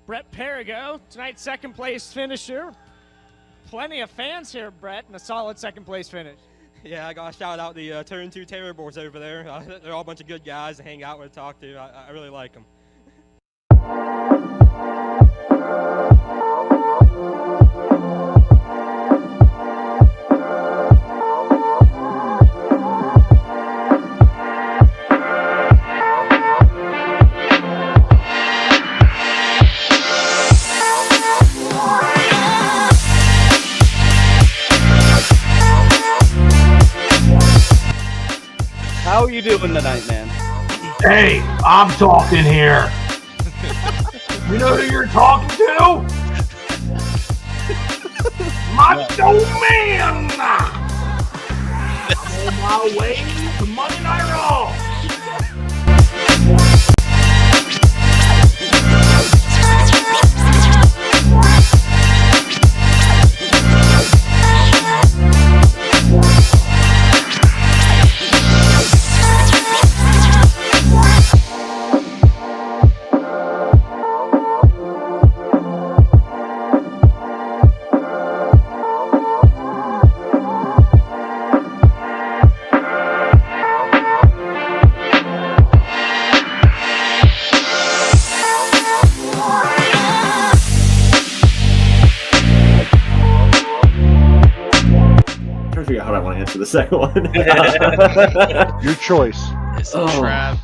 Brett Perigo, tonight's second place finisher. Plenty of fans here, Brett, and a solid second place finish. Yeah, I got to shout out the Turn 2 Terribles over there. They're all a bunch of good guys to hang out with and talk to. I really like them. How are you doing tonight, man? Hey, I'm talking here. You know who you're talking to? Macho Man! I'm on my way to Monday Night Raw. The second one. Your choice. It's a trap.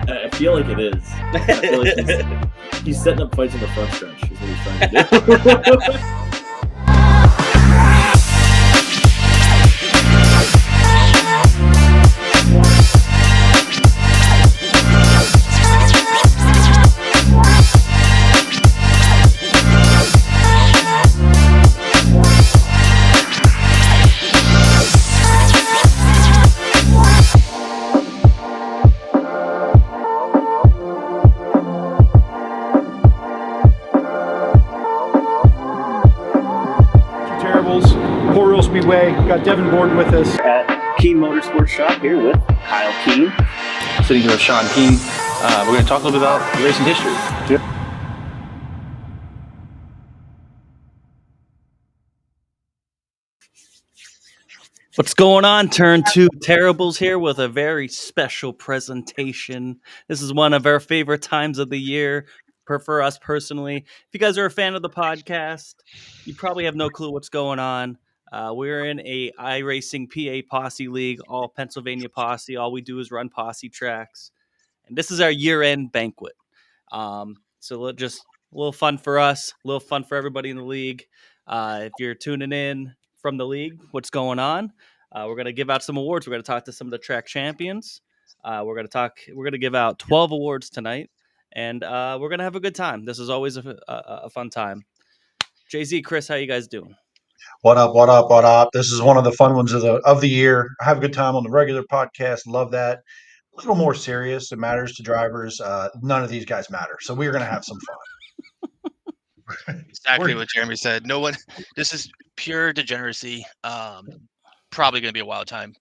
I feel like it is. I feel like he's setting up fights in the front stretch is what he's trying to do. Speedway. We've got Devin Borden with us. At Keen Motorsports Shop here with Kyle Keen. Sitting here with Sean Keen. We're going to talk a little bit about racing history. Yep. What's going on? Turn 2 Terribles here with a very special presentation. This is one of our favorite times of the year for us personally. If you guys are a fan of the podcast, you probably have no clue what's going on. We're in a iRacing PA Posse League, all Pennsylvania Posse. All we do is run Posse tracks. And this is our year-end banquet. So just a little fun for us, a little fun for everybody in the league. If you're tuning in from the league, what's going on? We're going to give out some awards. We're going to talk to some of the track champions. We're going to give out 12 awards tonight. And we're going to have a good time. This is always a fun time. Jay-Z, Chris, how you guys doing? What up? What up? What up? This is one of the fun ones of the year. I have a good time on the regular podcast. Love that. A little more serious. It matters to drivers. None of these guys matter, so we're gonna have some fun. Exactly what Jeremy said. No one. This is pure degeneracy. Probably gonna be a wild time,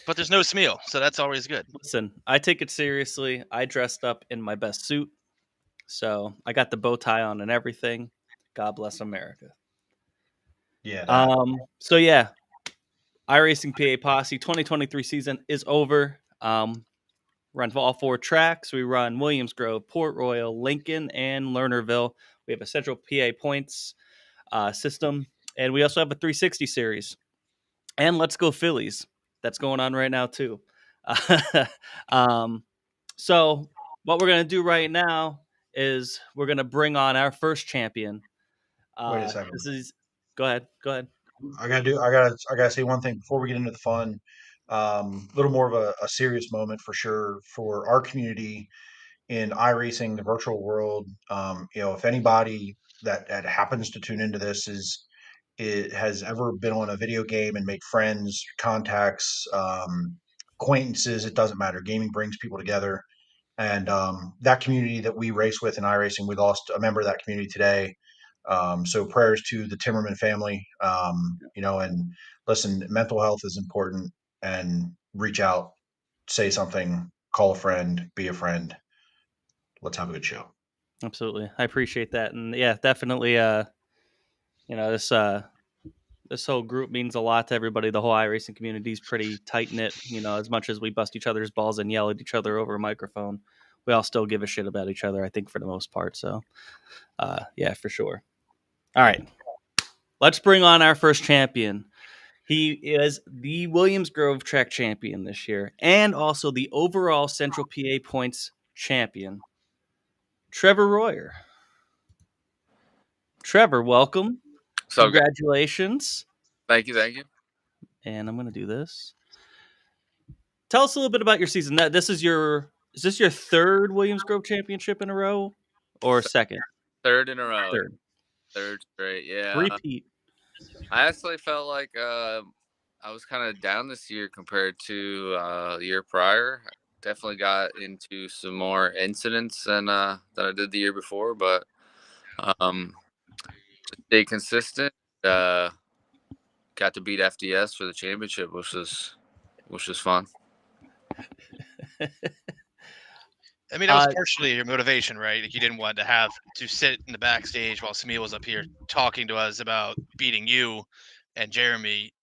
but there's no Smeal, so that's always good. Listen, I take it seriously. I dressed up in my best suit, so I got the bow tie on and everything. God bless America. Yeah. So yeah, iRacing PA Posse 2023 season is over. Run all 4 tracks. We run Williams Grove, Port Royal, Lincoln, and Lernerville. We have a central PA points system, and we also have a 360 series. And Let's Go Phillies. That's going on right now too. So what we're gonna do right now is we're gonna bring on our first champion. Wait a second. Go ahead. I gotta say one thing before we get into the fun. Little more of a serious moment for sure for our community in iRacing, the virtual world. If anybody that happens to tune into this has ever been on a video game and make friends, contacts, acquaintances, it doesn't matter. Gaming brings people together. And that community that we race with in iRacing, we lost a member of that community today. So prayers to the Timmerman family, and listen, mental health is important, and reach out, say something, call a friend, be a friend. Let's have a good show. Absolutely. I appreciate that. And yeah, definitely this whole group means a lot to everybody. The whole iRacing community is pretty tight knit. As much as we bust each other's balls and yell at each other over a microphone, we all still give a shit about each other, I think, for the most part. So yeah, for sure. All right. Let's bring on our first champion. He is the Williams Grove track champion this year and also the overall Central PA points champion, Trevor Royer. Trevor, welcome. So Congratulations. thank you. And I'm going to do this. Tell us a little bit about your season. Is this your third Williams Grove championship in a row or second? Third in a row. Third straight. Yeah. Repeat. I actually felt like I was kind of down this year compared to the year prior. Definitely got into some more incidents than I did the year before, but to stay consistent. Got to beat FDS for the championship, which was fun. I mean, that was partially your motivation, right? Like you didn't want to have to sit in the backstage while Samil was up here talking to us about beating you and Jeremy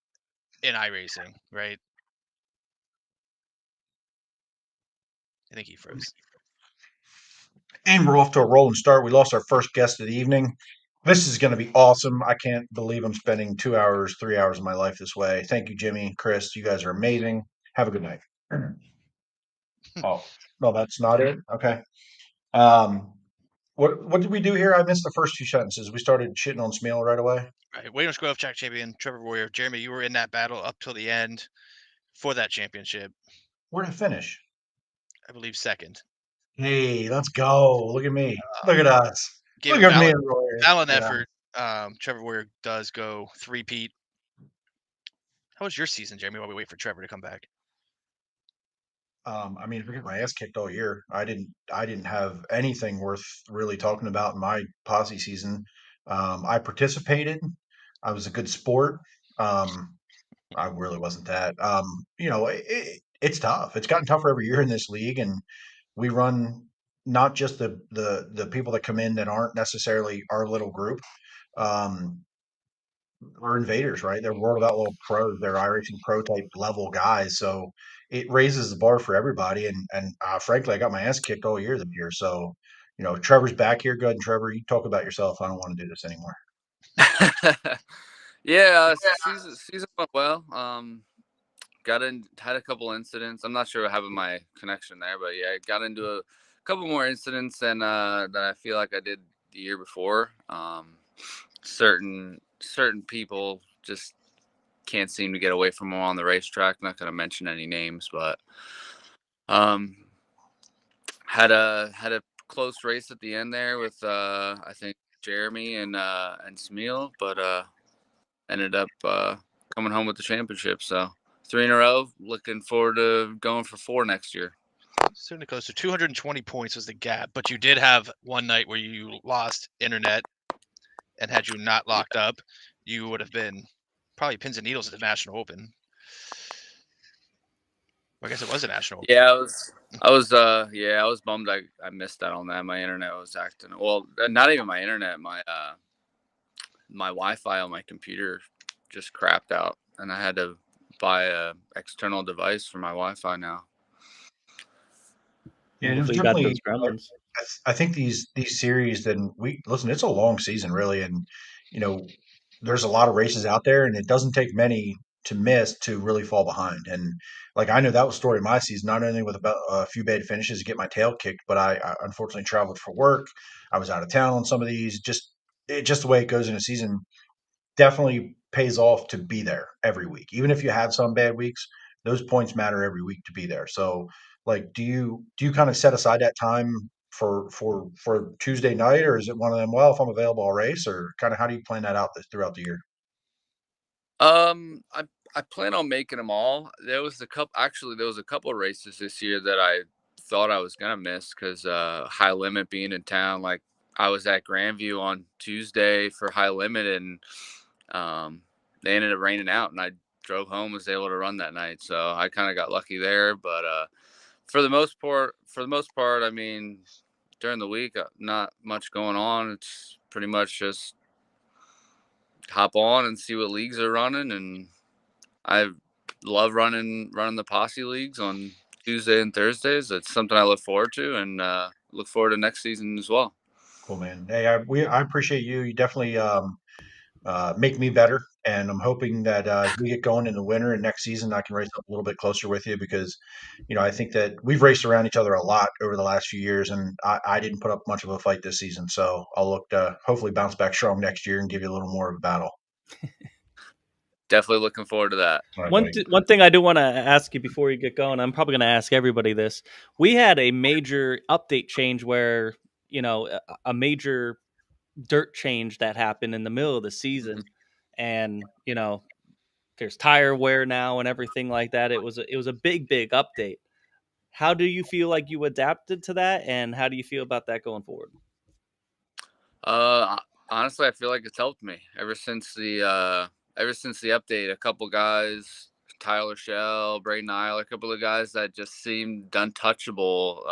in iRacing, right? I think he froze. And we're off to a rolling start. We lost our first guest of the evening. This is going to be awesome. I can't believe I'm spending 2 hours, 3 hours of my life this way. Thank you, Jimmy, Chris. You guys are amazing. Have a good night. Oh, no, that's not it. Okay. What did we do here? I missed the first few sentences. We started shitting on Smeal right away. Right. Williams Grove track champion, Trevor Warrior. Jeremy, you were in that battle up till the end for that championship. Where did I finish? I believe second. Hey, let's go. Look at me. Look at us. Look at me. Valiant effort. Trevor Warrior does go three-peat. How was your season, Jeremy, while we wait for Trevor to come back? I mean, I got my ass kicked all year. I didn't have anything worth really talking about in my posse season. I participated. I was a good sport. I really wasn't that. It's tough. It's gotten tougher every year in this league, and we run not just the people that come in that aren't necessarily our little group. Are invaders, right? They're World of Outlaw pros. They're iRacing pro type level guys. So it raises the bar for everybody. And frankly, I got my ass kicked all year this year. So, Trevor's back here. Go ahead, and Trevor, you talk about yourself. I don't want to do this anymore. Yeah, season went well. Had a couple incidents. I'm not sure what happened my connection there, but yeah, got into a couple more incidents than I feel like I did the year before. Certain people just can't seem to get away from them on the racetrack. Not going to mention any names, but had a close race at the end there with I think Jeremy and Smeal, but ended up coming home with the championship. So 3 in a row. Looking forward to going for 4 next year. Certainly close. So 220 points was the gap, but you did have one night where you lost internet, and had you not locked up, you would have been probably pins and needles at the National Open. I guess it was a National Open. Yeah, I was bummed I missed out on that. My internet was acting well. Not even my internet. My Wi-Fi on my computer just crapped out, and I had to buy a external device for my Wi-Fi now. Yeah, it was definitely, I think these series, then it's a long season really, and there's a lot of races out there, and it doesn't take many to miss to really fall behind. And like I know that was the story of my season, not only with about a few bad finishes to get my tail kicked, but I unfortunately traveled for work. I was out of town on some of these. Just the way it goes in a season definitely pays off to be there every week. Even if you have some bad weeks, those points matter every week to be there. So like, do you kind of set aside that time for Tuesday night, or is it one of them, well, if I'm available, I'll race, or kind of how do you plan that out throughout the year? I plan on making them all. There was a couple of races this year that I thought I was gonna miss because High Limit being in town. Like I was at Grandview on Tuesday for High Limit, and they ended up raining out, and I drove home, was able to run that night. So I kind of got lucky there. But for the most part, I mean, during the week, not much going on. It's pretty much just hop on and see what leagues are running, and I love running the posse leagues on Tuesday and Thursdays. It's something I look forward to, and look forward to next season as well. Cool, man. Hey, I appreciate you. You definitely make me better, and I'm hoping that as we get going in the winter and next season, I can race up a little bit closer with you because, I think that we've raced around each other a lot over the last few years, and I didn't put up much of a fight this season. So I'll look to hopefully bounce back strong next year and give you a little more of a battle. Definitely looking forward to that. Right, One thing I do want to ask you before you get going, I'm probably going to ask everybody this. We had a major update change where, a major dirt change that happened in the middle of the season, and there's tire wear now and everything like that. It was a big update. How do you feel like you adapted to that, and how do you feel about that going forward? Honestly, I feel like it's helped me ever since the update. A couple guys, Tyler Shell, Braden Isle, a couple of guys that just seemed untouchable.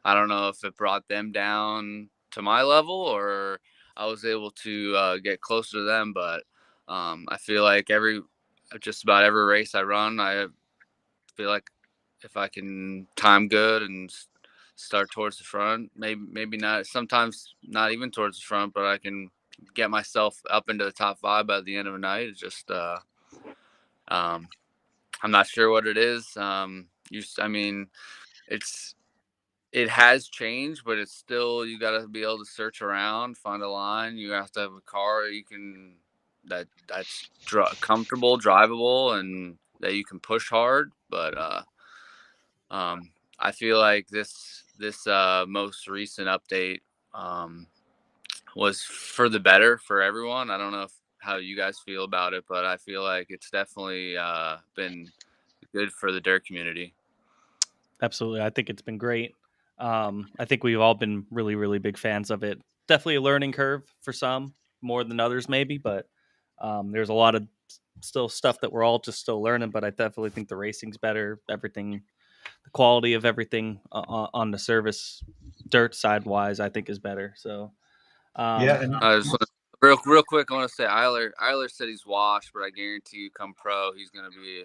I don't know if it brought them down to my level or I was able to get closer to them, but I feel like just about every race I run, I feel like if I can time good and start towards the front, maybe not, sometimes not even towards the front, but I can get myself up into the top 5 by the end of the night. It's just I'm not sure what it is. It has changed, but it's still, you got to be able to search around, find a line. You have to have a car that's comfortable, drivable, and that you can push hard. But I feel like this most recent update was for the better for everyone. I don't know how you guys feel about it, but I feel like it's definitely been good for the dirt community. Absolutely. I think it's been great. I think we've all been really, really big fans of it. Definitely a learning curve for some, more than others maybe, but there's a lot of still stuff that we're all just still learning, but I definitely think the racing's better. Everything, the quality of everything on the service dirt side wise, I think is better. So Yeah, and I just real quick, I want to say Eiler said he's washed, but I guarantee you, come pro, he's going to be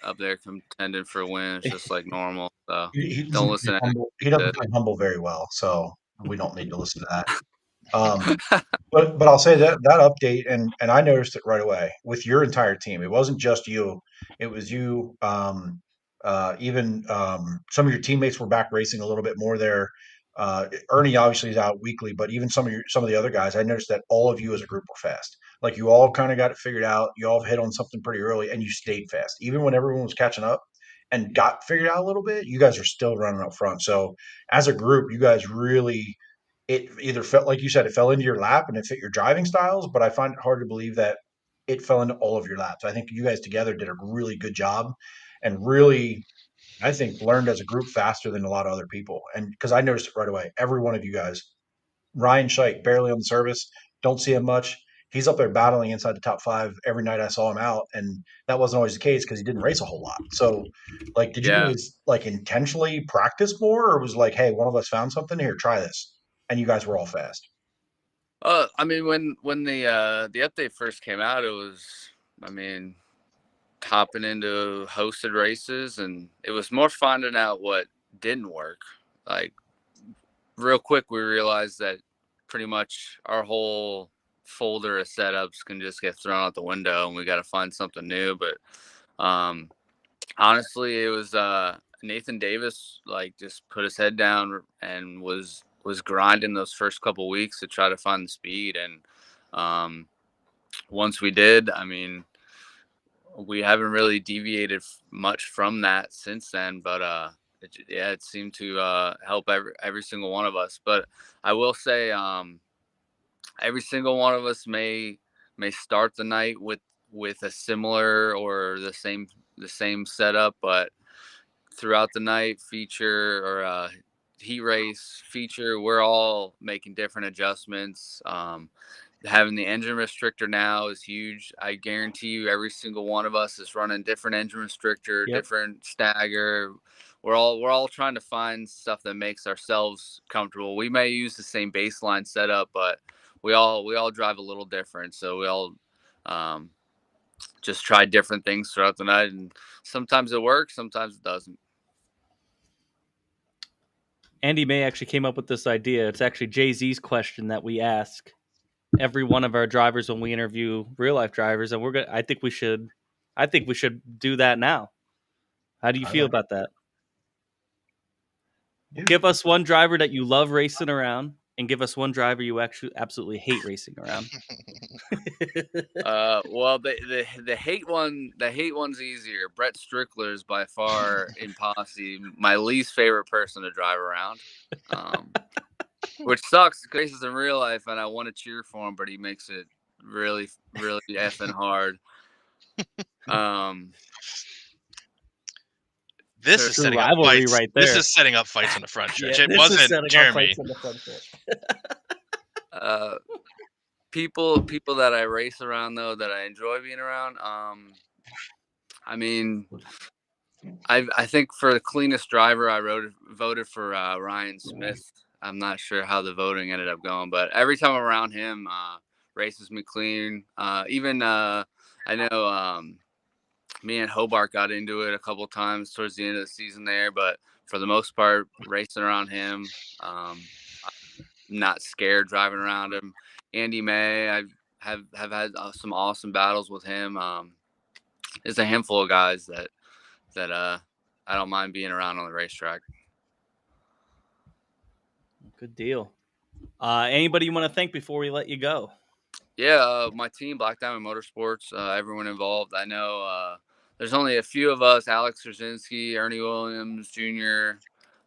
up there contending for wins just like normal. So he don't listen to humble. He doesn't play humble very well, so we don't need to listen to that. But I'll say that update, and I noticed it right away with your entire team. It wasn't just you; it was you. Even some of your teammates were back racing a little bit more there. Ernie obviously is out weekly, but even some of the other guys, I noticed that all of you as a group were fast. Like you all kind of got it figured out. You all hit on something pretty early, and you stayed fast, even when everyone was catching up and got figured out a little bit. You guys are still running up front. So as a group, you guys really, it either felt like you said it fell into your lap and it fit your driving styles, but I find it hard to believe that it fell into all of your laps. I think you guys together did a really good job and really, I think, learned as a group faster than a lot of other people. And because I noticed it right away, every one of you guys, Ryan Scheich, barely on the service, don't see him much. He's up there battling inside the top 5 every night I saw him out, and that wasn't always the case because he didn't race a whole lot. So, like, did you guys like intentionally practice more, or was like, hey, one of us found something here, try this, and you guys were all fast? I mean, when the update first came out, it was, hopping into hosted races, and it was more finding out what didn't work. Like, real quick, we realized that pretty much our whole folder of setups can just get thrown out the window, and we got to find something new. But honestly, it was Nathan Davis, like, just put his head down and was grinding those first couple weeks to try to find the speed. And once we did, we haven't really deviated much from that since then. But it seemed to help every single one of us. But I will say, every single one of us may start the night with a similar or the same setup, but throughout the night, feature or heat race, feature, we're all making different adjustments. Having the engine restrictor now is huge. I guarantee you every single one of us is running different engine restrictor, different stagger. we're all trying to find stuff that makes ourselves comfortable. We may use the same baseline setup, but we all drive a little different. So we all just try different things throughout the night, and sometimes it works, sometimes it doesn't. Andy May actually came up with this idea. It's actually Jay-Z's question that we ask every one of our drivers when we interview real life drivers, and I think we should do that now. How do you feel about that? Yeah. Give us one driver that you love racing around, and give us one driver you actually absolutely hate racing around. Well, the hate one's easier. Brett Strickler is by far in Posse my least favorite person to drive around, which sucks because he's in real life and I want to cheer for him, but he makes it really, really effing hard. This is setting up fights. Right there. This is setting up fights on the front stretch. It wasn't Jeremy. People that I race around though, that I enjoy being around. I mean, I think for the cleanest driver, I voted for Ryan Smith. I'm not sure how the voting ended up going, but every time I'm around him, races me clean. Even I know me and Hobart got into it a couple times towards the end of the season there, but for the most part, racing around him, I'm not scared driving around him. Andy May, I have had some awesome battles with him. There's a handful of guys that I don't mind being around on the racetrack. Good deal. Anybody you want to thank before we let you go? Yeah, my team, Black Diamond Motorsports, everyone involved. I know there's only a few of us, Alex Rzinski, Ernie Williams Jr.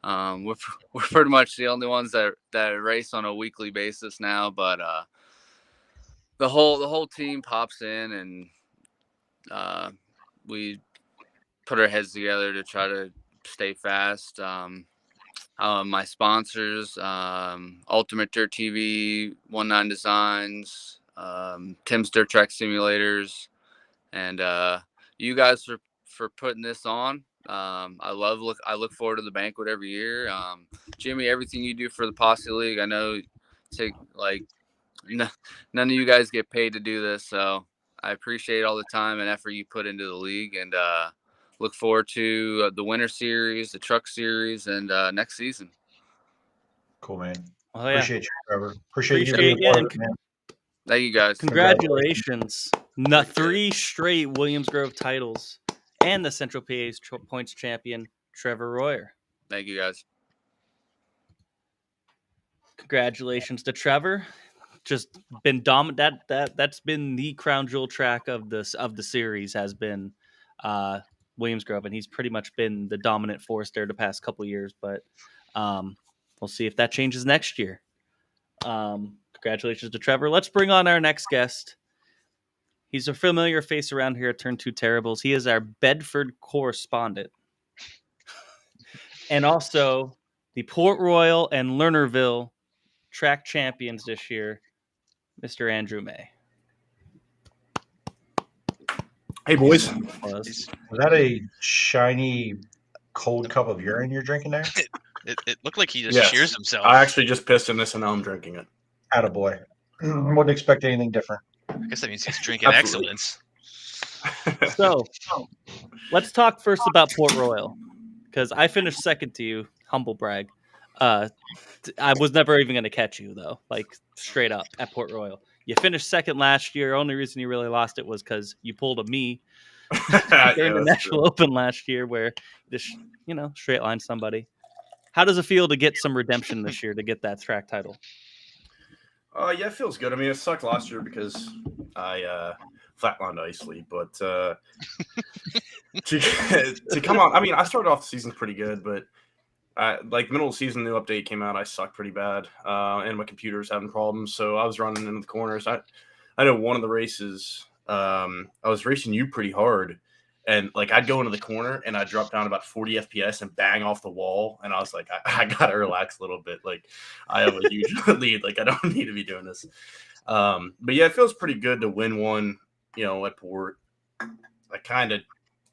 We're pretty much the only ones that race on a weekly basis now, but the whole team pops in and we put our heads together to try to stay fast. My sponsors, Ultimate Dirt TV, 19 Designs, Tim's Dirt Track Simulators, and you guys for putting this on. I look forward to the banquet every year. Jimmy, everything you do for the Posse League, I know none of you guys get paid to do this, so I appreciate all the time and effort you put into the league, and look forward to the Winter Series, the Truck Series, and next season. Cool, man. Oh, yeah. Appreciate you, Trevor. Appreciate you being part of it, man. Thank you, guys. Congratulations. 3 straight Williams Grove titles and the Central PA's points champion, Trevor Royer. Thank you, guys. Congratulations to Trevor. Just been dominant. That's been the crown jewel track of the series, has been Williams Grove, and he's pretty much been the dominant force there the past couple of years. But we'll see if that changes next year. Congratulations to Trevor. Let's bring on our next guest. He's a familiar face around here at Turn 2 Terribles. He is our Bedford correspondent. And also the Port Royal and Lernerville track champions this year, Mr. Andrew May. Hey, boys. Was that a shiny, cold cup of urine you're drinking there? It looked like he just cheers himself. I actually just pissed in this, and now I'm drinking it. Attaboy. Wouldn't expect anything different. I guess that means he's drinking excellence. So, let's talk first about Port Royal, because I finished second to you, humble brag. I was never even going to catch you, though, like straight up at Port Royal. You finished second last year. Only reason you really lost it was because you pulled a me during the National Open last year, where you just, straight line somebody. How does it feel to get some redemption this year to get that track title? Yeah, it feels good. I mean, it sucked last year because I flatlined Isley, but to come on, I mean, I started off the season pretty good, but middle of the season, new update came out. I sucked pretty bad, and my computer was having problems, so I was running into the corners. I know one of the races, I was racing you pretty hard, and I'd go into the corner and I'd drop down about 40 FPS and bang off the wall, and I was like, I gotta relax a little bit. I have a huge lead. I don't need to be doing this. But yeah, it feels pretty good to win one, at Port. I kind of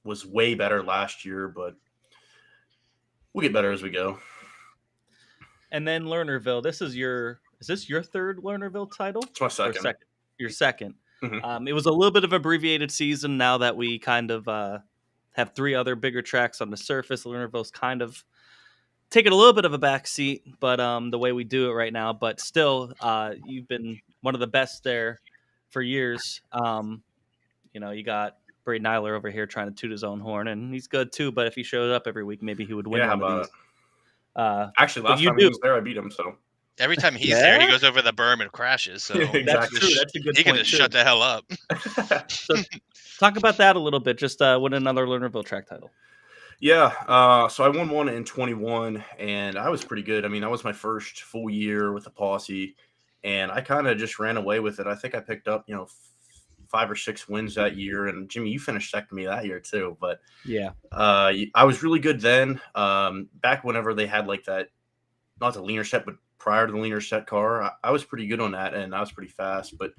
was way better last year, but we'll get better as we go. And then Lernerville. Is this your third Lernerville title? It's my second. Your second. Mm-hmm. It was a little bit of an abbreviated season now that we kind of have 3 other bigger tracks on the surface. Lernerville's kind of taking a little bit of a back seat, but the way we do it right now. But still, you've been one of the best there for years. You got Brady Nyler over here trying to toot his own horn, and he's good too. But if he showed up every week, maybe he would win one of these. Actually, last time he was there, I beat him. So every time he's there, he goes over the berm and crashes. So exactly. That's true. That's a good point. He can just shut the hell up. So, talk about that a little bit. Just win another Lernerville track title. Yeah. So I won one in 21, and I was pretty good. I mean, that was my first full year with the posse, and I kind of just ran away with it. I think I picked up, 5 or 6 wins that year. And Jimmy, you finished second to me that year too. But yeah, I was really good then. Back whenever they had like that, not the leaner set, but prior to the leaner set car, I was pretty good on that, and I was pretty fast. But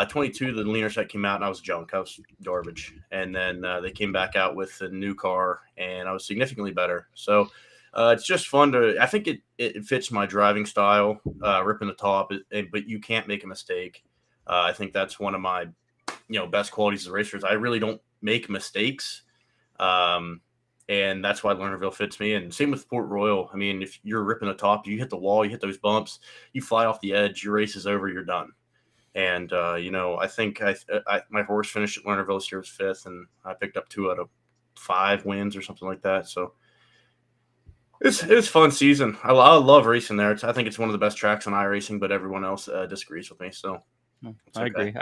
22, the leaner set came out, and I was junk. I was garbage. And then they came back out with a new car, and I was significantly better. So it's just fun to. I think it fits my driving style, ripping the top, but you can't make a mistake. I think that's one of my, best qualities as a racer. I really don't make mistakes, and that's why Lernerville fits me. And same with Port Royal. I mean, if you're ripping the top, you hit the wall, you hit those bumps, you fly off the edge, your race is over, you're done. And I think my horse finished at Lernerville this year was 5th, and I picked up 2 out of 5 wins or something like that. So it's a fun season. I love racing there. I think it's one of the best tracks on iRacing, but everyone else disagrees with me. So. I agree.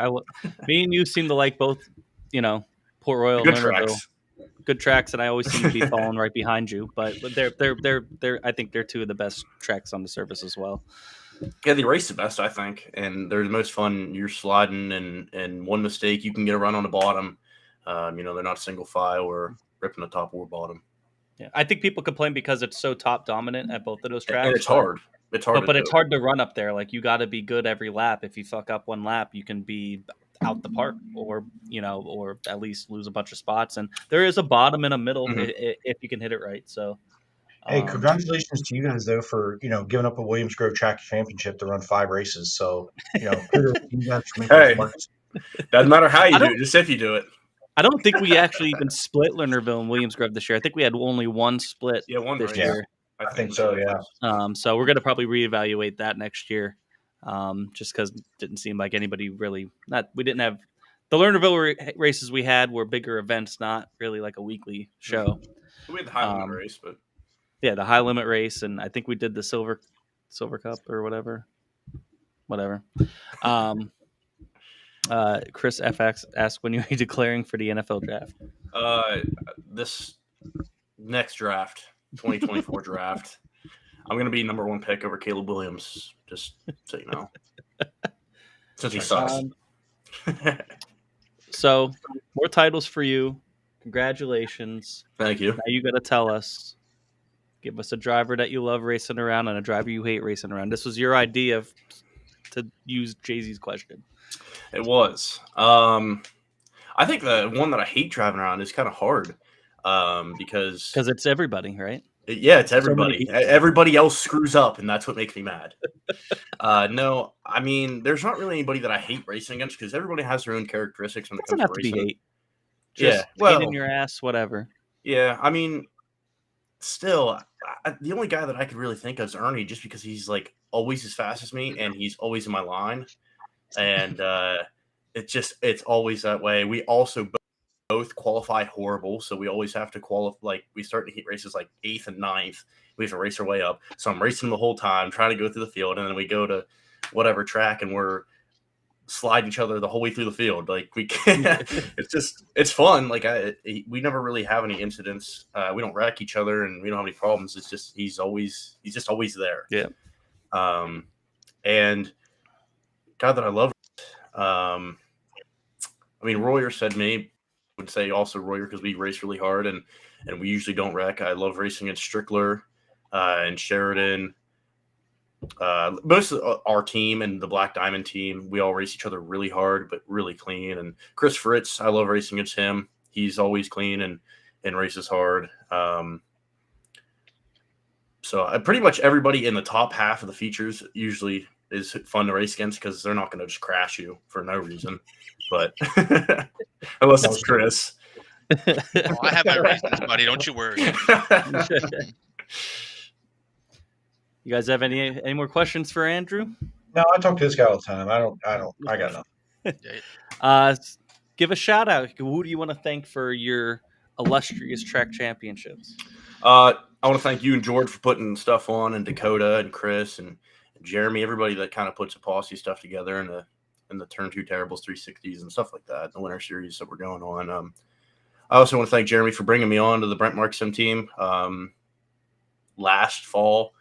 Me and you seem to like both, Port Royal, good and tracks. Good tracks, and I always seem to be falling right behind you. But they're I think they're 2 of the best tracks on the surface as well. Yeah, they race the best, I think, and they're the most fun. You're sliding, and one mistake you can get a run on the bottom. They're not single file or ripping the top or bottom. Yeah, I think people complain because it's so top dominant at both of those tracks. And it's hard. It's hard, but it's hard to run up there. Like you got to be good every lap. If you fuck up one lap, you can be out the park, or at least lose a bunch of spots. And there is a bottom and a middle if you can hit it right. So, hey, congratulations to you guys though for giving up a Williams Grove Track Championship to run 5 races. So kudos to you guys for making hey, doesn't matter how you do it, just if you do it. I don't think we actually even split Lernerville and Williams Grove this year. I think we had only one split. One this race. year. I think so, yeah. So we're going to probably reevaluate that next year, just because it didn't seem like anybody really we didn't have the Lernerville races we had were bigger events, not really like a weekly show. We had the high limit race, but yeah, the high limit race, and I think we did the silver cup or whatever. Chris FX asked when you're declaring for the NFL draft. This next draft. 2024 draft. I'm going to be number 1 pick over Caleb Williams, just so you know. Since he sucks. So, more titles for you. Congratulations. Thank you. Now you got to tell us. Give us a driver that you love racing around and a driver you hate racing around. This was your idea to use Jay-Z's question. It was. I think the one that I hate driving around is kind of hard. Because it's everybody, right? Yeah, it's everybody. Everybody else screws up, and that's what makes me mad. No, I mean, there's not really anybody that I hate racing against because everybody has their own characteristics when it comes to racing. Hate. Just pain in your ass, whatever. Yeah, I mean, still, the only guy that I could really think of is Ernie, just because he's like always as fast as me, and he's always in my line, and it's always that way. We also both qualify horrible, so we always have to qualify. Like we start to heat races like 8th and 9th. We have to race our way up. So I'm racing the whole time, trying to go through the field, and then we go to whatever track, and we're sliding each other the whole way through the field. Like we can't. it's fun. Like we never really have any incidents. We don't wreck each other, and we don't have any problems. It's just he's just always there. Yeah. And God, that I love. I mean, Royer said me. Would say also Royer because we race really hard and we usually don't wreck. I love racing against Strickler and Sheridan. Most of our team and the Black Diamond team, we all race each other really hard but really clean. And Chris Fritz, I love racing against him. He's always clean and races hard. So pretty much everybody in the top half of the features usually is fun to race against because they're not going to just crash you for no reason. But unless it's Chris. Oh, I have my reasons, buddy. Don't you worry. You guys have any more questions for Andrew? No, I talk to this guy all the time. I got nothing. Give a shout out. Who do you want to thank for your illustrious track championships? I want to thank you and George for putting stuff on, and Dakota and Chris and Jeremy, everybody that kind of puts the posse stuff together in the Turn 2 Terribles 360s and stuff like that, the winter series that we're going on. I also want to thank Jeremy for bringing me on to the Brent Mark Sim team last fall.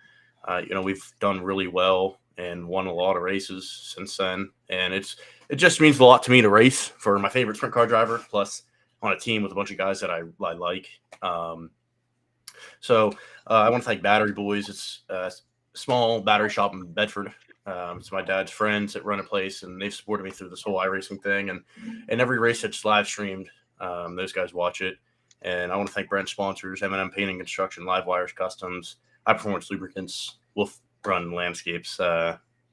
We've done really well and won a lot of races since then, and it just means a lot to me to race for my favorite sprint car driver, plus on a team with a bunch of guys that I like. So I want to thank Battery Boys. It's a small battery shop in Bedford. It's my dad's friends that run a place, and they've supported me through this whole iRacing thing. And every race that's live streamed, those guys watch it. And I want to thank Brent's sponsors, M&M Painting Construction, Live Wires Customs, High Performance Lubricants, Wolf Run Landscapes,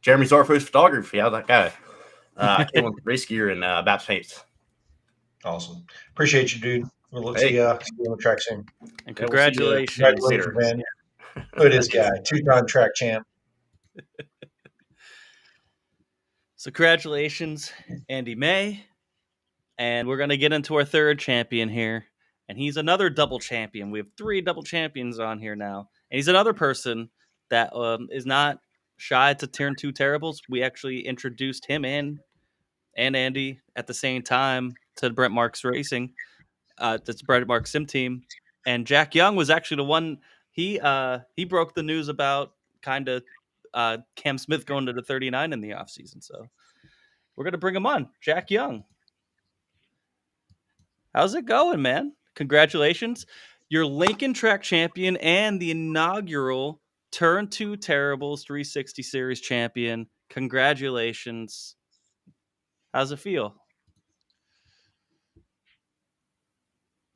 Jeremy Zarfos Photography. How's that guy? Caleb Race Gear, and Baps Paints. Awesome. Appreciate you, dude. We'll see you on the track soon. And congratulations. Congratulations, man. Look at this guy, 2-time track champ. So congratulations, Andy May. And we're going to get into our third champion here. And he's another double champion. We have 3 double champions on here now. And he's another person that is not shy to Turn 2 Terribles. We actually introduced him and Andy at the same time to Brent Marks Racing. That's Brent Marks Sim team. And Jack Young was actually the one, he broke the news about kind of Cam Smith going to the 39 in the offseason. So we're going to bring him on. Jack Young. How's it going, man? Congratulations. You're Lincoln track champion and the inaugural Turn 2 Terribles 360 Series champion. Congratulations. How's it feel?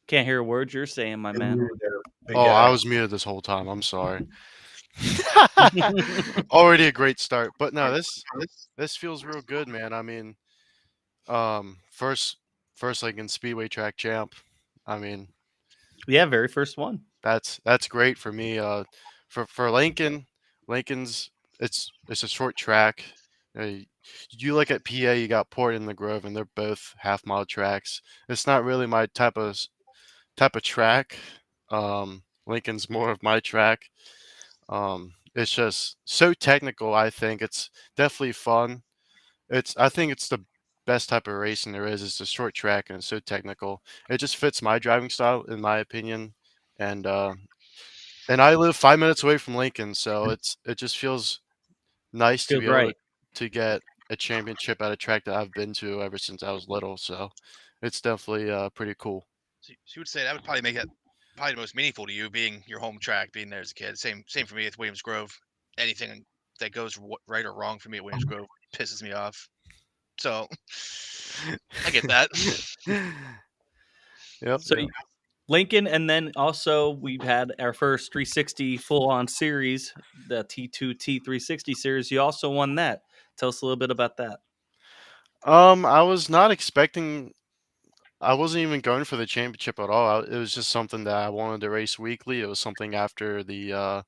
Can't hear a word you're saying, my man. I was muted this whole time. I'm sorry. Already a great start, but no, this feels real good, man. I mean, first Lincoln Speedway track champ. I mean, yeah, very first one. That's great for me. For Lincoln's it's a short track. You look at PA, you got Port and the Grove, and they're both half-mile tracks. It's not really my type of track. Lincoln's more of my track. It's just so technical. I think it's definitely fun. I think it's the best type of racing there is. It's a short track and it's so technical. It just fits my driving style, in my opinion. And I live 5 minutes away from Lincoln, so it just feels nice to be able to get a championship at a track that I've been to ever since I was little. So it's definitely pretty cool. So you would say that would probably make it probably the most meaningful to you, being your home track, being there as a kid. Same for me with Williams Grove. Anything that goes right or wrong for me at Williams Grove pisses me off. So I get that. Yep. So Lincoln, and then also we've had our first 360 full-on series, the T2 T360 series. You also won that. Tell us a little bit about that. I was not expecting. I wasn't even going for the championship at all. It was just something that I wanted to race weekly. It was something after the,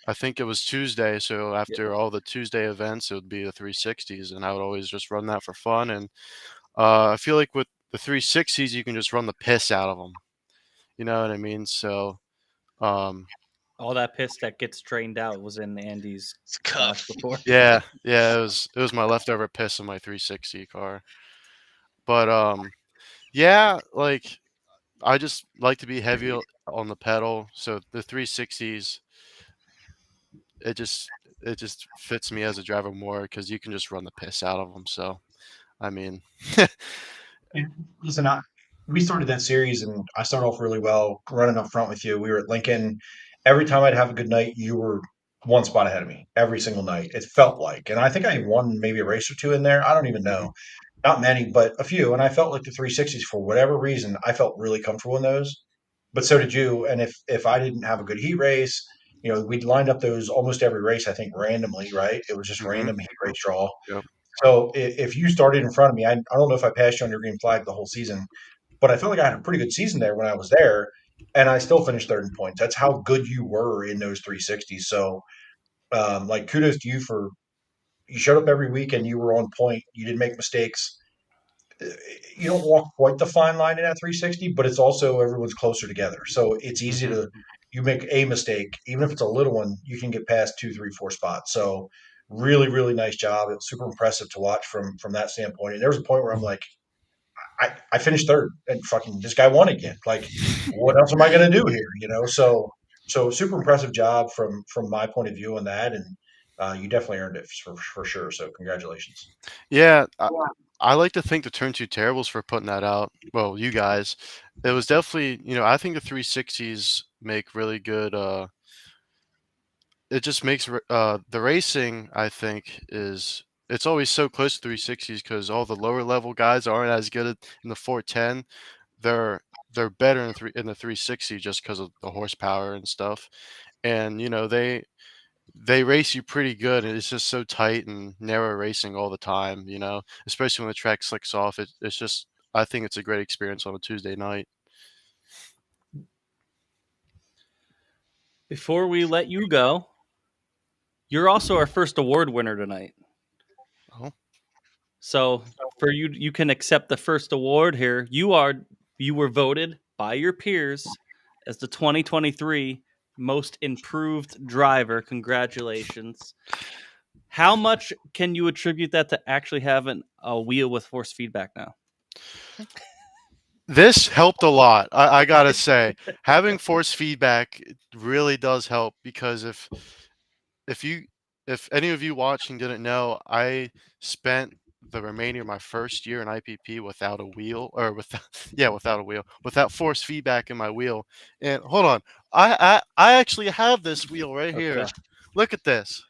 I think it was Tuesday. So after all the Tuesday events, it would be the 360s, and I would always just run that for fun. And I feel like with the 360s, you can just run the piss out of them. You know what I mean? So, all that piss that gets drained out was in Andy's cup before. Yeah, it was my leftover piss in my 360 car. But yeah, like I just like to be heavy on the pedal. So the 360s, it just fits me as a driver more because you can just run the piss out of them. So, I mean, listen, we started that series, and I started off really well running up front with you. We were at Lincoln. Every time I'd have a good night, you were one spot ahead of me every single night. It felt like, and I think I won maybe a race or two in there. I don't even know. Not many, but a few. And I felt like the 360s, for whatever reason, I felt really comfortable in those. But so did you. And if I didn't have a good heat race, we'd lined up those almost every race, I think, randomly, right? It was just Mm-hmm. random heat race draw. Yep. So if you started in front of me, I don't know if I passed you on your green flag the whole season, but I felt like I had a pretty good season there when I was there, and I still finished third in points. That's how good you were in those 360s. So, like, kudos to you for you showed up every week and you were on point. You didn't make mistakes. You don't walk quite the fine line in that 360, but it's also everyone's closer together. So it's easy Mm-hmm. to you make a mistake, even if it's a little one, you can get past 2, 3, 4 spots. So really, really nice job. It was super impressive to watch from that standpoint. And there was a point where I'm like, I finished third and fucking this guy won again. Like, what else am I going to do here? So super impressive job from my point of view on that, and you definitely earned it for sure. So congratulations. Yeah, I like to thank the Turn 2 Terribles for putting that out. Well, you guys. It was definitely, I think the 360s make really good. It just makes the racing, I think, it's always so close to 360s because all the lower level guys aren't as good in the 410. They're better in the 360 just because of the horsepower and stuff. And they race you pretty good, and it's just so tight and narrow racing all the time, especially when the track slicks off. It's just, I think it's a great experience on a Tuesday night. Before we let you go, you're also our first award winner tonight. Oh. So for you, you can accept the first award here. You were voted by your peers as the 2023 most improved driver. Congratulations. How much can you attribute that to actually having a wheel with force feedback now? This helped a lot. I gotta say, having force feedback really does help because if any of you watching didn't know, I spent the remainder of my first year in IPP without a wheel, or without a wheel, without force feedback in my wheel. And hold on, I actually have this wheel right here. Okay. Look at this.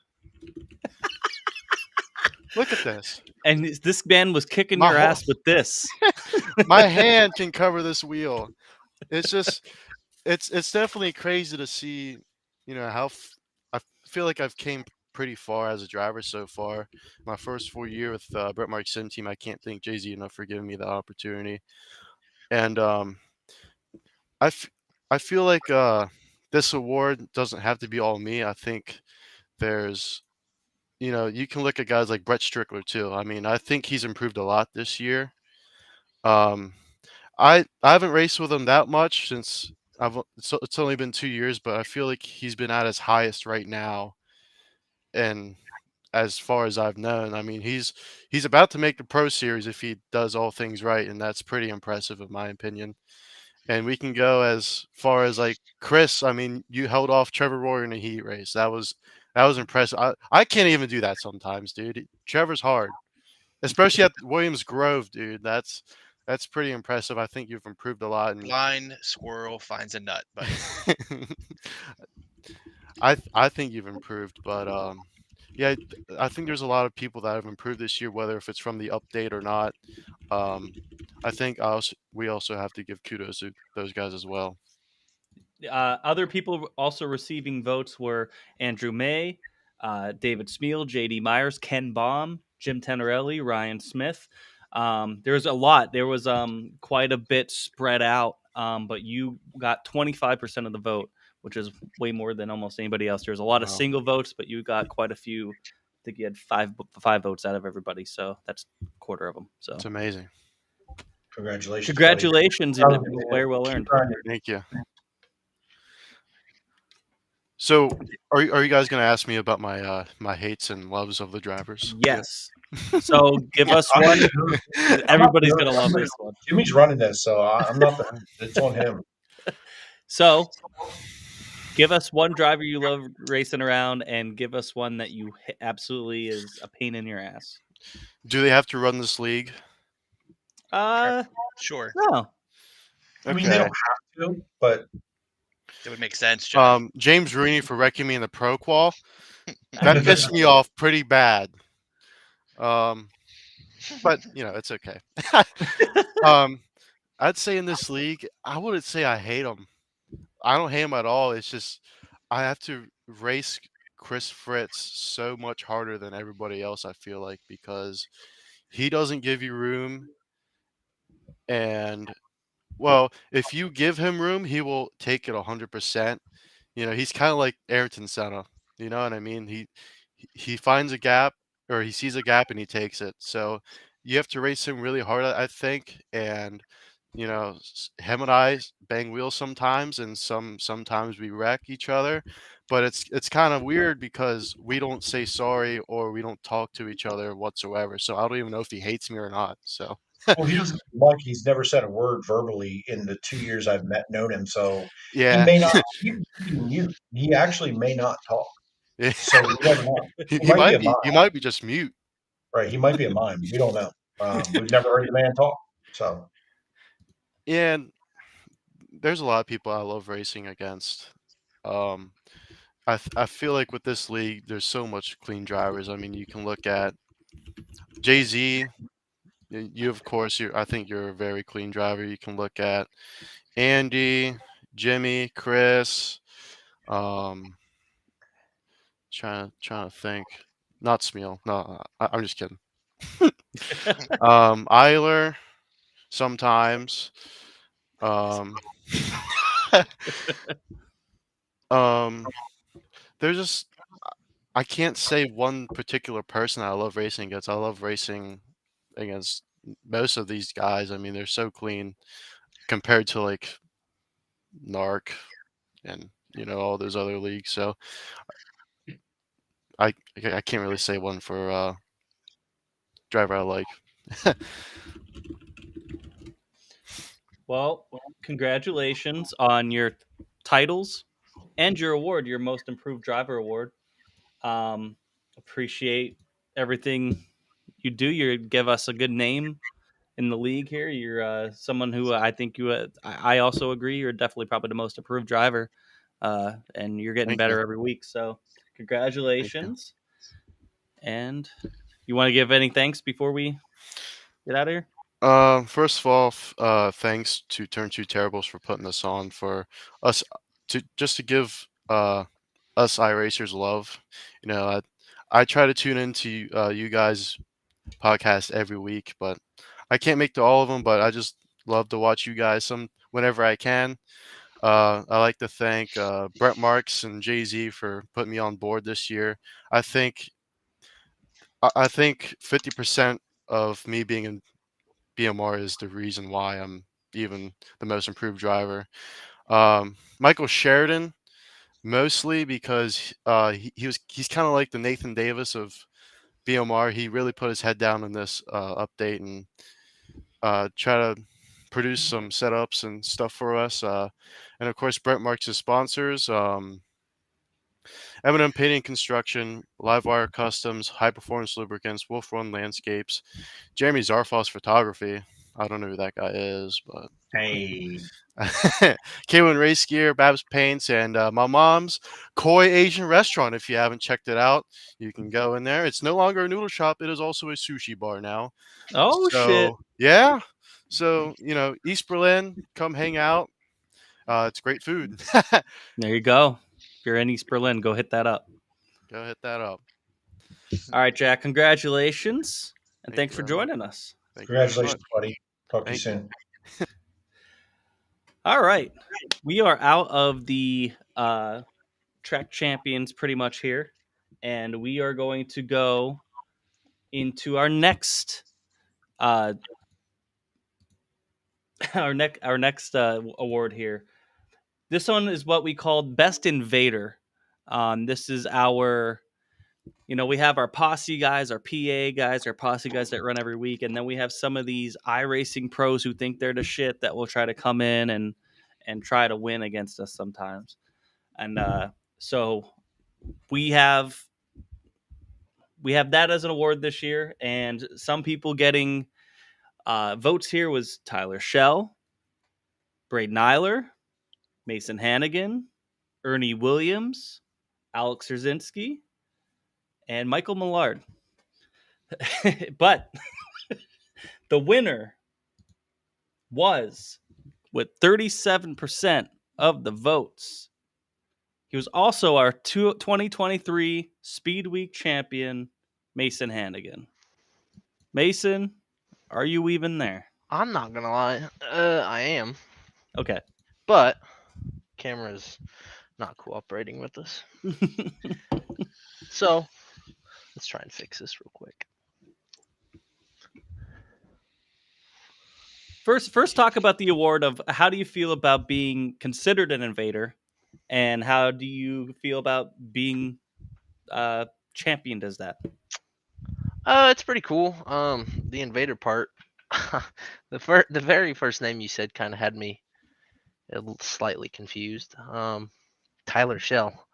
Look at this. And this man was kicking My your whole- ass with this. My hand can cover this wheel. It's just, it's definitely crazy to see, I feel like I've came pretty far as a driver so far. My first full year with Brett Mark's sim team, I can't thank Jay-Z enough for giving me that opportunity. And I feel like this award doesn't have to be all me. I think there's, you can look at guys like Brett Strickler too. I mean, I think he's improved a lot this year. I haven't raced with him that much since it's only been 2 years, but I feel like he's been at his highest right now. And as far as I've known, I mean, he's about to make the Pro Series if he does all things right, and that's pretty impressive in my opinion. And we can go as far as like Chris. I mean, you held off Trevor Royer in a heat race. That was impressive. I can't even do that sometimes, dude. Trevor's hard, especially at Williams Grove, dude. That's pretty impressive. I think you've improved a lot. And Blind squirrel finds a nut, buddy. I think you've improved, but yeah, I think there's a lot of people that have improved this year, whether if it's from the update or not. I think we also have to give kudos to those guys as well. Other people also receiving votes were Andrew May, David Smeal, J.D. Myers, Ken Baum, Jim Tenerelli, Ryan Smith. There's a lot. There was quite a bit spread out, but you got 25% of the vote, which is way more than almost anybody else. There's a lot of single votes, but you got quite a few. I think you had five votes out of everybody, so that's a quarter of them. So it's amazing. Congratulations, very well earned. Thank you. So, are you guys going to ask me about my my hates and loves of the drivers? Yes. So give us one. Everybody's going to love this one. Jimmy's running this, so I'm not. It's on him. So, give us one driver you love racing around, and give us one that you absolutely is a pain in your ass. Do they have to run this league? Sure. No. I mean, they don't have to, but it would make sense. John. James Rooney for wrecking me in the pro qual. That pissed me off pretty bad. But it's okay. I'd say in this league, I wouldn't say I hate them. I don't hate them at all. It's just I have to race Chris Fritz so much harder than everybody else, I feel like, because he doesn't give you room. And, well, if you give him room, he will take it 100%. He's kind of like Ayrton Senna. You know what I mean? He finds a gap, or he sees a gap and he takes it. So you have to race him really hard, I think. And him and I bang wheels sometimes, and sometimes we wreck each other. But it's kind of weird because we don't say sorry or we don't talk to each other whatsoever. So I don't even know if he hates me or not. So Well, he doesn't like. He's never said a word verbally in the 2 years I've known him. So he yeah, may not. He may be mute. He actually may not talk. yeah. So you never know. he, He he might be might a be mime, he might be just mute. right? He might be a mime. We don't know. We've never heard the man talk. So And there's a lot of people I love racing against. Um, I feel like with this league, there's so much clean drivers. I mean, you can look at Jay Z. You of course, I think you're a very clean driver. You can look at Andy, Jimmy, Chris. Um, trying to think. Not Smeal. No, I'm just kidding. Eiler sometimes. Um, um, there's just I can't say one particular person I love racing against. I love racing against most of these guys. I mean, they're so clean compared to like Narc and all those other leagues. So I can't really say one for driver I like. Well, congratulations on your titles and your award, your Most Improved Driver award. Appreciate everything you do. You give us a good name in the league here. You're someone who I think I also agree. You're definitely probably the most improved driver, and you're getting Thank you. better every week. So, Thank you. congratulations. And you want to give any thanks before we get out of here? First of all, thanks to Turn Two Terribles for putting this on for us to give us iRacers love. I try to tune into you guys' podcast every week, but I can't make to all of them. But I just love to watch you guys whenever I can. I like to thank Brett Marks and Jay Z for putting me on board this year. I think 50% of me being in BMR is the reason why I'm even the most improved driver. Michael Sheridan, mostly because he's kind of like the Nathan Davis of BMR. He really put his head down in this update and try to produce some setups and stuff for us. And of course, Brent Marks' sponsors. M&M Painting and Construction, Livewire Customs, High Performance Lubricants, Wolf Run Landscapes, Jeremy Zarfos Photography. I don't know who that guy is, but hey, K1 Race Gear, Babs Paints, and my mom's Koi Asian Restaurant. If you haven't checked it out, you can go in there. It's no longer a noodle shop; it is also a sushi bar now. Oh shit! Yeah. So East Berlin, come hang out. It's great food. There you go. If you're in East Berlin, go hit that up. Go hit that up. All right, Jack. Congratulations, and Thank thanks you for very much. joining us. Thank you very much. congratulations, buddy. Talk to you Thank you. soon. All right, we are out of the track champions pretty much here, and we are going to go into our next uh our next award here. This one is what we call Best Invader. This is our, we have our posse guys, our PA guys, our posse guys that run every week, and then we have some of these iRacing pros who think they're the shit that will try to come in and try to win against us sometimes. And so we have that as an award this year, and some people getting votes here was Tyler Schell, Braden Eiler, Mason Hannigan, Ernie Williams, Alex Rzinski, and Michael Millard. But the winner was, with 37% of the votes, He was also our 2023 Speed Week champion, Mason Hannigan. Mason, are you even there? I'm not gonna lie. I am. Okay. But camera's not cooperating with us. So let's try and fix this real quick. First, talk about the award of how do you feel about being considered an invader, and how do you feel about being championed as that? It's pretty cool. The invader part, the very first name you said kind of had me slightly confused. Tyler Shell.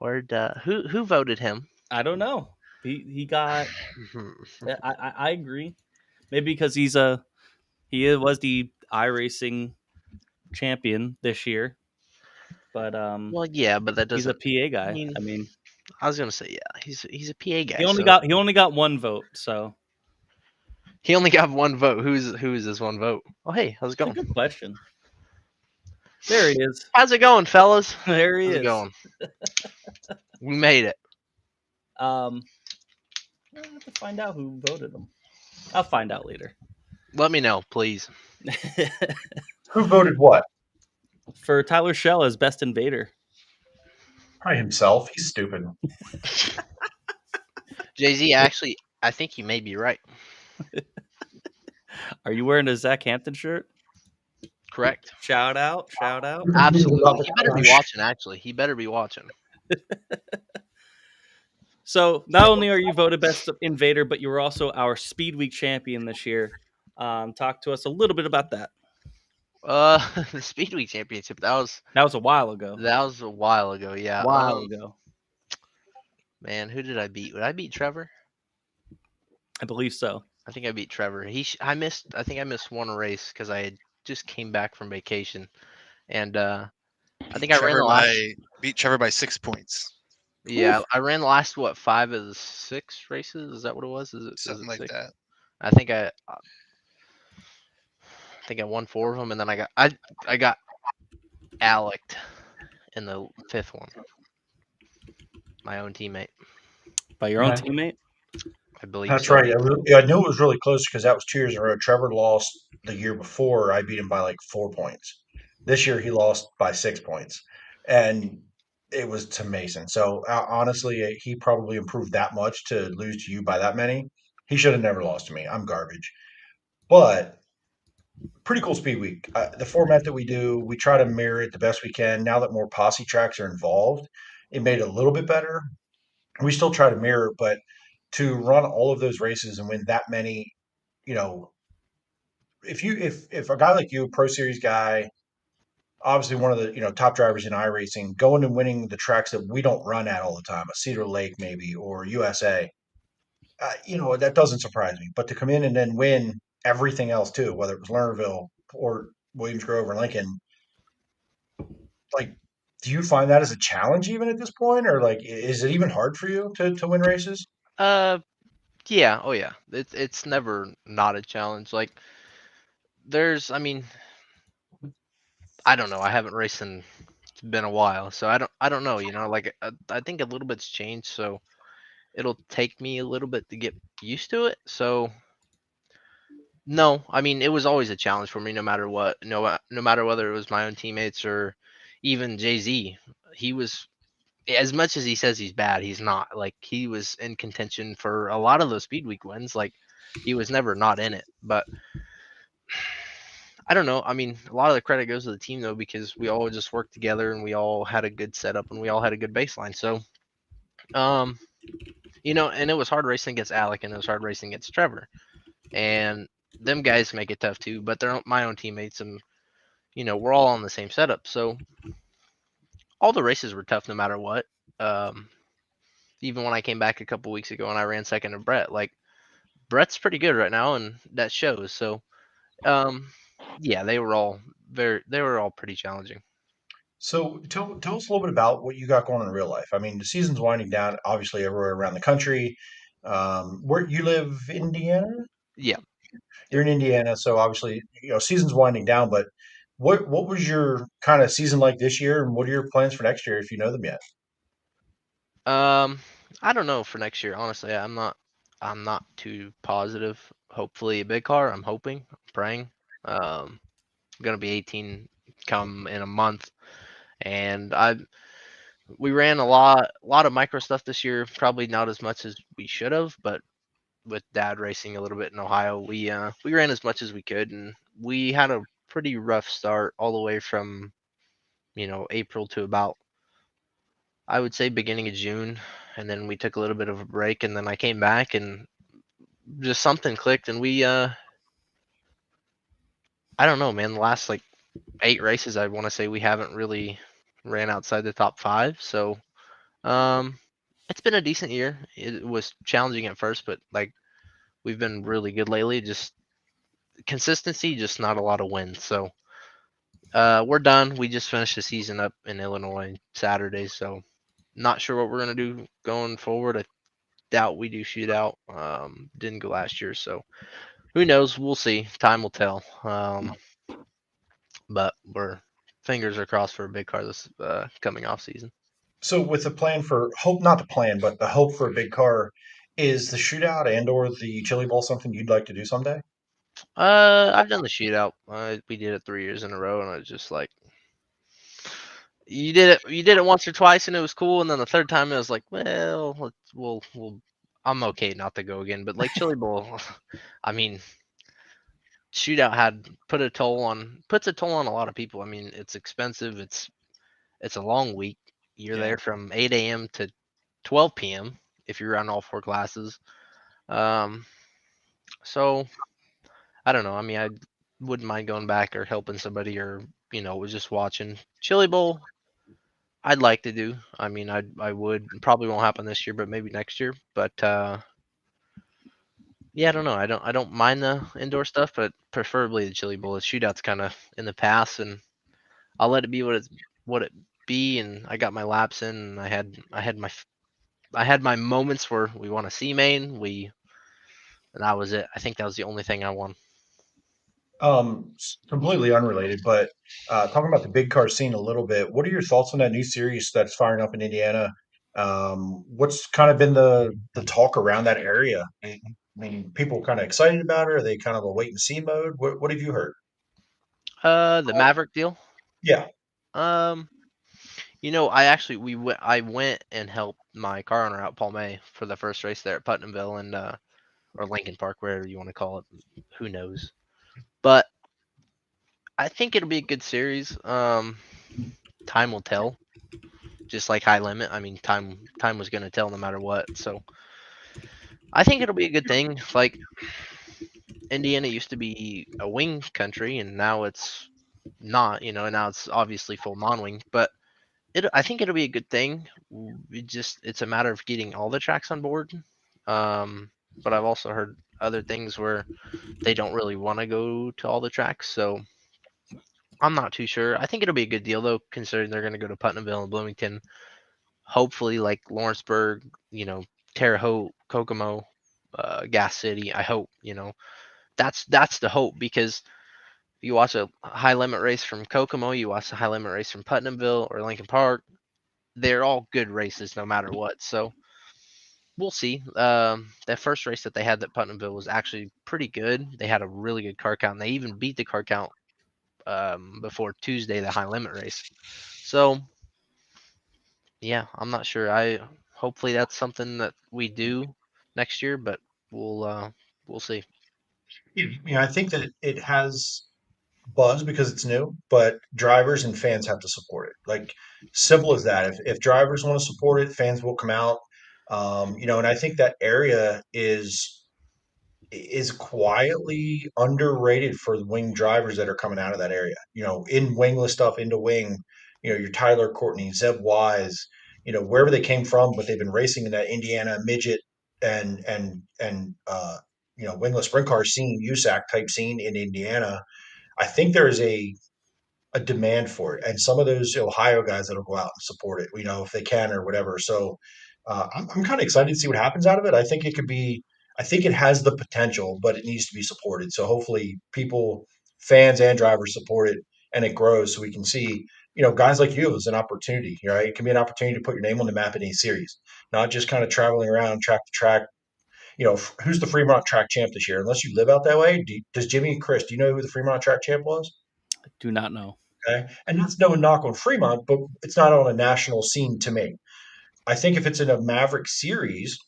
Who voted him? I don't know. He got. I agree. Maybe because he was the iRacing champion this year, but Well, yeah, but that he's a doesn't. PA guy. I mean, I was gonna say yeah, he's a PA guy. he only got one vote, so he only got one vote. Who's this one vote? Oh hey, how's it going? Good question. There he is. How's it going, fellas? There he how's is. It going? We made it. I have to find out who voted him. I'll find out later. Let me know, please. Who voted what? For Tyler Shell as best invader. Probably himself. He's stupid. Jay-Z, actually, I think you may be right. Are you wearing a Zach Hampton shirt? Correct. Shout out. Absolutely. He better be watching, actually. He better be watching. So not only are you voted best invader, but you were also our Speed Week champion this year. Talk to us a little bit about that. The Speed Week championship. That was a while ago. Yeah. While ago. Man, who did I beat? Would I beat Trevor? I believe so. I think I beat Trevor. I think I missed one race because I had just came back from vacation, and I think I ran the last. Beat Trevor by 6 points. Yeah, I ran the last 5 of the 6 races. Is that what it was? Is it something like 6? that? I think I won 4 of them, and then I got Alec in the 5th one. My own teammate. By your own teammate? I believe that's so. right. I knew it was really close because that was 2 years in a row. Trevor lost the year before. I beat him by like 4 points. This year he lost by 6 points, and it was to Mason. So honestly, he probably improved that much to lose to you by that many. He should have never lost to me. I'm garbage, but pretty cool Speed Week. The format that we do, we try to mirror it the best we can. Now that more posse tracks are involved, it made it a little bit better. We still try to mirror it, but to run all of those races and win that many, you know, if a guy like you, a Pro Series guy, obviously one of the top drivers in iRacing, going and winning the tracks that we don't run at all the time, a Cedar Lake maybe or USA, that doesn't surprise me. But to come in and then win everything else too, whether it was Lernerville or Williams Grove or Lincoln, like, do you find that as a challenge even at this point, or like, is it even hard for you to win races? Yeah. Oh yeah. It's never not a challenge. Like, I mean, I don't know. I haven't raced in it's been a while, so I don't know. Like I think a little bit's changed, so it'll take me a little bit to get used to it. So no, I mean, it was always a challenge for me, no matter what. No matter whether it was my own teammates or even Jay-Z. He was, as much as he says he's bad, he's not. Like, he was in contention for a lot of those Speed Week wins. Like, he was never not in it. But I don't know. I mean, a lot of the credit goes to the team, though, because we all just worked together and we all had a good setup and we all had a good baseline. So, and it was hard racing against Alec and it was hard racing against Trevor. And them guys make it tough too, but they're my own teammates, and we're all on the same setup. So all the races were tough no matter what. Even when I came back a couple weeks ago and I ran second to Brett, like, Brett's pretty good right now, and that shows. So, yeah, they were all pretty challenging. So tell us a little bit about what you got going on in real life. I mean, the season's winding down, obviously everywhere around the country. Where you live, Indiana? Yeah. You're in Indiana, so obviously, season's winding down, but What was your kind of season like this year, and what are your plans for next year if you know them yet? Um, I don't know for next year. Honestly, I'm not too positive. Hopefully, a big car. I'm hoping, praying. I'm gonna be 18 come in a month, and we ran a lot of micro stuff this year. Probably not as much as we should have, but with Dad racing a little bit in Ohio, we ran as much as we could, and we had a pretty rough start all the way from April to about, I would say, beginning of June, and then we took a little bit of a break, and then I came back and just something clicked, and I don't know, man. The last like 8 races, I want to say we haven't really ran outside the top 5. So um, it's been a decent year. It was challenging at first, but like we've been really good lately. Just consistency, just not a lot of wins. So we're done. We just finished the season up in Illinois Saturday, so not sure what we're gonna do going forward. I doubt we do shootout. Didn't go last year, so who knows? We'll see. Time will tell. But we're fingers are crossed for a big car this coming off season. So with the plan for hope, not the plan, but the hope for a big car, is the shootout and or the chili bowl something you'd like to do someday? I've done the shootout. We did it 3 years in a row, and I was just like, you did it once or twice, and it was cool, and then the third time it was like, well, we'll. I'm okay not to go again, but like chili bowl, I mean, shootout had puts a toll on a lot of people. I mean, it's expensive. It's a long week. You're Yeah. there from 8 a.m. to 12 p.m. if you run all 4 classes. Um, so I don't know. I mean, I wouldn't mind going back or helping somebody, or was just watching Chili Bowl. I'd like to do. I mean, I would. Probably won't happen this year, but maybe next year. But yeah, I don't know. I don't mind the indoor stuff, but preferably the Chili Bowl. The shootout's kind of in the past, and I'll let it be what it be. And I got my laps in, and I had my moments where we won a C main. And that was it. I think that was the only thing I won. Completely unrelated, but talking about the big car scene a little bit, what are your thoughts on that new series that's firing up in Indiana? What's kind of been the talk around that area? I mean, people kind of excited about it? Are they kind of a wait and see mode? What have you heard? The Maverick deal. Yeah. Um, I went and helped my car owner out, Paul May, for the first race there at Putnamville and or Lincoln Park, wherever you want to call it. Who knows? But I think it'll be a good series. Time will tell. Just like High Limit. I mean, time was gonna tell no matter what. So I think it'll be a good thing. Like Indiana used to be a wing country, and now it's not. Now it's obviously full non-wing, but I think it'll be a good thing. It's a matter of getting all the tracks on board. But I've also heard other things where they don't really want to go to all the tracks, so I'm not too sure. I think it'll be a good deal though, considering they're going to go to Putnamville and Bloomington. Hopefully, like Lawrenceburg, Terre Haute, Kokomo, Gas City. I hope that's the hope, because you watch a high limit race from Kokomo, you watch a high limit race from Putnamville or Lincoln Park. They're all good races no matter what. So we'll see. That first race that they had at Putnamville was actually pretty good. They had a really good car count, and they even beat the car count before Tuesday, the high limit race. So yeah, I'm not sure. I hopefully that's something that we do next year, but we'll see. I think that it has buzz because it's new, but drivers and fans have to support it. Like simple as that. If drivers want to support it, fans will come out. And I think that area is quietly underrated for the wing drivers that are coming out of that area. In wingless stuff into wing, your Tyler Courtney, Zeb Wise, wherever they came from, but they've been racing in that Indiana midget and wingless sprint car scene, USAC type scene in Indiana. I think there is a demand for it, and some of those Ohio guys that'll go out and support it, if they can or whatever. So I'm kind of excited to see what happens out of it. I think it could be. I think it has the potential, but it needs to be supported. So hopefully, fans and drivers support it, and it grows, so we can see, guys like you as an opportunity, right? It can be an opportunity to put your name on the map in any series, not just kind of traveling around track to track. Who's the Fremont track champ this year? Unless you live out that way, does Jimmy and Chris, do you know who the Fremont track champ was? I do not know. Okay. And that's no knock on Fremont, but it's not on a national scene to me. I think if it's in a Maverick series,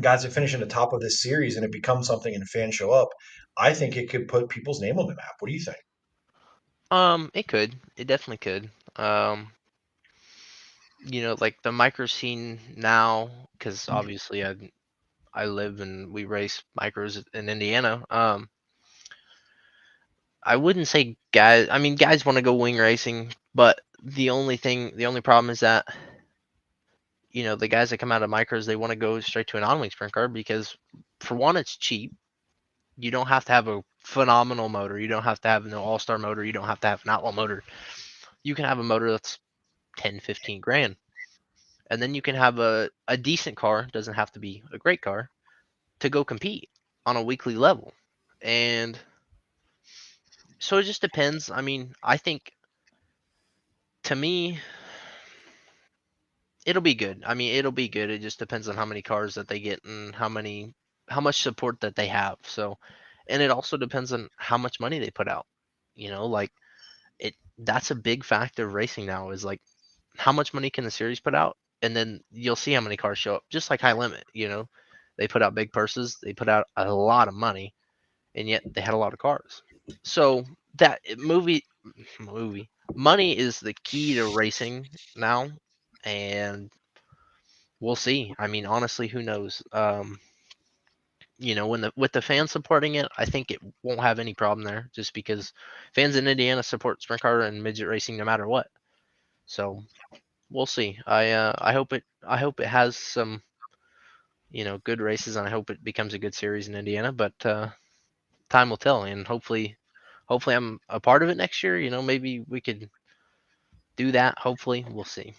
guys that finish in the top of this series and it becomes something and fans show up, I think it could put people's name on the map. What do you think? It could. It definitely could. Like the micro scene now, because obviously I live and we race micros in Indiana. I wouldn't say guys. I mean, guys want to go wing racing, but the only problem is that the guys that come out of micros, they want to go straight to an on-wing sprint car because, for one, it's cheap. You don't have to have a phenomenal motor. You don't have to have an all-star motor. You don't have to have an outlaw motor. You can have a motor that's 10, 15 grand. And then you can have a decent car, doesn't have to be a great car, to go compete on a weekly level. And so it just depends. I mean, I think, to me, it'll be good. I mean, it'll be good. It just depends on how many cars that they get and how much support that they have. So, and it also depends on how much money they put out. Like that's a big factor of racing now, is like how much money can the series put out, and then you'll see how many cars show up. Just like High Limit, they put out big purses, they put out a lot of money, and yet they had a lot of cars. So that movie money is the key to racing now, and we'll see. I mean, honestly, who knows? With the fans supporting it, I think it won't have any problem there, just because fans in Indiana support sprint car and midget racing no matter what. So we'll see. I hope it has some good races, and I hope it becomes a good series in Indiana. But time will tell, and hopefully I'm a part of it next year. Maybe we could do that. Hopefully, we'll see.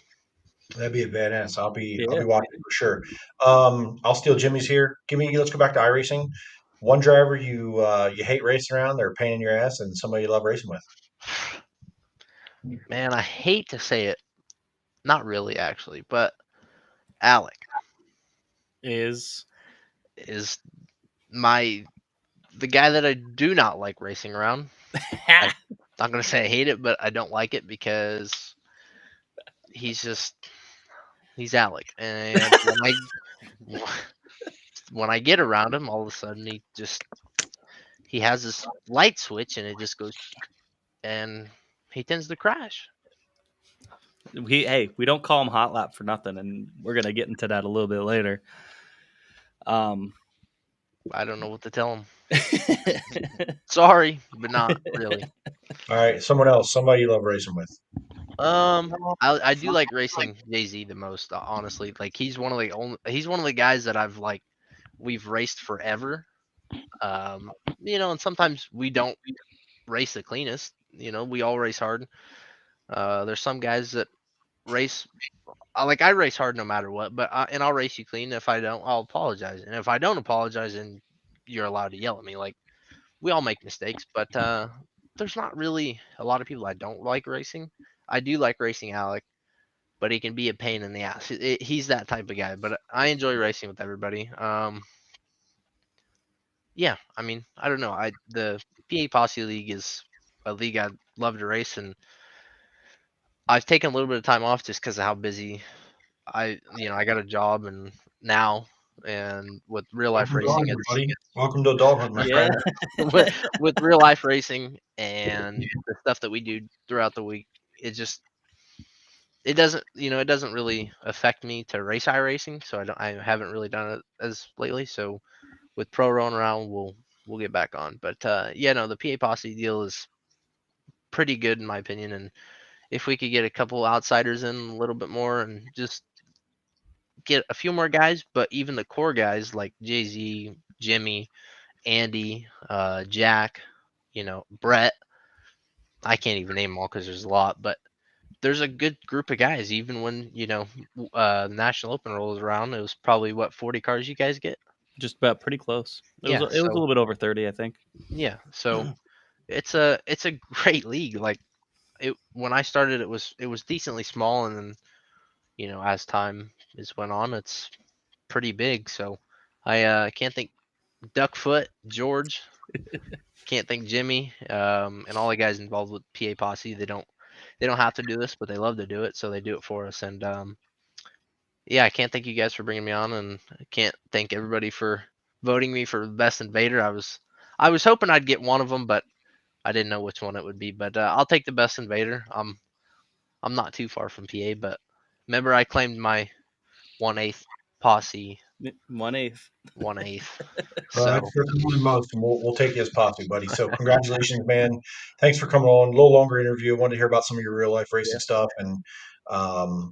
That'd be a badass. I'll be Yeah. watching for sure. I'll steal Jimmy's here. Let's go back to iRacing. One driver you hate racing around, they're a pain in your ass, and somebody you love racing with. Man, I hate to say it. Not really, actually, but Alec is the guy that I do not like racing around. I'm not gonna say I hate it, but I don't like it because he's Alec, and when I get around him, all of a sudden he has this light switch, and it just goes, and he tends to crash. We don't call him Hot Lap for nothing, and we're gonna get into that a little bit later. I don't know what to tell him. Sorry, but not really. All right, somebody you love racing with. I do like racing Jay-Z the most, honestly. Like he's one of the guys that we've raced forever. And sometimes we don't race the cleanest. We all race hard. There's some guys that race. I race hard no matter what, and I'll race you clean. If I don't, I'll apologize. And if I don't apologize, then you're allowed to yell at me. Like, we all make mistakes, but there's not really a lot of people I don't like racing. I do like racing Alec, but he can be a pain in the ass. He's that type of guy, but I enjoy racing with everybody. Yeah, I mean, I don't know. The PA Posse League is a league I'd love to race, and I've taken a little bit of time off just because of how busy I got a job and with real life racing, Welcome to adulthood, my friend. with real life racing and the stuff that we do throughout the week, it doesn't really affect me to race iRacing, so I haven't really done it as lately. So with pro rolling around, we'll get back on. But the PA Posse deal is pretty good in my opinion, and if we could get a couple outsiders in a little bit more and just get a few more guys, but even the core guys like Jay-Z, Jimmy, Andy, Jack, Brett. I can't even name them all because there's a lot, but there's a good group of guys. Even when the National Open rolls around, it was probably 40 cars you guys get. Just about pretty close. It was a little bit over 30, I think. Yeah, so it's a great league. Like when I started, it was decently small, and then as time is went on, it's pretty big. So I can't think Duckfoot, George, can't think Jimmy, and all the guys involved with PA Posse. They don't have to do this, but they love to do it, so they do it for us. And yeah, I can't thank you guys for bringing me on, and I can't thank everybody for voting me for best invader. I was hoping I'd get one of them, but I didn't know which one it would be. But I'll take the best invader. I'm not too far from PA, but remember I claimed my 1/8 posse. 1/8. 1/8. Well, So that's more than most, and we'll take you as posse, buddy. So congratulations, man. Thanks for coming on. A little longer interview. I wanted to hear about some of your real life racing stuff, and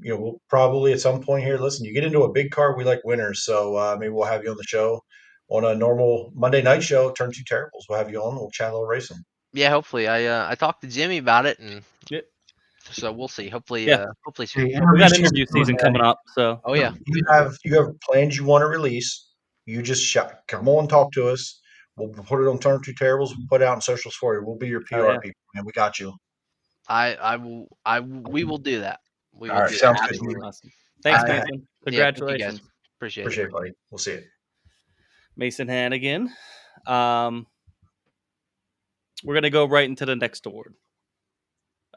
we'll probably at some point here. Listen, you get into a big car, we like winners, so maybe we'll have you on the show on a normal Monday night show. Turn Two Terribles. We'll have you on. We'll chat a little racing. yeah, hopefully I talked to Jimmy about it, and Yeah. so we'll see. Hopefully, Yeah. hopefully Hey, soon. We got interview season coming up, so Oh yeah, You have plans you want to release. You just come on, talk to us. We'll put it on Turn Two Terribles. We'll put it out in socials for you. We'll be your Oh, PR yeah. people, man. We got you. we will do that. We All will right, do sounds that. good. Absolutely. Awesome. Thanks, I- Mason. Yeah, thank you guys. Congratulations. Appreciate Appreciate it. it, buddy. We'll see it. Mason Hannigan. We're going to go right into the next award.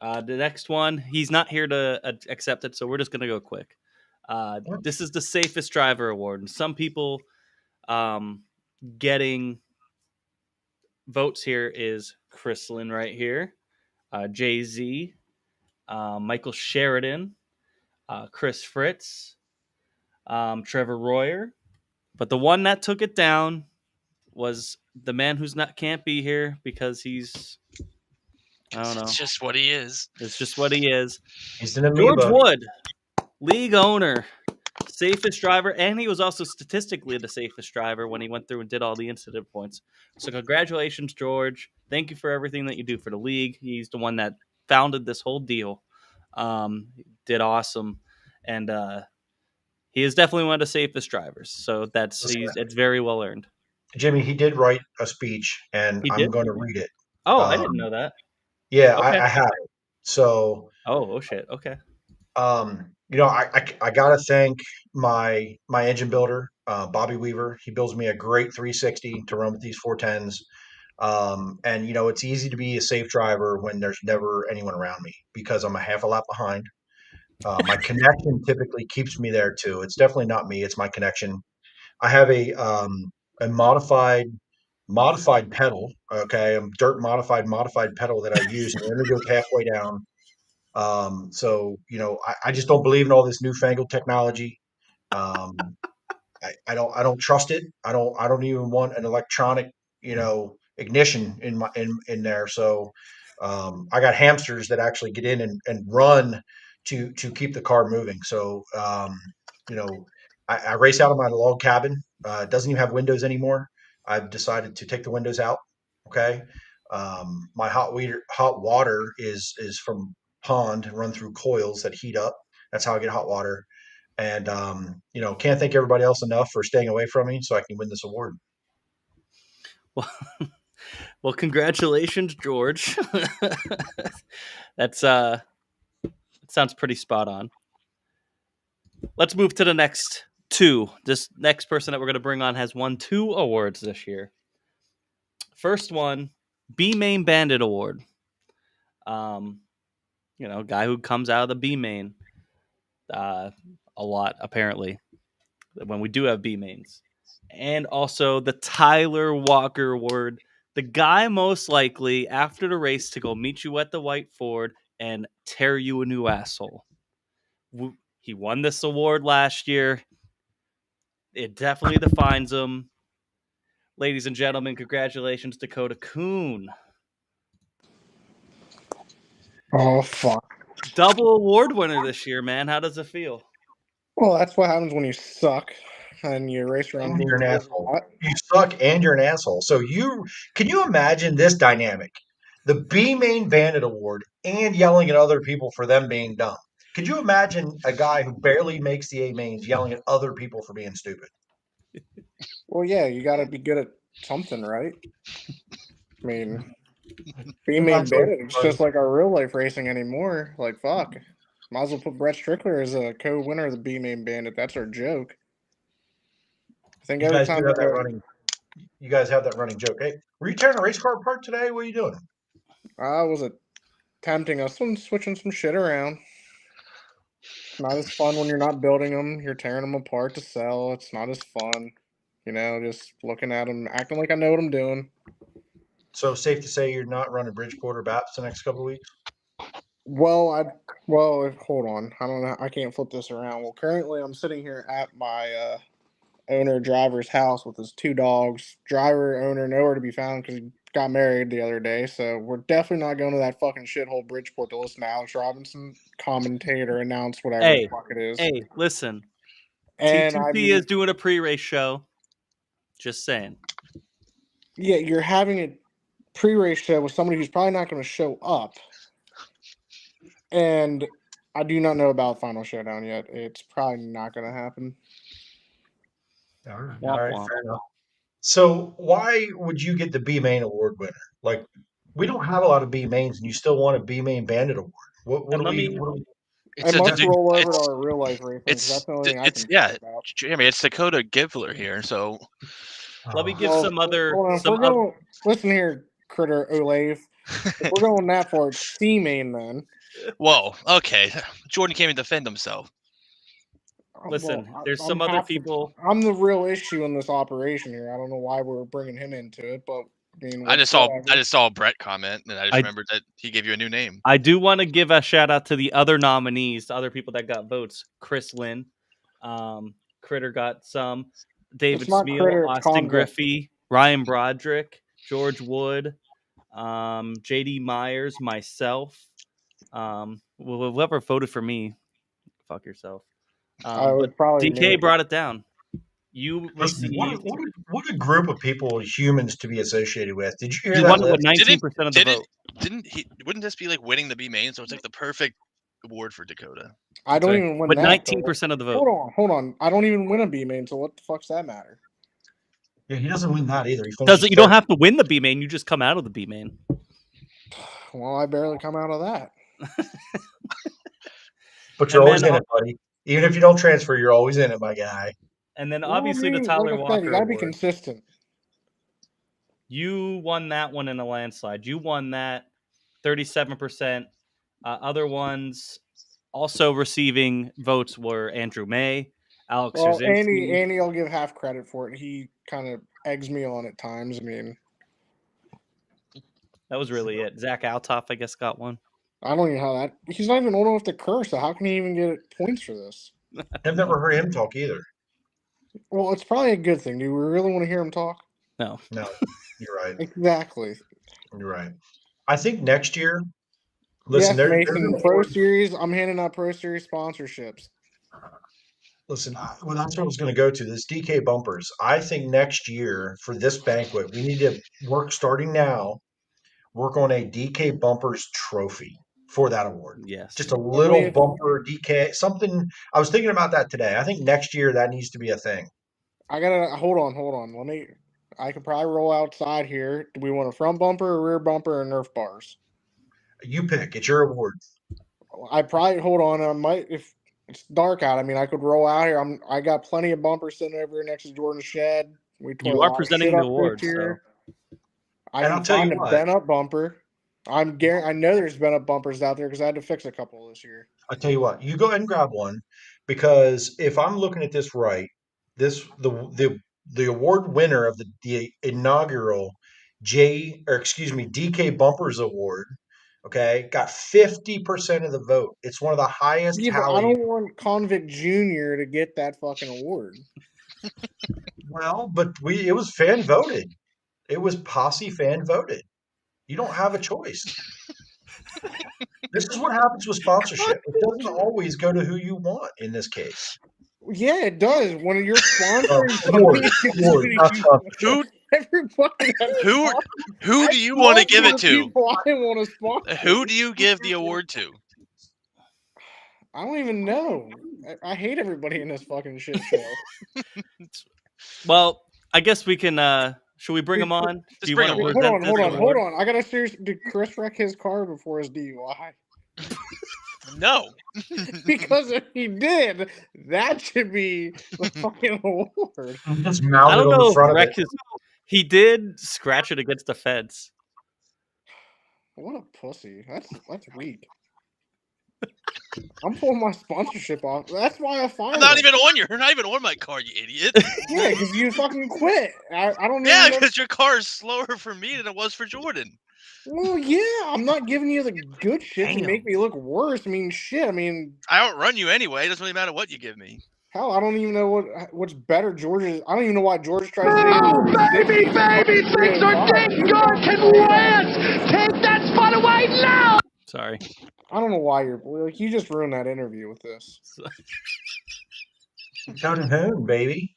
The next one, he's not here to accept it, so we're just going to go quick. This is the Safest Driver Award. And some people getting votes here is Chrislin right here, Jay-Z, Michael Sheridan, Chris Fritz, Trevor Royer. But the one that took it down was the man can't be here because he's, I don't know. It's just what he is. It's just what he is. He's an George amoeba. Wood, league owner, safest driver, and he was also statistically the safest driver when he went through and did all the incident points. So congratulations, George. Thank you for everything that you do for the league. He's the one that founded this whole deal. Did awesome. And he is definitely one of the safest drivers. So it's very well earned. Jimmy, he did write a speech, and He I'm did? going to read it. Oh, I didn't know that. Yeah, Okay. I have it. So, Oh shit. Okay. I gotta thank my engine builder, Bobby Weaver. He builds me a great 360 to run with these 410s. And it's easy to be a safe driver when there's never anyone around me because I'm a half a lap behind. My connection typically keeps me there too. It's definitely not me; it's my connection. I have a modified pedal. Okay, a dirt modified pedal that I use, and it only goes halfway down. So I just don't believe in all this newfangled technology. Um, I don't trust it. I don't even want an electronic ignition in there. So I got hamsters that actually get in and run to keep the car moving. So you know I race out of my log cabin. It doesn't even have windows anymore. I've decided to take the windows out. Okay. My hot water is from pond, run through coils that heat up. That's how I get hot water. And can't thank everybody else enough for staying away from me so I can win this award. Well, congratulations, George. That's sounds pretty spot on. Let's move to the next two. This next person that we're going to bring on has won 2 awards this year. First one, B Main Bandit Award. Guy who comes out of the B Main a lot, apparently, when we do have B Mains. And also the Tyler Walker Award. The guy most likely after the race to go meet you at the White Ford and tear you a new asshole. He won this award last year. It definitely defines him. Ladies and gentlemen, congratulations, Dakota Kuhn. Oh, fuck. Double award winner this year, man. How does it feel? Well, that's what happens when you suck and you race around. And you're an asshole. You suck and you're an asshole. So can you imagine this dynamic? The B Main Bandit Award and yelling at other people for them being dumb. Could you imagine a guy who barely makes the A mains yelling at other people for being stupid? Well, yeah, you got to be good at something, right? I mean, B main bandit. It's just like our real life racing anymore. Like fuck. Might as well put Brett Strickler as a co-winner of the B main bandit. That's our joke. I think You every guys do time we have that go, running. You guys have that running joke. Hey, were you tearing a race car apart today? What are you doing? I was attempting us and switching some shit around. It's not as fun when you're not building them. You're tearing them apart to sell. It's not as fun. You know, just looking at them, acting like I know what I'm doing. So safe to say you're not running Bridgeport or Baps the next couple of weeks. Well, hold on. I don't know. I can't flip this around. Well, currently I'm sitting here at my owner driver's house with his 2 dogs. Driver owner nowhere to be found because he got married the other day. So we're definitely not going to that fucking shithole Bridgeport to listen to Alex Robinson commentate or announce whatever the fuck it is. Hey, listen. And T2P is doing a pre-race show. Just saying. Yeah, you're having a pre-race show with somebody who's probably not going to show up. And I do not know about Final Showdown yet. It's probably not going to happen. All right, fair enough. So why would you get the B main award winner? Like, we don't have a lot of B mains, and you still want a B main bandit award. What do we? It must roll over to our real life racing. That's the only thing I can think about. Jeremy, it's Dakota Givler here, so let me give some other. Listen here, Critter Olave. If we're going that far, it's C main then. Whoa, okay. Jordan can't even defend himself. Listen, there's some other people. I'm the real issue in this operation here. I don't know why we're bringing him into it, but I mean, I just saw a Brett comment, and I just remembered that he gave you a new name. I do want to give a shout out to the other nominees, the other people that got votes. Chris Lynn, Critter got some. David Smeal, Austin Griffey, Ryan Broderick, George Wood, JD Myers, myself. Whoever voted for me, fuck yourself. But DK brought it down. You received what a group of people, humans to be associated with. Did you hear he that? won it with 19% of the vote. Wouldn't this be like winning the B main? So it's like the perfect award for Dakota. I don't even win with that. 19% of the vote. Hold on. I don't even win a B main, so what the fuck's that matter? Yeah, he doesn't win that either. You don't have to win the B main. You just come out of the B main. Well, I barely come out of that. But you're always in it, buddy. Even if you don't transfer, you're always in it, my guy. And then obviously the Tyler Walker you gotta be Award. consistent. You won that one in a landslide. You won that 37%. Other ones also receiving votes were Andrew May, Alex Jasinski. Andy will give half credit for it. He kind of eggs me on at times. I mean, that was really it. Zach Altoff, I guess, got one. I don't even know how that. He's not even old enough to curse, so how can he even get points for this? I've never heard him talk either. Well, it's probably a good thing. Do we really want to hear him talk? No, you're right. Exactly. You're right. I think next year. Listen, Mason, Pro Series. I'm handing out Pro Series sponsorships. Listen, that's what I was going to go to. This DK bumpers. I think next year for this banquet, we need to work on a DK bumpers trophy for that award. Yes, just a little bumper DK, something. I was thinking about that today. I think next year that needs to be a thing. I gotta hold on. I could probably roll outside here. Do we want a front bumper, a rear bumper, or Nerf bars? You pick. It's your award. I probably hold on. I might if it's dark out. I mean, I could roll out here. I got plenty of bumpers sitting over here next to Jordan's shed. You are presenting the award. So. I can find a bent up bumper. I know there's bent up bumpers out there because I had to fix a couple this year. I'll tell you what. You go ahead and grab one because if I'm looking at this right, the award winner of the inaugural DK Bumpers Award, okay, got 50% of the vote. It's one of the highest. Yeah, but I don't want Convict Jr. to get that fucking award. Well, but it was fan voted. It was Posse fan voted. You don't have a choice. This is what happens with sponsorship. It doesn't always go to who you want in this case. Yeah, it does. When you're sponsoring who do you want to give it to? I want to sponsor. Who do you give the award to? I don't even know. I hate everybody in this fucking shit show. Well, I guess we can Should we bring him on? Do you bring want to him on. present Hold on, this hold on, award? hold on. I gotta serious. Did Chris wreck his car before his DUI? No. Because if he did, that should be the fucking award. Just I mounted don't on know the if front of wreck it. his. He did scratch it against the fence. What a pussy. That's weak. I'm pulling my sponsorship off. That's why I fired I'm not him. even on you're not even on my car, you idiot. Yeah, because you fucking quit. I don't Yeah, even know. because your car is slower for me than it was for Jordan. Well, yeah, I'm not giving you the good shit to make me look worse. I mean, shit. I mean, I outrun you anyway. It doesn't really matter what you give me. hell, I don't even know what's better. George's. I don't even know why George tries to say. Baby, things are getting good. Can Lance take that spot away now? Sorry. I don't know why you're like you just ruined that interview with this. Down at home, baby.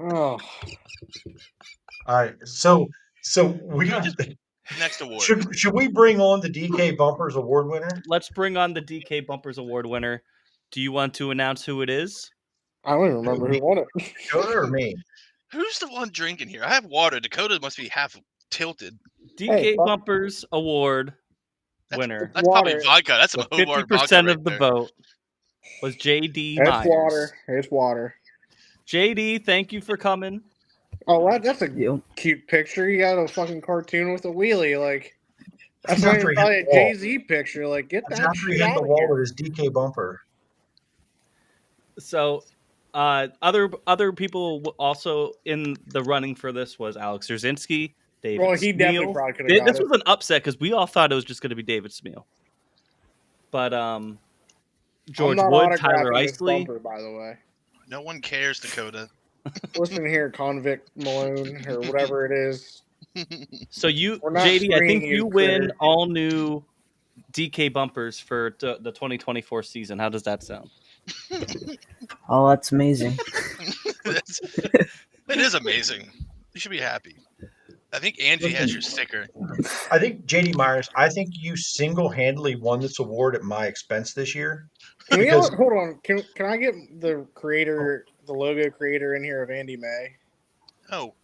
Oh, All right. So we got. Next award. Should we bring on the DK Bumpers Award winner? Let's bring on the DK Bumpers Award winner. Do you want to announce who it is? I don't even remember who won it. Dakota or me? Who's the one drinking here? I have water. Dakota must be half tilted. DK Bumpers Award winner. That's probably vodka. That's some With Hobart 50% vodka right of the there. vote was JD It's Myers. water. It's water. JD, thank you for coming. Oh, that's a cute picture. You got a fucking cartoon with a wheelie. Like, that's That's not after even he probably hit a the wall. Jay-Z picture. Like, get That's that after he shit hit out the of wall here. with his DK bumper. So, other people also in the running for this was Alex Zerzinski, David Well, he definitely Smeal. probably could have got This it. was an upset because we all thought it was just going to be David Smeal. But George I'm not Wood, Tyler autographing this Isley. bumper, by the way. No one cares, Dakota. Listen here, convict Malone or whatever it is. So you, We're not JD, I screening think you, you win critter. all new DK bumpers for the 2024 season. How does that sound? Oh, that's amazing. It is amazing. You should be happy. I think Angie has your sticker. I think JD Myers. I think you single-handedly won this award at my expense this year. Can we Because hold on? Can I get the creator, the logo creator in here of Andy May? Oh,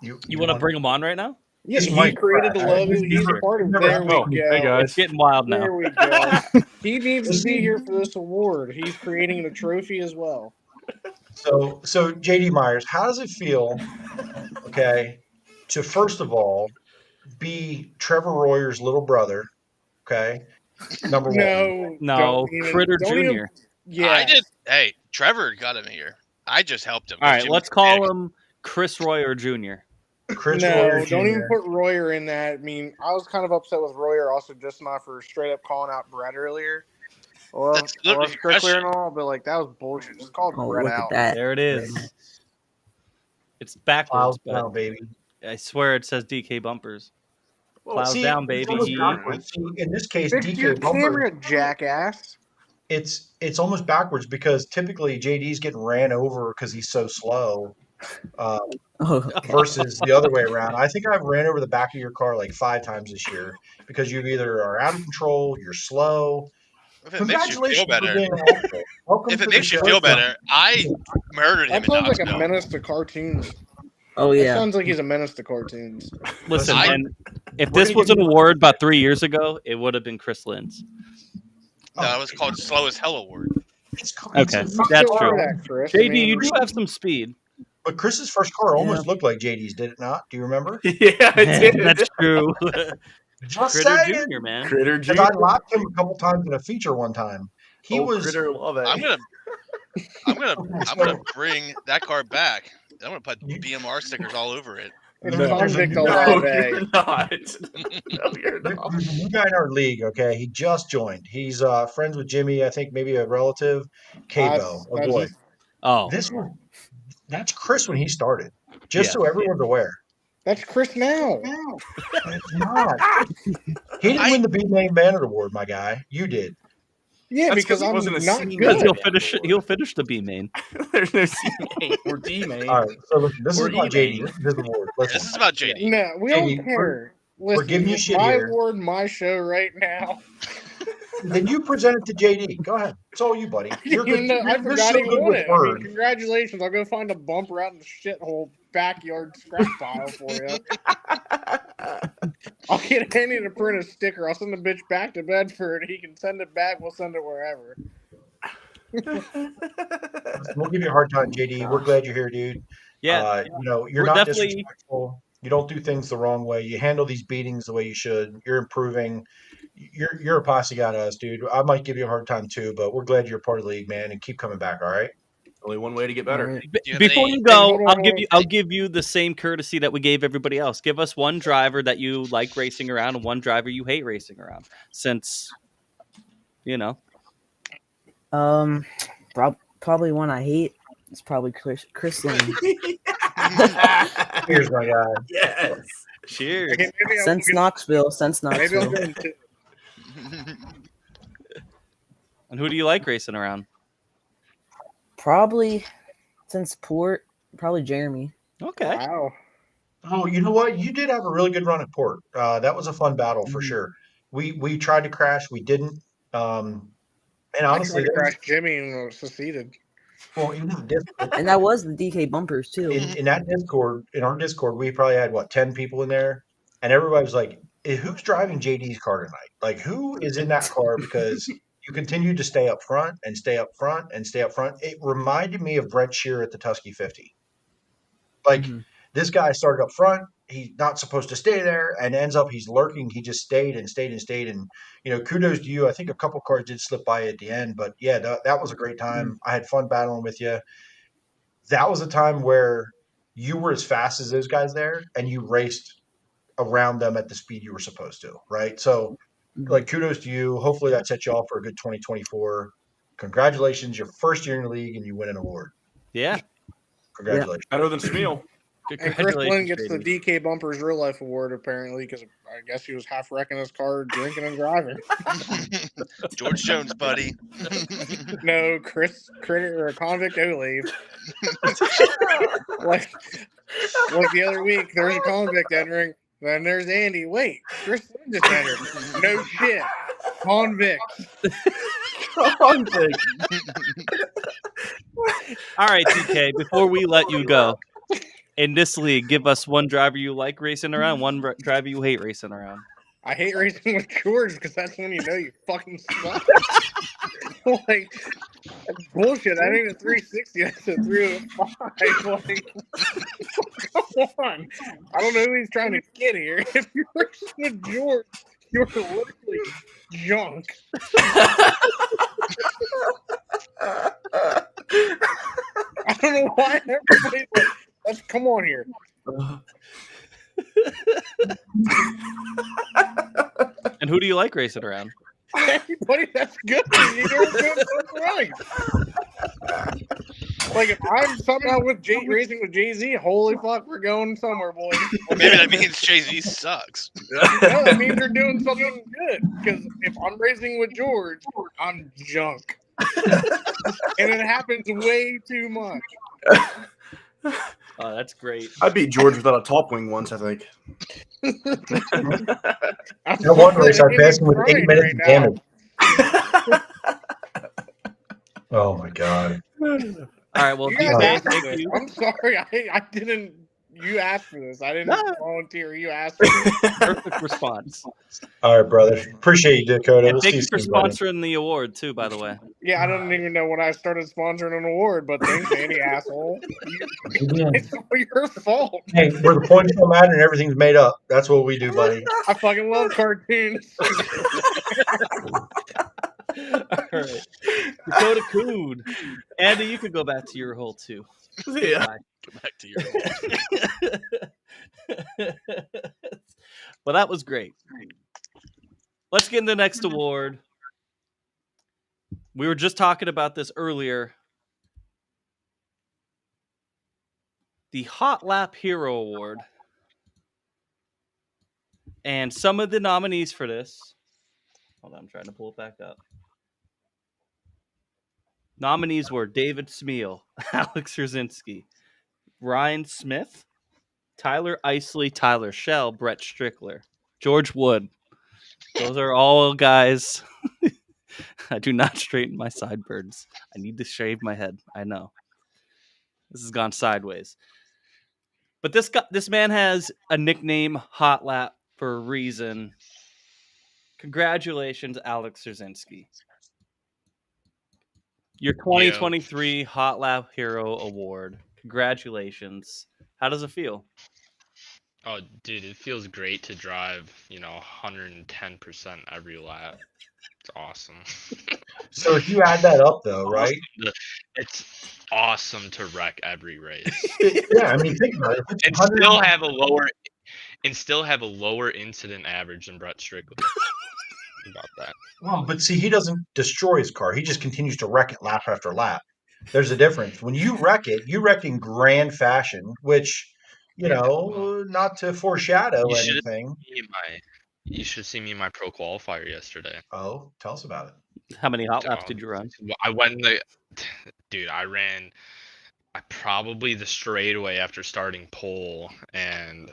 you want to bring him on right now? Yeah, He's he Mike created the Pratt. logo. He's a part of. never There we had go. one. It's getting wild now. There we go. He needs to be here for this award. He's creating the trophy as well. So JD Myers, how does it feel? Okay, to first of all be Trevor Royer's little brother. Okay, number one. No, Critter Jr. Yeah, I did. Hey, Trevor got him here. I just helped him. All right, Jimmy let's call him Chris Royer Jr. Chris no, Royer don't even Jr. put Royer in that. I mean, I was kind of upset with Royer also just not for straight up calling out Brett earlier. Well, That's I literally love Strickler question. and all, but like that was bullshit. Just called Oh, Brett look at out. that. There it is. It's backwards, Plows down, baby. I swear it says DK bumpers. Well, Plows see, down, it's baby. almost backwards. See, in this case, Fix your DK Bumper, camera, jackass. it's almost backwards because typically JD's getting ran over because he's so slow. Versus the other way around. I think I've ran over the back of your car like 5 times this year because you either are out of control, you're slow. If it makes you feel Congratulations better. for being awful. Welcome If to it the makes you show. feel better, I murdered him That in sounds like a Knoxville. menace to cartoons. Oh That yeah. sounds like he's a menace to cartoons. Listen, I- man, if this was an award about 3 years ago, it would have been Chris Lynn's. No, that was called Slow as Hell Award. Okay, You that's still true. are that, Chris. I JD, mean, you do have some speed. But Chris's first car almost looked like JD's, did it not? Do you remember? Yeah, I did. That's true. Just Critter saying. Jr., man. Critter Because I lapped him a couple times in a feature one time. He was. Critter, love it. I'm gonna bring that car back. I'm gonna put BMR stickers all over it. it's No. convict No, alive. you're not. No, you're not. There's a new guy in our league. Okay, he just joined. He's friends with Jimmy. I think maybe a relative. Cabo, a boy. Oh, That's Chris when he started. Just so everyone's aware. That's Chris now. It's not. He didn't win the B Main Banner Award, my guy. You did. Yeah, That's because 'cause he I'm wasn't a not senior. because good. he'll finish the B main. There's no C main or D main. All right. So listen, this is Or about E-Main. JD. This award. Listen. This is about JD. No, we JD, don't care. we're Listen, giving you it's shit my here. award, my show right now. Then you present it to JD. Go ahead. It's all you, buddy. You're good. I You're forgot so he good won with it. I mean, words. congratulations. I'll go find a bumper out in the shithole backyard scrap pile for you. I'll get Andy to print a sticker. I'll send the bitch back to Bedford. He can send it back. We'll send it wherever. We'll give you a hard time, JD. We're glad you're here, dude. Yeah, you're we're not definitely disrespectful. You don't do things the wrong way. You handle these beatings the way you should. You're improving. You're a posse guy to us, dude. I might give you a hard time too, but we're glad you're part of the league, man, and keep coming back. All right. Only one way to get better. Before you go, I'll give you the same courtesy that we gave everybody else. Give us one driver that you like racing around and one driver you hate racing around. Since Probably one I hate. It's probably Chris Lane. Here's my guy. Yes. Cheers. Since Knoxville. Maybe I'll go in two. And who do you like racing around? Probably since Port. Probably Jeremy. Okay. Wow. Oh, you know what? You did have a really good run at Port. That was a fun battle for sure. We tried to crash. We didn't. And honestly, I tried to crash Jimmy and seceded. Well, in that Discord, And that was the DK bumpers too. in our Discord, we probably had 10 people in there, and everybody was like, "Who's driving JD's car tonight? Like, who is in that car?" Because you continued to stay up front and stay up front and stay up front. It reminded me of Brett Shear at the Tusky 50. Like this guy started up front. He's not supposed to stay there, and ends up he's lurking. He just stayed and stayed and stayed. And kudos to you. I think a couple cars did slip by at the end, but yeah, that was a great time. I had fun battling with you. That was a time where you were as fast as those guys there, and you raced around them at the speed you were supposed to, right? So, kudos to you. Hopefully, that sets you off for a good 2024. Congratulations, your first year in the league, and you win an award. Yeah. Congratulations. Better than Smeal. And Chris Lynn gets the DK Bumpers Real Life Award, apparently, because I guess he was half wrecking his car, drinking and driving. George Jones, buddy. No, Chris Critter or Convict Olive. like the other week, there's a convict entering, then there's Andy. Wait, Chris Lynn just entered. No shit. Convict. Convict. All right, DK, before we let you go, in this league, give us one driver you like racing around, one driver you hate racing around. I hate racing with George because that's when you know you fucking suck. Like, that's bullshit. I need a 360. That's a 305. Like, come on. I don't know who he's trying to get here. If you're racing with George, you're literally junk. I don't know why everybody's like, let's come on here. And who do you like racing around? Everybody that's good. You know, that's right. Like if I'm somehow with racing with Jay-Z, holy fuck, we're going somewhere, boys. Maybe that means Jay-Z sucks. No, that means they're doing something good. Because if I'm racing with George, I'm junk. And it happens way too much. Oh, that's great. I beat George without a top wing once, I think. That one race, I passed him with 8 minutes of damage. Oh my god! All right, well, You DK, guys asked for thank this. you. I'm sorry, I didn't. You asked for this. I didn't volunteer. You asked for this. Perfect response. All right, brother. Appreciate you, Dakota. And We'll thank see you for soon, buddy. sponsoring the award too, by the way. Yeah, I don't even know when I started sponsoring an award, but thanks, Andy, asshole. It's all your fault. Hey, where the points don't matter and everything's made up. That's what we do, buddy. I fucking love cartoons. All right. Dakota Coon. Andy, you could go back to your hole too. Yeah. Go back to your hole. Well, that was great. Let's get into the next award. We were just talking about this earlier. The Hot Lap Hero Award. And some of the nominees for this. Hold on, I'm trying to pull it back up. Nominees were David Smeal, Alex Rosinski, Ryan Smith, Tyler Isley, Tyler Shell, Brett Strickler, George Wood. Those are all guys I do not straighten my sideburns. I need to shave my head. I know. This has gone sideways. But this man has a nickname, Hot Lap, for a reason. Congratulations, Alex Szerzynski. Your 2023 Hot Lap Hero Award. Congratulations. How does it feel? Oh, dude, it feels great to drive, 110% every lap. It's awesome. So if you add that up, though, right? It's awesome to wreck every race. Yeah, I mean, think about it. And still have a lower incident average than Brett Strickland. About that. Well, but see, he doesn't destroy his car. He just continues to wreck it lap after lap. There's a difference. When you wreck it, you wreck in grand fashion, which, not to foreshadow anything. You should see me in my pro qualifier yesterday. Oh, tell us about it. How many hot laps did you run? I ran probably the straightaway after starting pole, and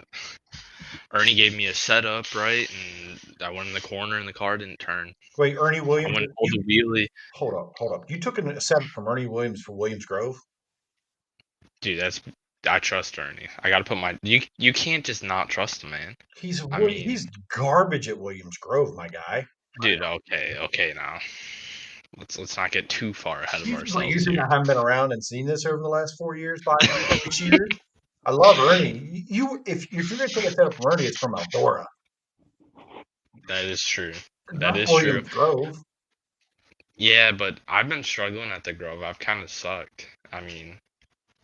Ernie gave me a setup, right? And I went in the corner and the car didn't turn. Wait, Ernie Williams? I went and pulled a wheelie. Hold up. You took a setup from Ernie Williams for Williams Grove? Dude, I trust Ernie. I got to put you can't just not trust him, man. He's garbage at Williams Grove, my guy. Dude, okay now. Let's not get too far ahead of ourselves. You think I haven't been around and seen this over the last 4 years, 5 years, 6 years? I love Ernie. If you're going to take a setup from Ernie, it's from Eldora. That is true. That is true. Grove. Yeah, but I've been struggling at the Grove. I've kind of sucked. I mean,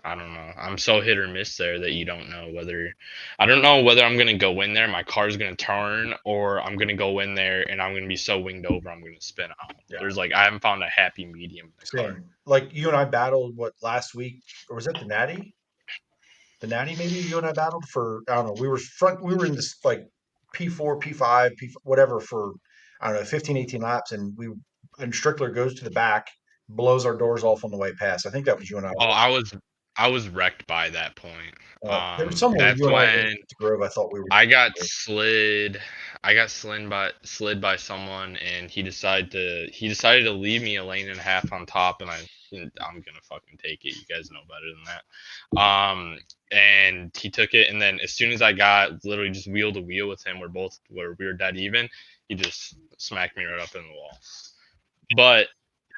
I don't know. I'm so hit or miss there that you don't know whether. I don't know whether I'm gonna go in there, my car's gonna turn, or I'm gonna go in there and I'm gonna be so winged over I'm gonna spin out. Yeah. I haven't found a happy medium in the car. Like you and I battled last week, or was that the Natty? The Natty, maybe you and I battled for, I don't know. We were in this like P4, P5, whatever for, I don't know, 15, 18 laps, and Strickler goes to the back, blows our doors off on the way past. I think that was you and I. Oh, I was wrecked by that point. There was somewhere you and I went to Grove. I thought we were. I got slid by someone, and he decided to leave me a lane and a half on top, and I'm gonna fucking take it. You guys know better than that. And he took it, and then as soon as I got literally just wheel to wheel with him, we were dead even. He just smacked me right up in the wall. But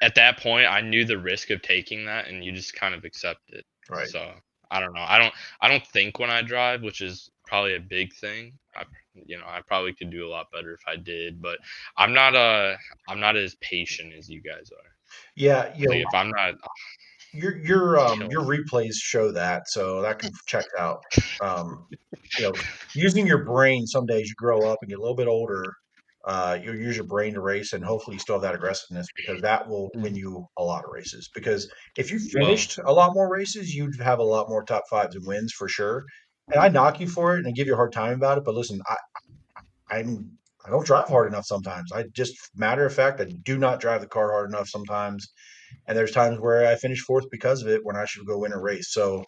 at that point, I knew the risk of taking that, and you just kind of accept it. Right. So I don't know. I don't think when I drive, which is probably a big thing. I probably could do a lot better if I did, but I'm not as patient as you guys are. Yeah, if I'm not. Your replays show that, so that can check out. Using your brain. Some days you grow up and get a little bit older. You'll use your brain to race, and hopefully you still have that aggressiveness, because that will win you a lot of races. Because if you finished a lot more races, you'd have a lot more top fives and wins for sure. And I knock you for it and I give you a hard time about it. But listen, I don't drive hard enough sometimes. I just, matter of fact, I do not drive the car hard enough sometimes. And there's times where I finish fourth because of it when I should go win a race. So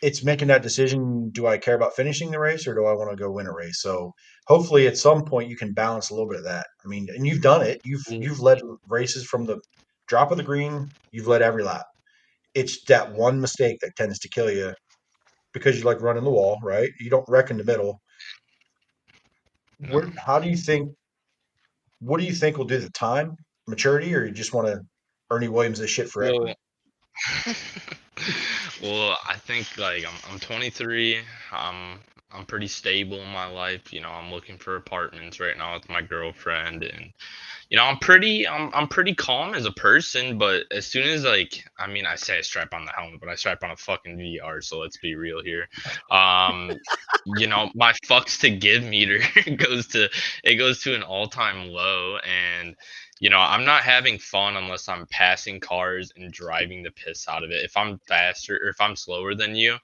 it's making that decision. Do I care about finishing the race, or do I want to go win a race? So hopefully at some point you can balance a little bit of that. I mean, and you've done it. You've led races from the drop of the green. You've led every lap. It's that one mistake that tends to kill you, because you like running the wall, right? You don't wreck in the middle. No. What do you think will do the time? Maturity, or you just want to Ernie Williams this shit forever? Well, I think I'm 23. I'm pretty stable in my life. I'm looking for apartments right now with my girlfriend, and I'm pretty calm as a person. But as soon as I say I strap on the helmet, but I strap on a fucking VR. So let's be real here. My fucks to give meter goes to an all-time low, and I'm not having fun unless I'm passing cars and driving the piss out of it. If I'm faster or if I'm slower than you,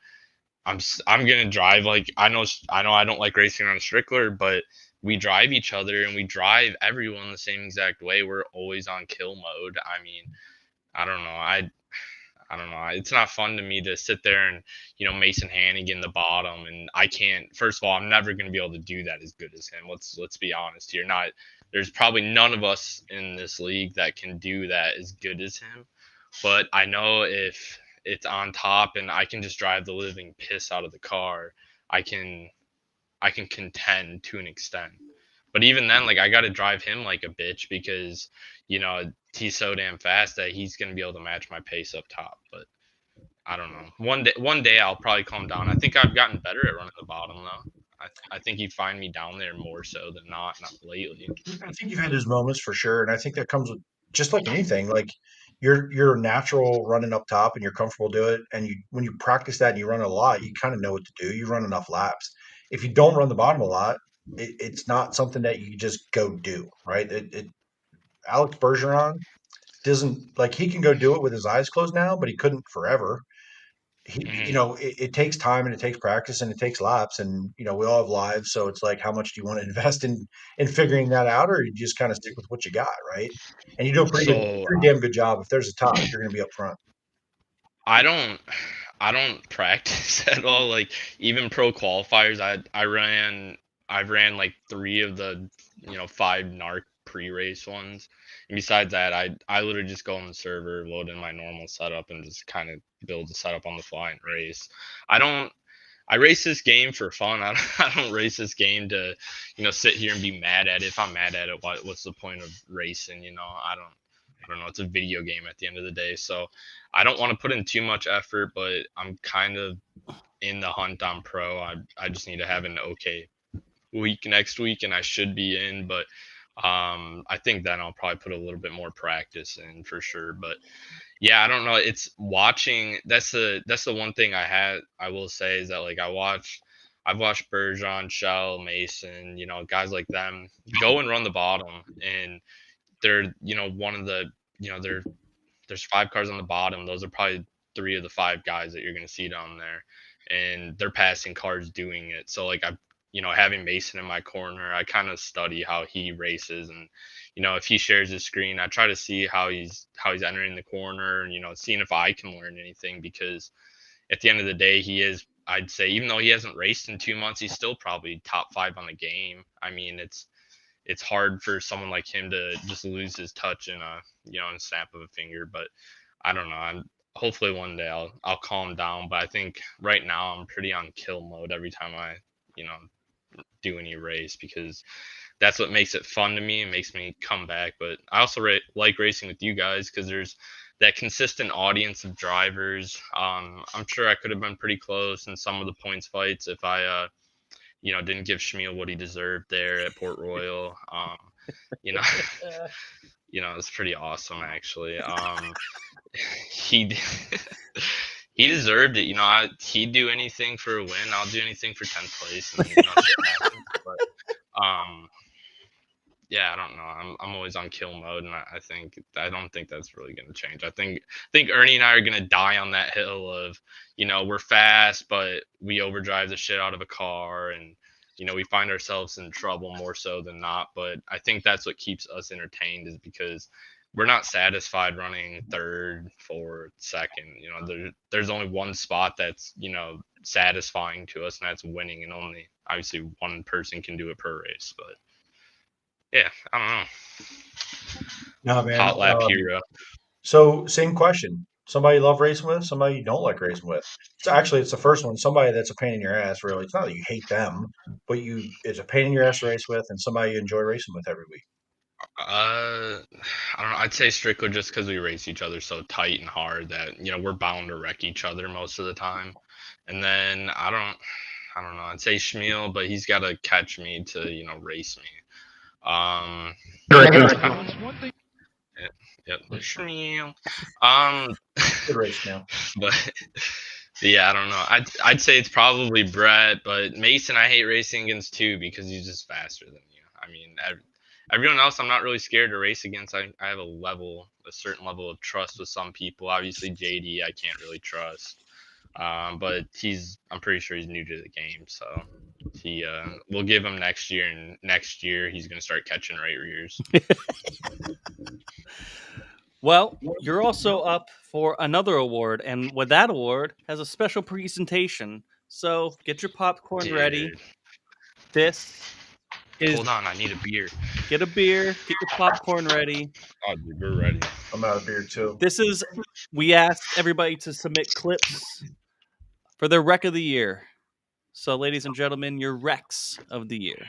I'm gonna drive like I know I don't like racing on a Strickler, but we drive each other and we drive everyone the same exact way. We're always on kill mode. I mean, I don't know. I don't know. It's not fun to me to sit there and Mason Hannigan the bottom, and I can't. First of all, I'm never gonna be able to do that as good as him. Let's be honest here. there's probably none of us in this league that can do that as good as him. But I know if it's on top and I can just drive the living piss out of the car, I can contend to an extent. But even then, like I got to drive him like a bitch because he's so damn fast that he's gonna be able to match my pace up top. But I don't know. One day I'll probably calm down. I think I've gotten better at running the bottom though. I think you'd find me down there more so than not lately. I think you've had those moments for sure, and I think that comes with just like anything. Like you're natural running up top, and you're comfortable doing it. And when you practice that and you run a lot, you kind of know what to do. You run enough laps. If you don't run the bottom a lot, it's not something that you just go do. Right? Alex Bergeron doesn't like he can go do it with his eyes closed now, but he couldn't forever. It takes time and it takes practice and it takes laps, and we all have lives, so it's like how much do you want to invest in figuring that out, or you just kind of stick with what you got, right? And you do a So pretty damn good job. If there's a top, you're going to be up front. I don't practice at all. Like even pro qualifiers, I've ran like 3 of the 5 NARC pre-race ones. And besides that, I literally just go on the server, load in my normal setup, and just kind of build the setup on the fly and race. I race this game for fun. I don't race this game to sit here and be mad at it. If I'm mad at it, what's the point of racing? I don't know. It's a video game at the end of the day. So I don't want to put in too much effort, but I'm kind of in the hunt on pro. I just need to have an okay week next week, and I should be in. But I think then I'll probably put a little bit more practice in for sure. But yeah, I don't know. It's watching. That's the one thing I will say is that like I've watched Bergeron, Shell, Mason, guys like them go and run the bottom, and they're one of the there's 5 cars on the bottom. Those are probably 3 of the 5 guys that you're going to see down there, and they're passing cars doing it. So like having Mason in my corner, I kind of study how he races, and if he shares his screen, I try to see how he's entering the corner, and seeing if I can learn anything, because at the end of the day, I'd say, even though he hasn't raced in 2 months, he's still probably top 5 on the game. I mean, it's hard for someone like him to just lose his touch in a snap of a finger. But I don't know. Hopefully one day I'll calm down. But I think right now I'm pretty on kill mode every time I do any race, because that's what makes it fun to me and makes me come back. But I also like racing with you guys because there's that consistent audience of drivers. I'm sure I could have been pretty close in some of the points fights if I didn't give Schmiel what he deserved there at Port Royal. It's pretty awesome actually. He he deserved it. He'd do anything for a win. I'll do anything for 10th place. And, shit happens. But yeah, I don't know. I'm always on kill mode, and I don't think that's really going to change. I think Ernie and I are going to die on that hill of, we're fast, but we overdrive the shit out of a car, and we find ourselves in trouble more so than not. But I think that's what keeps us entertained, is because we're not satisfied running 3rd, 4th, 2nd. There's only one spot that's satisfying to us, and that's winning, and only obviously one person can do it per race. But yeah, I don't know. No, man. Hot lap hero. So same question. Somebody you love racing with, somebody you don't like racing with. It's the first one. Somebody that's a pain in your ass, really. It's not that you hate them, but it's a pain in your ass to race with, and somebody you enjoy racing with every week. I don't know. I'd say Strickler, just because we race each other so tight and hard that we're bound to wreck each other most of the time. And then I don't know. I'd say Schmiel, but he's got to catch me to race me. Yep. Schmiel. Good race now. But yeah, I don't know. I'd say it's probably Brett, but Mason I hate racing against too, because he's just faster than you. I mean, everyone else I'm not really scared to race against. I have a certain level of trust with some people. Obviously JD I can't really trust. But I'm pretty sure he's new to the game, so we'll give him next year, and next year he's gonna start catching right rears. Well, you're also up for another award, and with that award has a special presentation. So get your popcorn ready. This Hold on, I need a beer. Get a beer. Get your popcorn ready. Oh, dude, we're ready. I'm out of beer too. We asked everybody to submit clips for their wreck of the year. So, ladies and gentlemen, your wrecks of the year.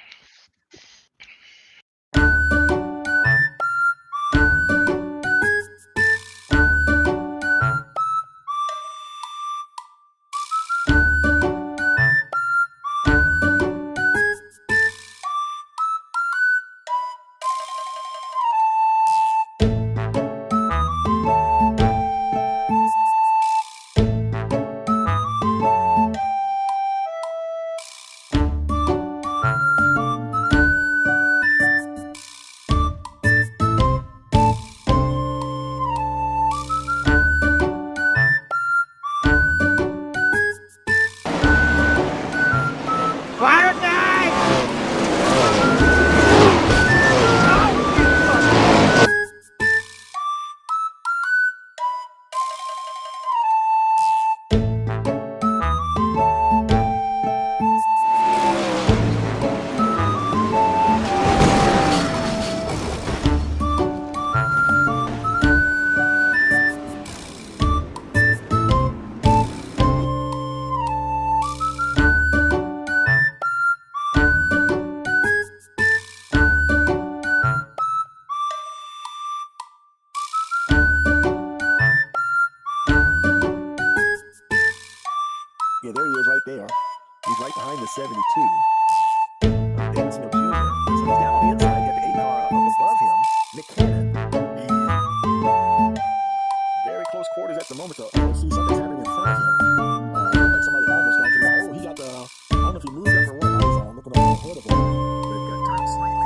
Fire night! Yeah, there he is right there. He's right behind the 72. David Smith Jr. So he's down on the inside. Got the 8 car up above him. Nick Cannon. And very close quarters at the moment. So let's see something's happening in front of him. It looked like somebody almost got to the wall. Oh, he got the. I don't know if he moved up or what. I was looking over the hood of him. But it got turned slightly.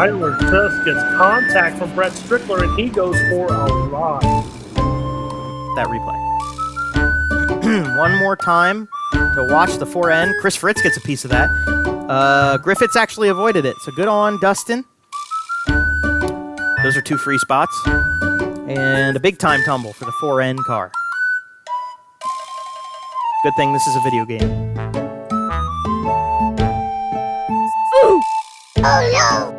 Tyler Tusk gets contact from Brett Strickler, and he goes for a ride. That replay. One more time to watch the 4N. Chris Fritz gets a piece of that. Griffiths actually avoided it, so good on Dustin. Those are 2 free spots. And a big time tumble for the 4N car. Good thing this is a video game. Ooh! Oh no!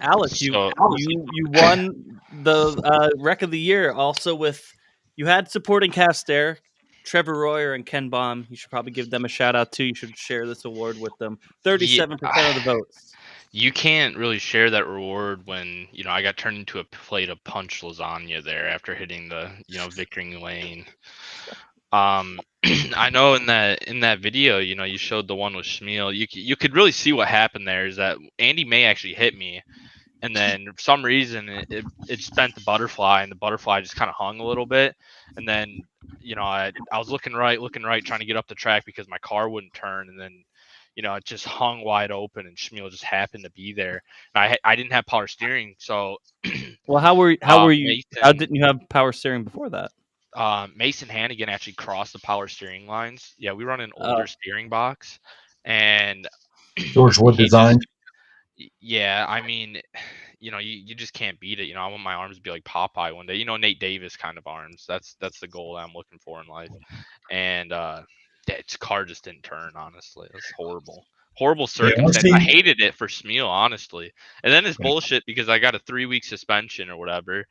Alex, you won the wreck of the year. Also, you had supporting cast there, Trevor Royer and Ken Baum. You should probably give them a shout out too. You should share this award with them. 37% of the votes. You can't really share that reward when I got turned into a plate of punch lasagna there after hitting the victory lane. I know in that video, you showed the one with Schmiel. You could really see what happened there is that Andy May actually hit me, and then for some reason it spent the butterfly, and the butterfly just kind of hung a little bit, and then I was looking right, trying to get up the track because my car wouldn't turn, and then it just hung wide open, and Schmiel just happened to be there. And I didn't have power steering, so well, how were you? Mason, how didn't you have power steering before that? Mason Hannigan actually crossed the power steering lines. Yeah, we run an older steering box, and George Wood design. Yeah, I mean, you just can't beat it. I want my arms to be like Popeye one day. Nate Davis kind of arms. That's the goal that I'm looking for in life. And that car just didn't turn. Honestly, it's horrible, Horrible Yeah, circumstance. I hated it for Smeal, honestly. And then it's bullshit because I got a 3-week suspension or whatever.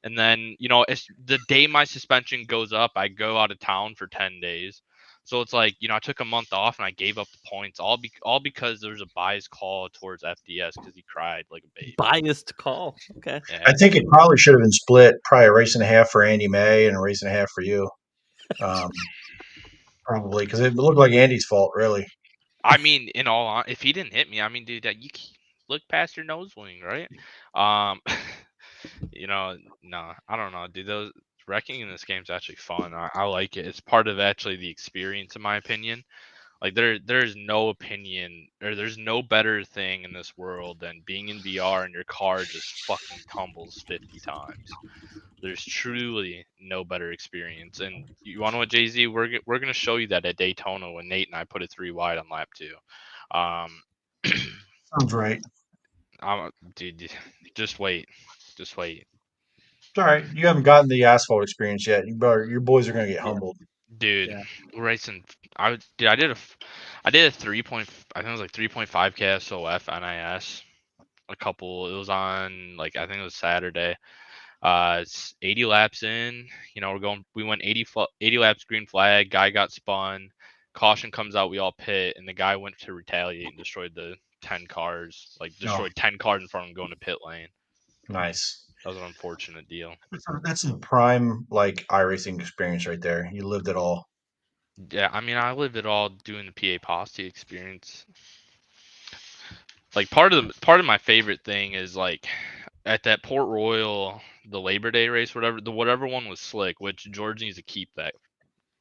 And then, it's the day my suspension goes up, I go out of town for 10 days. So it's like, I took a month off and I gave up the points all because there was a biased call towards FDS because he cried like a baby. Biased call. Okay. Yeah. I think it probably should have been split, probably a race and a half for Andy May and a race and a half for you. Probably because it looked like Andy's fault, really. I mean, if he didn't hit me, I mean, dude, you look past your nose wing, right? No, I don't know, dude. Those wrecking in this game is actually fun. I like it. It's part of actually the experience, in my opinion. Like there's no opinion or there's no better thing in this world than being in VR and your car just fucking tumbles 50 times. There's truly no better experience. And you want to know what, Jay-Z? We're gonna show you that at Daytona when Nate and I put it 3 wide on lap 2. Sounds right. Dude, just wait. Just wait. It's all right. You haven't gotten the asphalt experience yet. Your boys are going to get humbled. Dude, racing. I did a 3 point. I think it was like 3.5 KSOF NIS. It was on I think it was Saturday. It's 80 laps in. We went 80 laps, green flag. Guy got spun. Caution comes out. We all pit, and the guy went to retaliate and destroyed the 10 cars. Destroyed 10 cars in front of him going to pit lane. Nice. That was an unfortunate deal. That's a prime iRacing experience right there. You lived it all. Yeah, I mean, I lived it all doing the PA Posse experience. Part of my favorite thing is at that Port Royal, the Labor Day race, whatever one was slick, which George needs to keep that.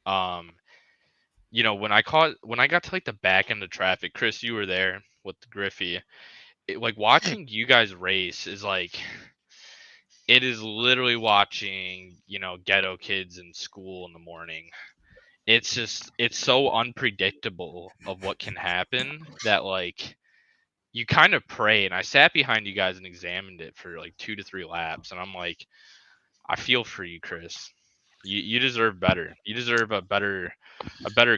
When I got to the back end of traffic, Chris, you were there with Griffey. Watching you guys race is it is literally watching, ghetto kids in school in the morning. It's so unpredictable of what can happen that you kind of pray. And I sat behind you guys and examined it for 2 to 3 laps, and I'm like, I feel for you, Chris. You deserve better. You deserve a better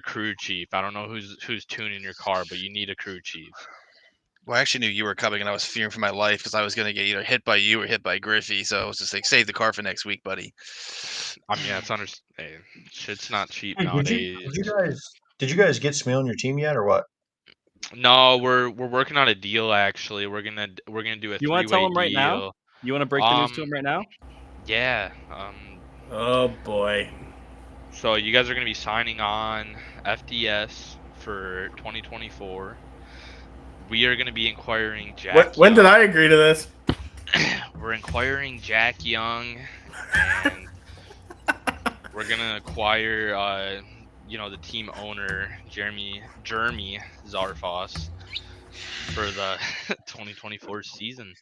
crew chief. I don't know who's tuning your car, but you need a crew chief. Well, I actually knew you were coming, and I was fearing for my life because I was going to get either hit by you or hit by Griffey. So I was just save the car for next week, buddy. I mean, shit's not cheap nowadays. Did you guys get Smeal on your team yet, or what? No, we're working on a deal. Actually, we're gonna do a 3-way deal. You want to tell him right now? You want to break the news to him right now? Yeah. Oh boy. So you guys are gonna be signing on FDS for 2024. We are gonna be inquiring Jack. When did I agree to this? We're inquiring Jack Young, and we're gonna acquire the team owner Jeremy Zarfos for the 2024 season.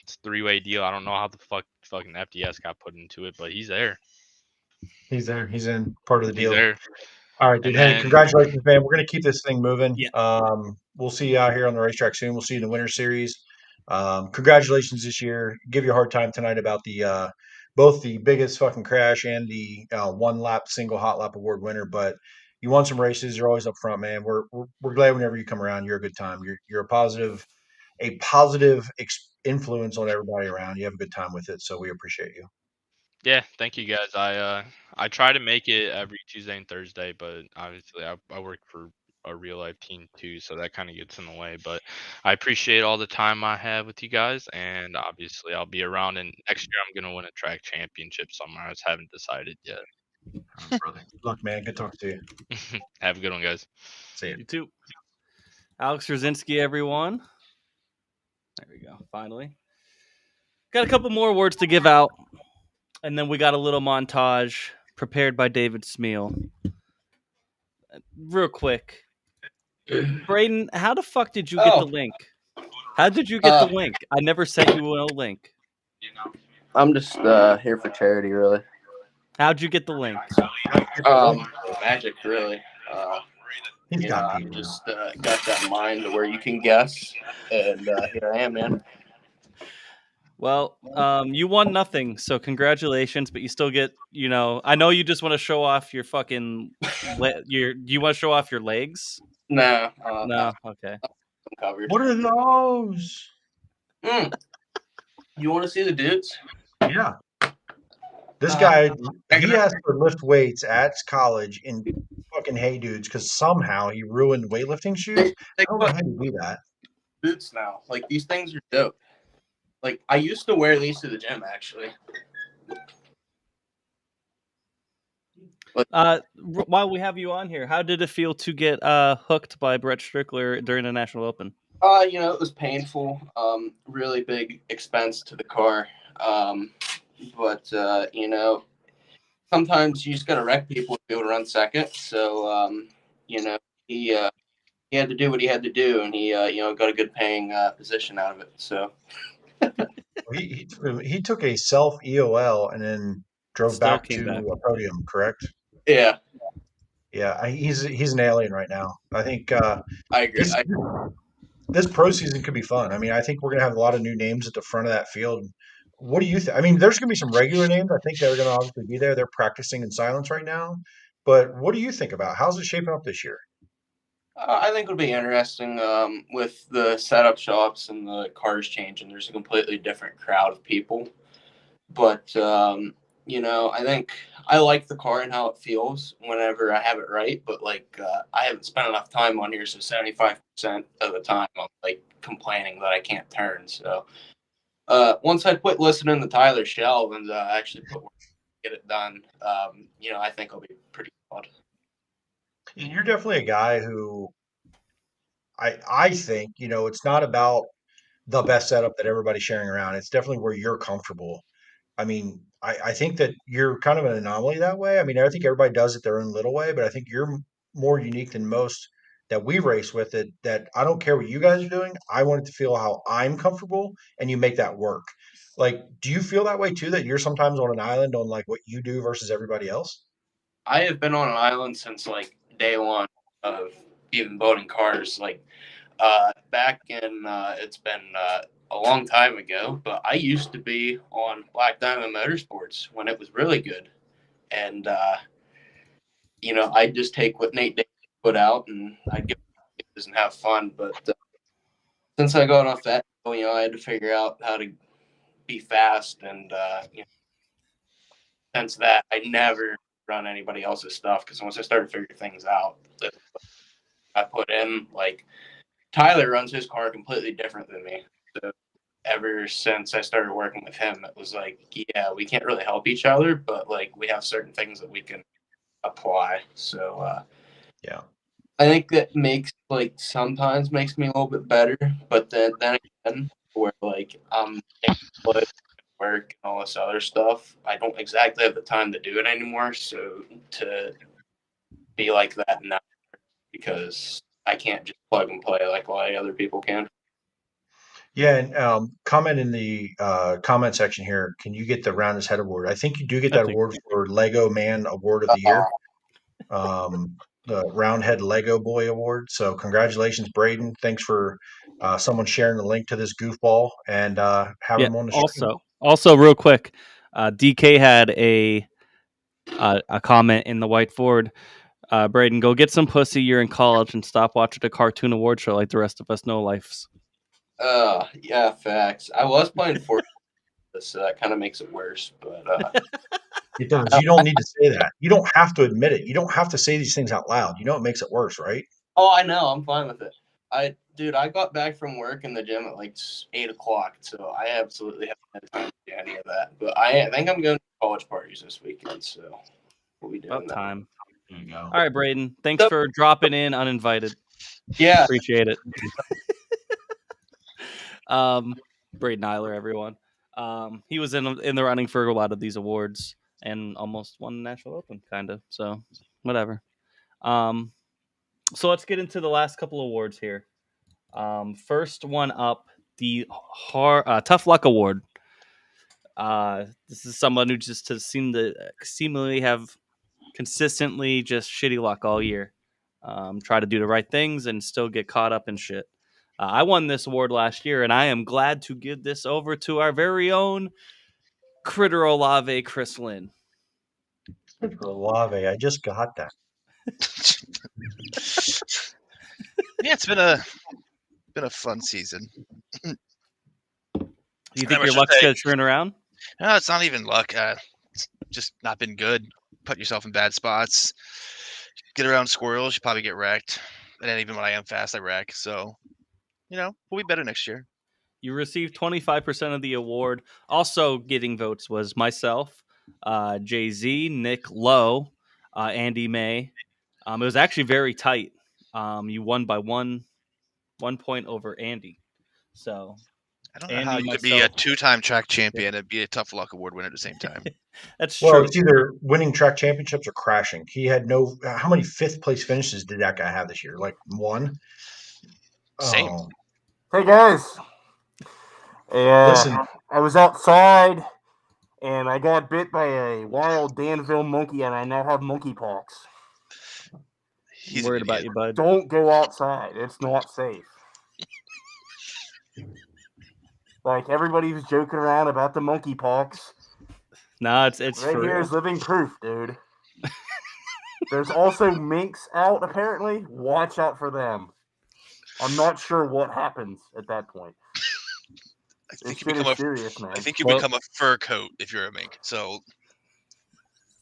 It's a 3-way deal. I don't know how the fucking FDS got put into it, but he's there. He's there. He's in part of the deal. He's there. All right, dude. And Hey, congratulations, man. We're gonna keep this thing moving. Yeah. We'll see you out here on the racetrack soon. We'll see you in the Winter Series. Congratulations this year. Give you a hard time tonight about the both the biggest fucking crash and the 1 lap single hot lap award winner. But you won some races. You're always up front, man. We're glad whenever you come around. You're a good time. You're a positive influence on everybody around. You have a good time with it, so we appreciate you. Yeah, thank you guys. I try to make it every Tuesday and Thursday, but obviously I work for a real life team too, so that kind of gets in the way. But I appreciate all the time I have with you guys, and obviously I'll be around. And next year I'm gonna win a track championship somewhere. I just haven't decided yet. Brother. Good luck, man. Good talking to you. Have a good one, guys. See you. You too. Alex Rosinski, everyone. There we go. Finally. Got a couple more words to give out. And then we got a little montage prepared by David Smeal. Real quick. Braden, how the fuck did you get the link? How did you get the link? I never sent you a link. I'm just here for charity, really. How'd you get the link? Magic, really. I just got that mind to where you can guess, and here I am, man. Well, you won nothing, so congratulations. But you still get, I know you just want to show off your fucking, you want to show off your legs? No, No, okay. I'm covered. What are those? You want to see the dudes? Yeah. This guy, he has to lift weights at college in fucking Hey Dudes because somehow he ruined weightlifting shoes. I don't know how you do that. Boots now. Like, these things are dope. Like, I used to wear these to the gym, actually. While we have you on here, how did it feel to get hooked by Brett Strickler during the National Open? It was painful. Really big expense to the car. But sometimes you just gotta wreck people to be able to run second. So, he had to do what he had to do, and he got a good paying position out of it. So He took a self EOL and then drove Still back came to back. a podium. Correct? Yeah. Yeah, he's an alien right now. I think I agree. this pro season could be fun. I mean, I think we're gonna have a lot of new names at the front of that field. What do you think? I mean, there's gonna be some regular names. I think they're gonna obviously be there. They're practicing in silence right now. But what do you think about how's it shaping up this year? I think it'll be interesting with the setup shops and the cars changing. There's a completely different crowd of people. But, I think I like the car and how it feels whenever I have it right. But, I haven't spent enough time on here. So 75% of the time I'm, complaining that I can't turn. So once I quit listening to Tyler Shell and actually get it done, I think I'll be pretty good. You're definitely a guy who I think, it's not about the best setup that everybody's sharing around. It's definitely where you're comfortable. I mean, I think that you're kind of an anomaly that way. I mean, I think everybody does it their own little way, but I think you're more unique than most that we race with it. That I don't care what you guys are doing. I want it to feel how I'm comfortable, and you make that work. Like, do you feel that way too? That you're sometimes on an island on like what you do versus everybody else? I have been on an island since day one of even building cars. Back in it's been a long time ago, but I used to be on Black Diamond Motorsports when it was really good, and I'd just take what Nate Davis put out and I'd get it and have fun. But since I got off that, I had to figure out how to be fast, and since that, I never run anybody else's stuff because once I started figuring things out, that I put in Tyler runs his car completely different than me. So ever since I started working with him, it was yeah, we can't really help each other, but we have certain things that we can apply. So yeah, I think that sometimes makes me a little bit better, but then again, where I'm work and all this other stuff, I don't exactly have the time to do it anymore. So to be like that now, because I can't just plug and play like a lot of other people can. Yeah, and comment in the comment section here. Can you get the Roundest Head Award? I think you do get that award for Lego Man Award of the Year, the Roundhead Lego Boy Award. So congratulations, Braden. Thanks for someone sharing the link to this goofball and having him on the stream. Also, real quick, DK had a comment in the white Ford. Braden, go get some pussy. You're in college and stop watching a cartoon award show like the rest of us know lives. Yeah, facts. I was playing Fortnite, so that kind of makes it worse. But it does. You don't need to say that. You don't have to admit it. You don't have to say these things out loud. You know it makes it worse, right? Oh, I know. I'm fine with it. I got back from work in the gym at 8:00, so I absolutely haven't had time to do any of that. But I think I'm going to college parties this weekend, so we'll be doing About that. time. There you go. All right, Braden. Thanks for dropping in uninvited. Yeah. Appreciate it. Braden Eiler, everyone. He was in the running for a lot of these awards and almost won the National Open, kind of. So, whatever. So let's get into the last couple awards here. First one up, the Tough Luck Award. This is someone who just has seemed to seemingly have consistently just shitty luck all year. Try to do the right things and still get caught up in shit. I won this award last year, and I am glad to give this over to our very own Critter Olave, Chris Lynn. Critter Olave, I just got that. Yeah, it's been a fun season. Do you think your luck's going to turn around? No, it's not even luck. It's just not been good. Put yourself in bad spots. Get around squirrels, you probably get wrecked. And then even when I am fast, I wreck. So, we'll be better next year. You received 25% of the award. Also getting votes was myself, Jay-Z, Nick Lowe, Andy May. It was actually very tight. You won by one point over Andy. So I don't know Andy, how you could be a two-time track champion and be a Tough Luck Award winner at the same time. That's Well, true. it's either winning track championships or crashing. He had no. How many fifth place finishes did that guy have this year? Like one. Same. Oh. Hey guys. Listen. I was outside and I got bit by a wild Danville monkey and I now have monkeypox. He's worried about you, bud. Don't go outside. It's not safe. Like everybody was joking around about the monkeypox. No, it's right for here real. is living proof, dude. There's also minks out apparently. Watch out for them. I'm not sure what happens at that point. I think This shit is serious, man. I think you become a fur coat if you're a mink. So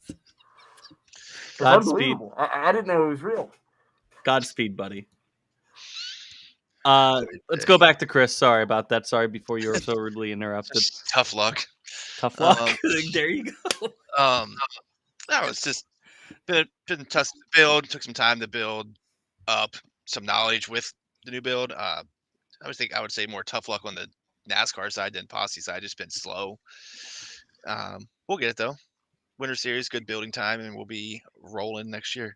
it's unbelievable. I didn't know it was real. Godspeed, buddy. Let's go back to Chris. Sorry about that. Sorry before you were so rudely interrupted. Tough luck. Tough luck. There you go. No, it's just been tough to build. Took some time to build up some knowledge with the new build. I would say more tough luck on the NASCAR side than Posse side. Just been slow. We'll get it though. Winter Series, good building time, and we'll be rolling next year.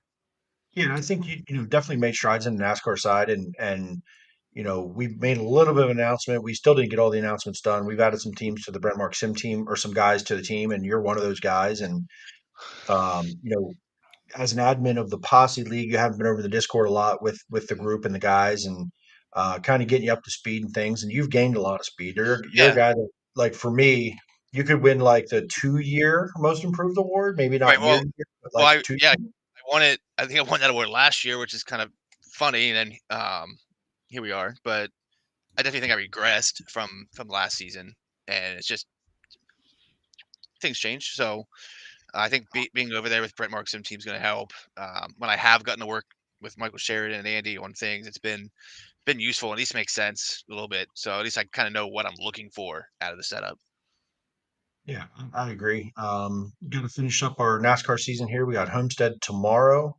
Yeah, I think you definitely made strides in the NASCAR side, and we've made a little bit of an announcement. We still didn't get all the announcements done. We've added some teams to the Brent Mark Sim team, or some guys to the team, and you're one of those guys. And as an admin of the Posse League, you haven't been over the Discord a lot with the group and the guys, and kind of getting you up to speed and things. And you've gained a lot of speed. You're a guy that, like, for me, you could win like the 2-year Most Improved award, maybe not Right. Well, year, but like 2 I won it. I think I won that award last year, which is kind of funny. And then here we are. But I definitely think I regressed from last season, and it's just things change. So I think being over there with Brent Mark's team is going to help. When I have gotten to work with Michael Sheridan and Andy on things, it's been useful. At least makes sense a little bit. So at least I kind of know what I'm looking for out of the setup. Yeah, I agree. Got to finish up our NASCAR season here. We got Homestead tomorrow.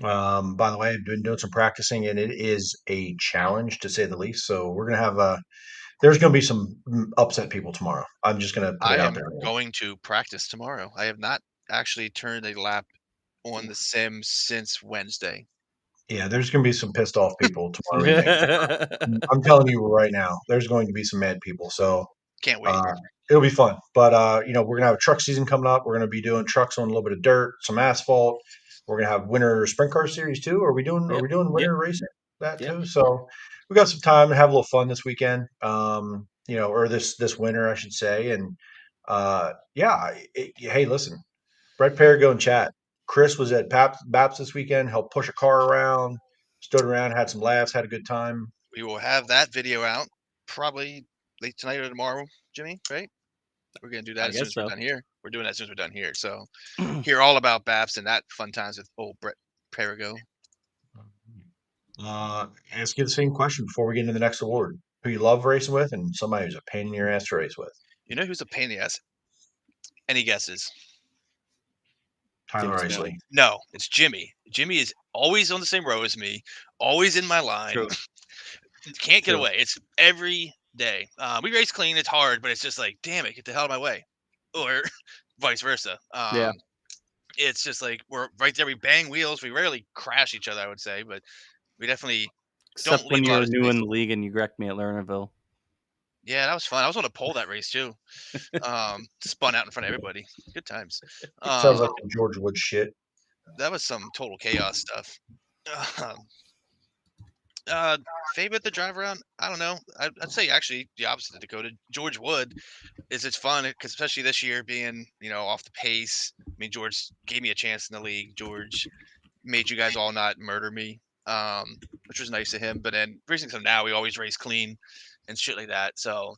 By the way, I've been doing some practicing, and it is a challenge to say the least. So we're gonna have there's gonna be some upset people tomorrow. I'm just gonna put it out there. Going to practice tomorrow. I have not actually turned a lap on the sim since Wednesday. Yeah, there's gonna be some pissed off people tomorrow evening. I'm telling you right now, there's going to be some mad people. So can't wait. It'll be fun. But we're gonna have a truck season coming up. We're gonna be doing trucks on a little bit of dirt, some asphalt. We're gonna have winter sprint car series too. Are we doing winter racing that too? So we got some time to have a little fun this weekend. Or this winter, I should say. And hey, listen, Brett Parago and chat. Chris was at Baps this weekend, helped push a car around, stood around, had some laughs, had a good time. We will have that video out probably late tonight or tomorrow, Jimmy, right? We're going to do that as soon as we're done here. We're doing that as soon as we're done here. So hear all about Baps and that fun times with old Brett Parago. Ask you the same question before we get into the next award. Who you love racing with and somebody who's a pain in your ass to race with. You know who's a pain in the ass? Any guesses? Tyler Isley. No, it's Jimmy. Jimmy is always on the same row as me, always in my line. Can't get away. It's every day. We race clean. It's hard, but it's just like, damn it, get the hell out of my way. Or vice versa. It's just like we're right there. We bang wheels. We rarely crash each other, I would say, but we definitely Except don't when leave you a lot were of new space. in the league and you wrecked me at Lernerville. Yeah, that was fun. I was on a pole that race too. Spun out in front of everybody. Good times. Sounds like the George Wood shit. That was some total chaos stuff. Favorite to drive around? I don't know. I'd say actually the opposite of Dakota. George Wood it's fun because especially this year being off the pace. I mean, George gave me a chance in the league. George made you guys all not murder me, which was nice of him. But then racing some now, we always race clean and shit like that. So,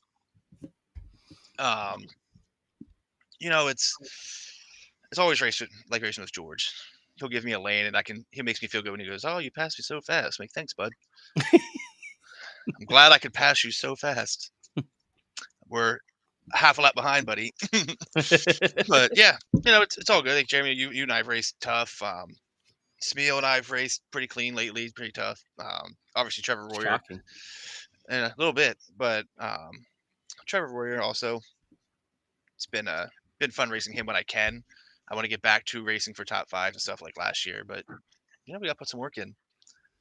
um, it's always racing with George. He'll give me a lane, and he makes me feel good when he goes, "Oh, you passed me so fast." I'm like, "Thanks, bud. I'm glad I could pass you so fast." We're half a lap behind, buddy. But yeah, it's all good. Like Jeremy, you and I've raced tough. Smeal and I've raced pretty clean lately, pretty tough. Obviously Trevor Warrior, Shocking. and a little bit, but Trevor Warrior also. It's been fun racing him when I can. I want to get back to racing for top 5 and stuff like last year, but we got to put some work in.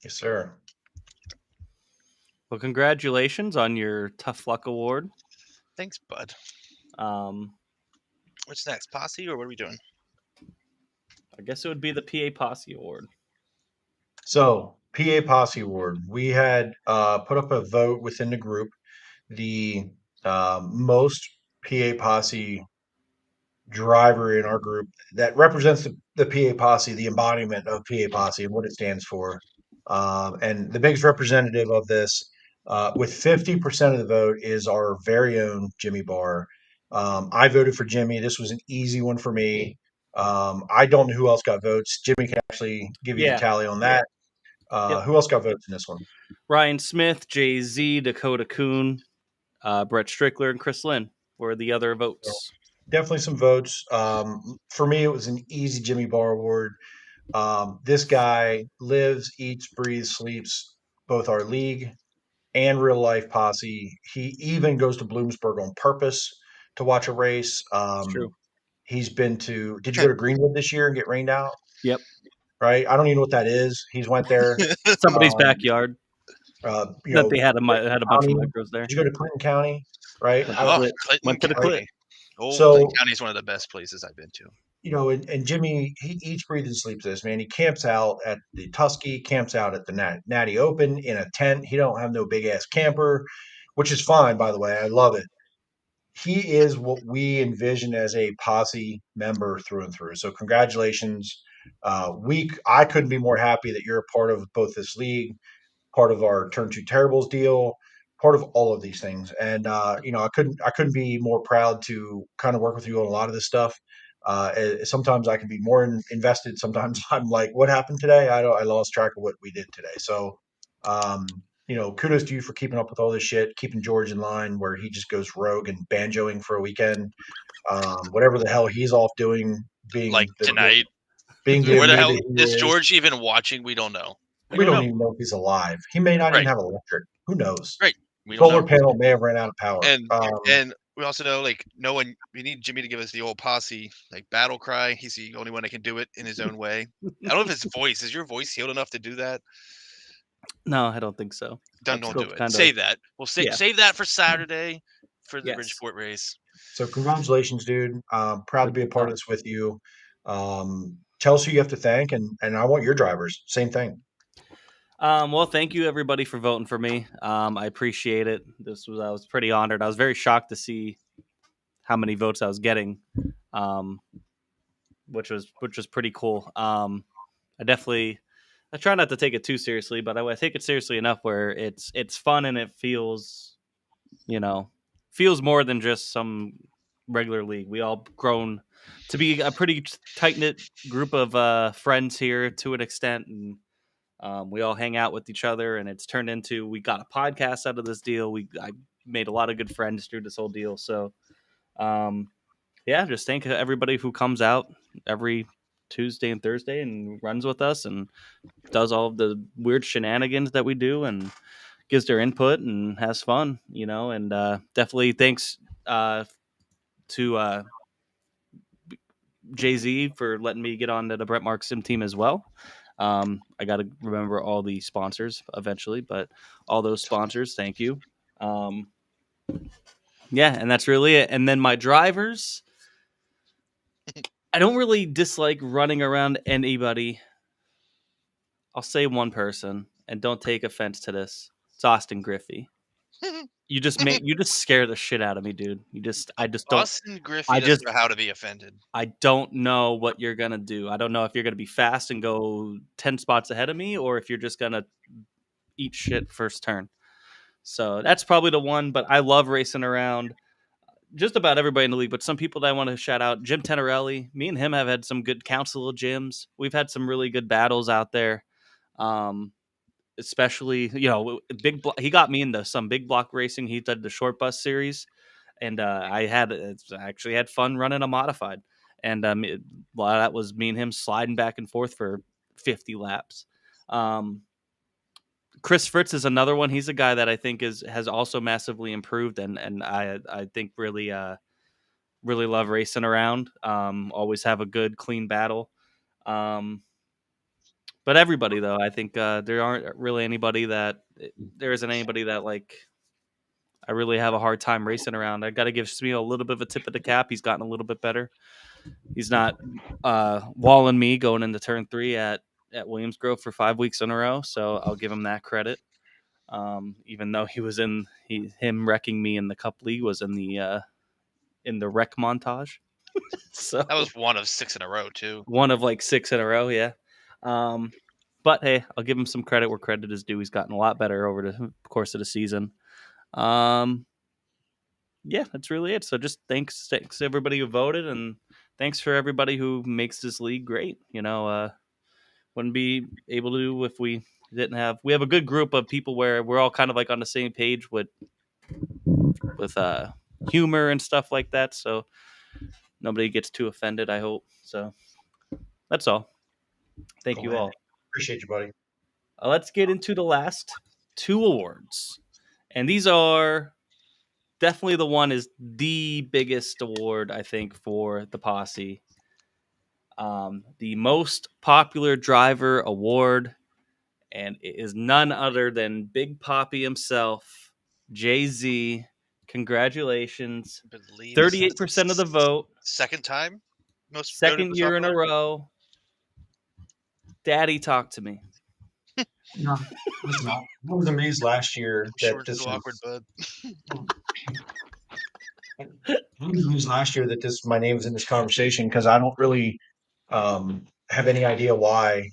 Yes, sir. Well, congratulations on your Tough Luck Award. Thanks, bud. Um, What's next, Posse, or what are we doing? I guess it would be the PA Posse Award. So, PA Posse Award. We had put up a vote within the group. The most PA Posse driver in our group that represents the PA Posse, the embodiment of PA Posse and what it stands for. And the biggest representative of this, with 50% of the vote, is our very own Jimmy Barr. I voted for Jimmy. This was an easy one for me. I don't know who else got votes. Jimmy can actually give you the tally on that. Who else got votes in this one? Ryan Smith, Jay-Z, Dakota Kuhn, Brett Strickler, and Chris Lynn were the other votes. Definitely some votes. For me, it was an easy Jimmy Barr award. This guy lives, eats, breathes, sleeps both our league and real life posse. He even goes to Bloomsburg on purpose to watch a race. True. He's been to. Did you go to Greenwood this year and get rained out? Yep. Right. I don't even know what that is. He's went there. Somebody's backyard. You That know, they had a bunch of County. micros there. Did you go to Clinton County? Right. Went to the Clit. Clinton County is one of the best places I've been to. You know, and Jimmy, he eats, breathes, and sleeps this, man. He camps out at the Tusky, camps out at the Natty Open in a tent. He don't have no big ass camper, which is fine, by the way. I love it. He is what we envision as a posse member through and through. So congratulations. I couldn't be more happy that you're a part of both this league, part of our Turn Two Terribles deal, part of all of these things. And I couldn't be more proud to kind of work with you on a lot of this stuff. Sometimes I can be more invested. Sometimes I'm like, what happened today? I lost track of what we did today. So, kudos to you for keeping up with all this shit, keeping George in line where he just goes rogue and banjoing for a weekend. Whatever the hell he's off doing, being like tonight. Being where the hell he is George even watching? We don't know. We don't even know if he's alive. He may not even have electric. Who knows? Right. We don't Solar know. panel may have ran out of power. And we also know we need Jimmy to give us the old posse battle cry. He's the only one that can do it in his own way. I don't know if his voice is your voice healed enough to do that. No, I don't think so. Don't do it. Save that. We'll save that for Saturday for the Bridgeport race. So congratulations, dude. Proud to be a part of this with you. Tell us who you have to thank, and I want your drivers. Same thing. Well, thank you everybody for voting for me. I appreciate it. I was pretty honored. I was very shocked to see how many votes I was getting, which was pretty cool. I try not to take it too seriously, but I take it seriously enough where it's fun and it feels more than just some regular league. We all grown to be a pretty tight-knit group of friends here to an extent, and we all hang out with each other, and it's turned into we got a podcast out of this deal. I made a lot of good friends through this whole deal. So, just thank everybody who comes out every Tuesday and Thursday and runs with us and does all of the weird shenanigans that we do and gives their input and has fun, and definitely thanks to Jay-Z for letting me get on to the Brett Mark Sim team as well. I got to remember all the sponsors eventually, but all those sponsors, thank you. And that's really it. And then my drivers, I don't really dislike running around anybody. I'll say one person, and don't take offense to this. It's Austin Griffey. You just scare the shit out of me, dude. I just don't. Austin Griffey I doesn't just know how to be offended. I don't know what you're gonna do. I don't know if you're gonna be fast and go 10 spots ahead of me, or if you're just gonna eat shit first turn. So that's probably the one. But I love racing around just about everybody in the league. But some people that I want to shout out: Jim Tenorelli. Me and him have had some good council of gyms. We've had some really good battles out there. Especially, he got me into some big block racing. He did the short bus series, and I actually had fun running a modified, and a lot of that was me and him sliding back and forth for 50 laps. Chris Fritz is another one. He's a guy that I think has also massively improved, and I think really really love racing around. Always have a good clean battle. But everybody, though, I think there isn't anybody that like I really have a hard time racing around. I got to give Smee a little bit of a tip of the cap. He's gotten a little bit better. He's not walling me going into turn 3 at Williams Grove for 5 weeks in a row, so I'll give him that credit. Even though him wrecking me in the Cup League was in the wreck montage. So that was one of 6 in a row too. One of like 6 in a row, yeah. But hey, I'll give him some credit where credit is due. He's gotten a lot better over the course of the season. Yeah, that's really it. So just thanks to everybody who voted, and thanks for everybody who makes this league great. Wouldn't be able to if we didn't have. We have a good group of people where we're all kind of like on the same page with humor and stuff like that. So nobody gets too offended, I hope. So that's all. Thank you all. Appreciate you, buddy. Let's get into the last 2 awards. And these are definitely the biggest award, I think, for the posse. The most popular driver award. And it is none other than Big Poppy himself, Jay-Z. Congratulations. 38% of the vote. Second time? Second year in a row. Daddy, talk to me. No, listen, I was amazed last year that this so awkward, bud. I was amazed last year that my name was in this conversation because I don't really have any idea why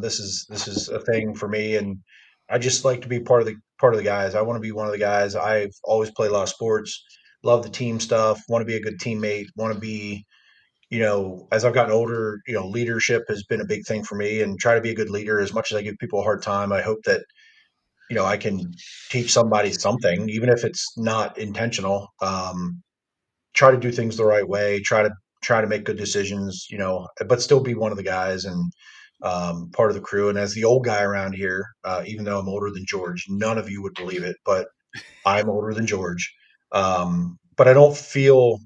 this is a thing for me, and I just like to be part of the guys. I want to be one of the guys. I've always played a lot of sports, love the team stuff, want to be a good teammate, want to be, as I've gotten older, leadership has been a big thing for me, and try to be a good leader. As much as I give people a hard time, I hope that I can teach somebody something, even if it's not intentional. Try to do things the right way. Try to make good decisions, but still be one of the guys and part of the crew. And as the old guy around here, even though I'm older than George, none of you would believe it, but I'm older than George. But I don't feel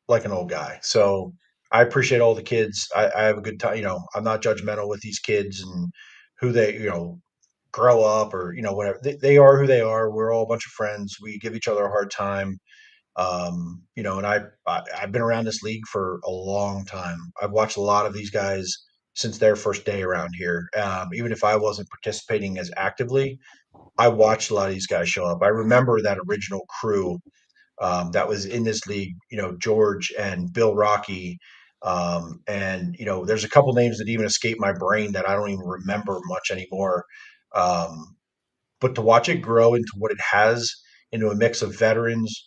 like an old guy. So I appreciate all the kids. I have a good time. I'm not judgmental with these kids and who they, grow up or, whatever. They are who they are. We're all a bunch of friends. We give each other a hard time. And I've been around this league for a long time. I've watched a lot of these guys since their first day around here. Even if I wasn't participating as actively, I watched a lot of these guys show up. I remember that original crew that was in this league, George and Bill Rocky. And, there's a couple names that even escape my brain that I don't even remember much anymore. But to watch it grow into what it has, into a mix of veterans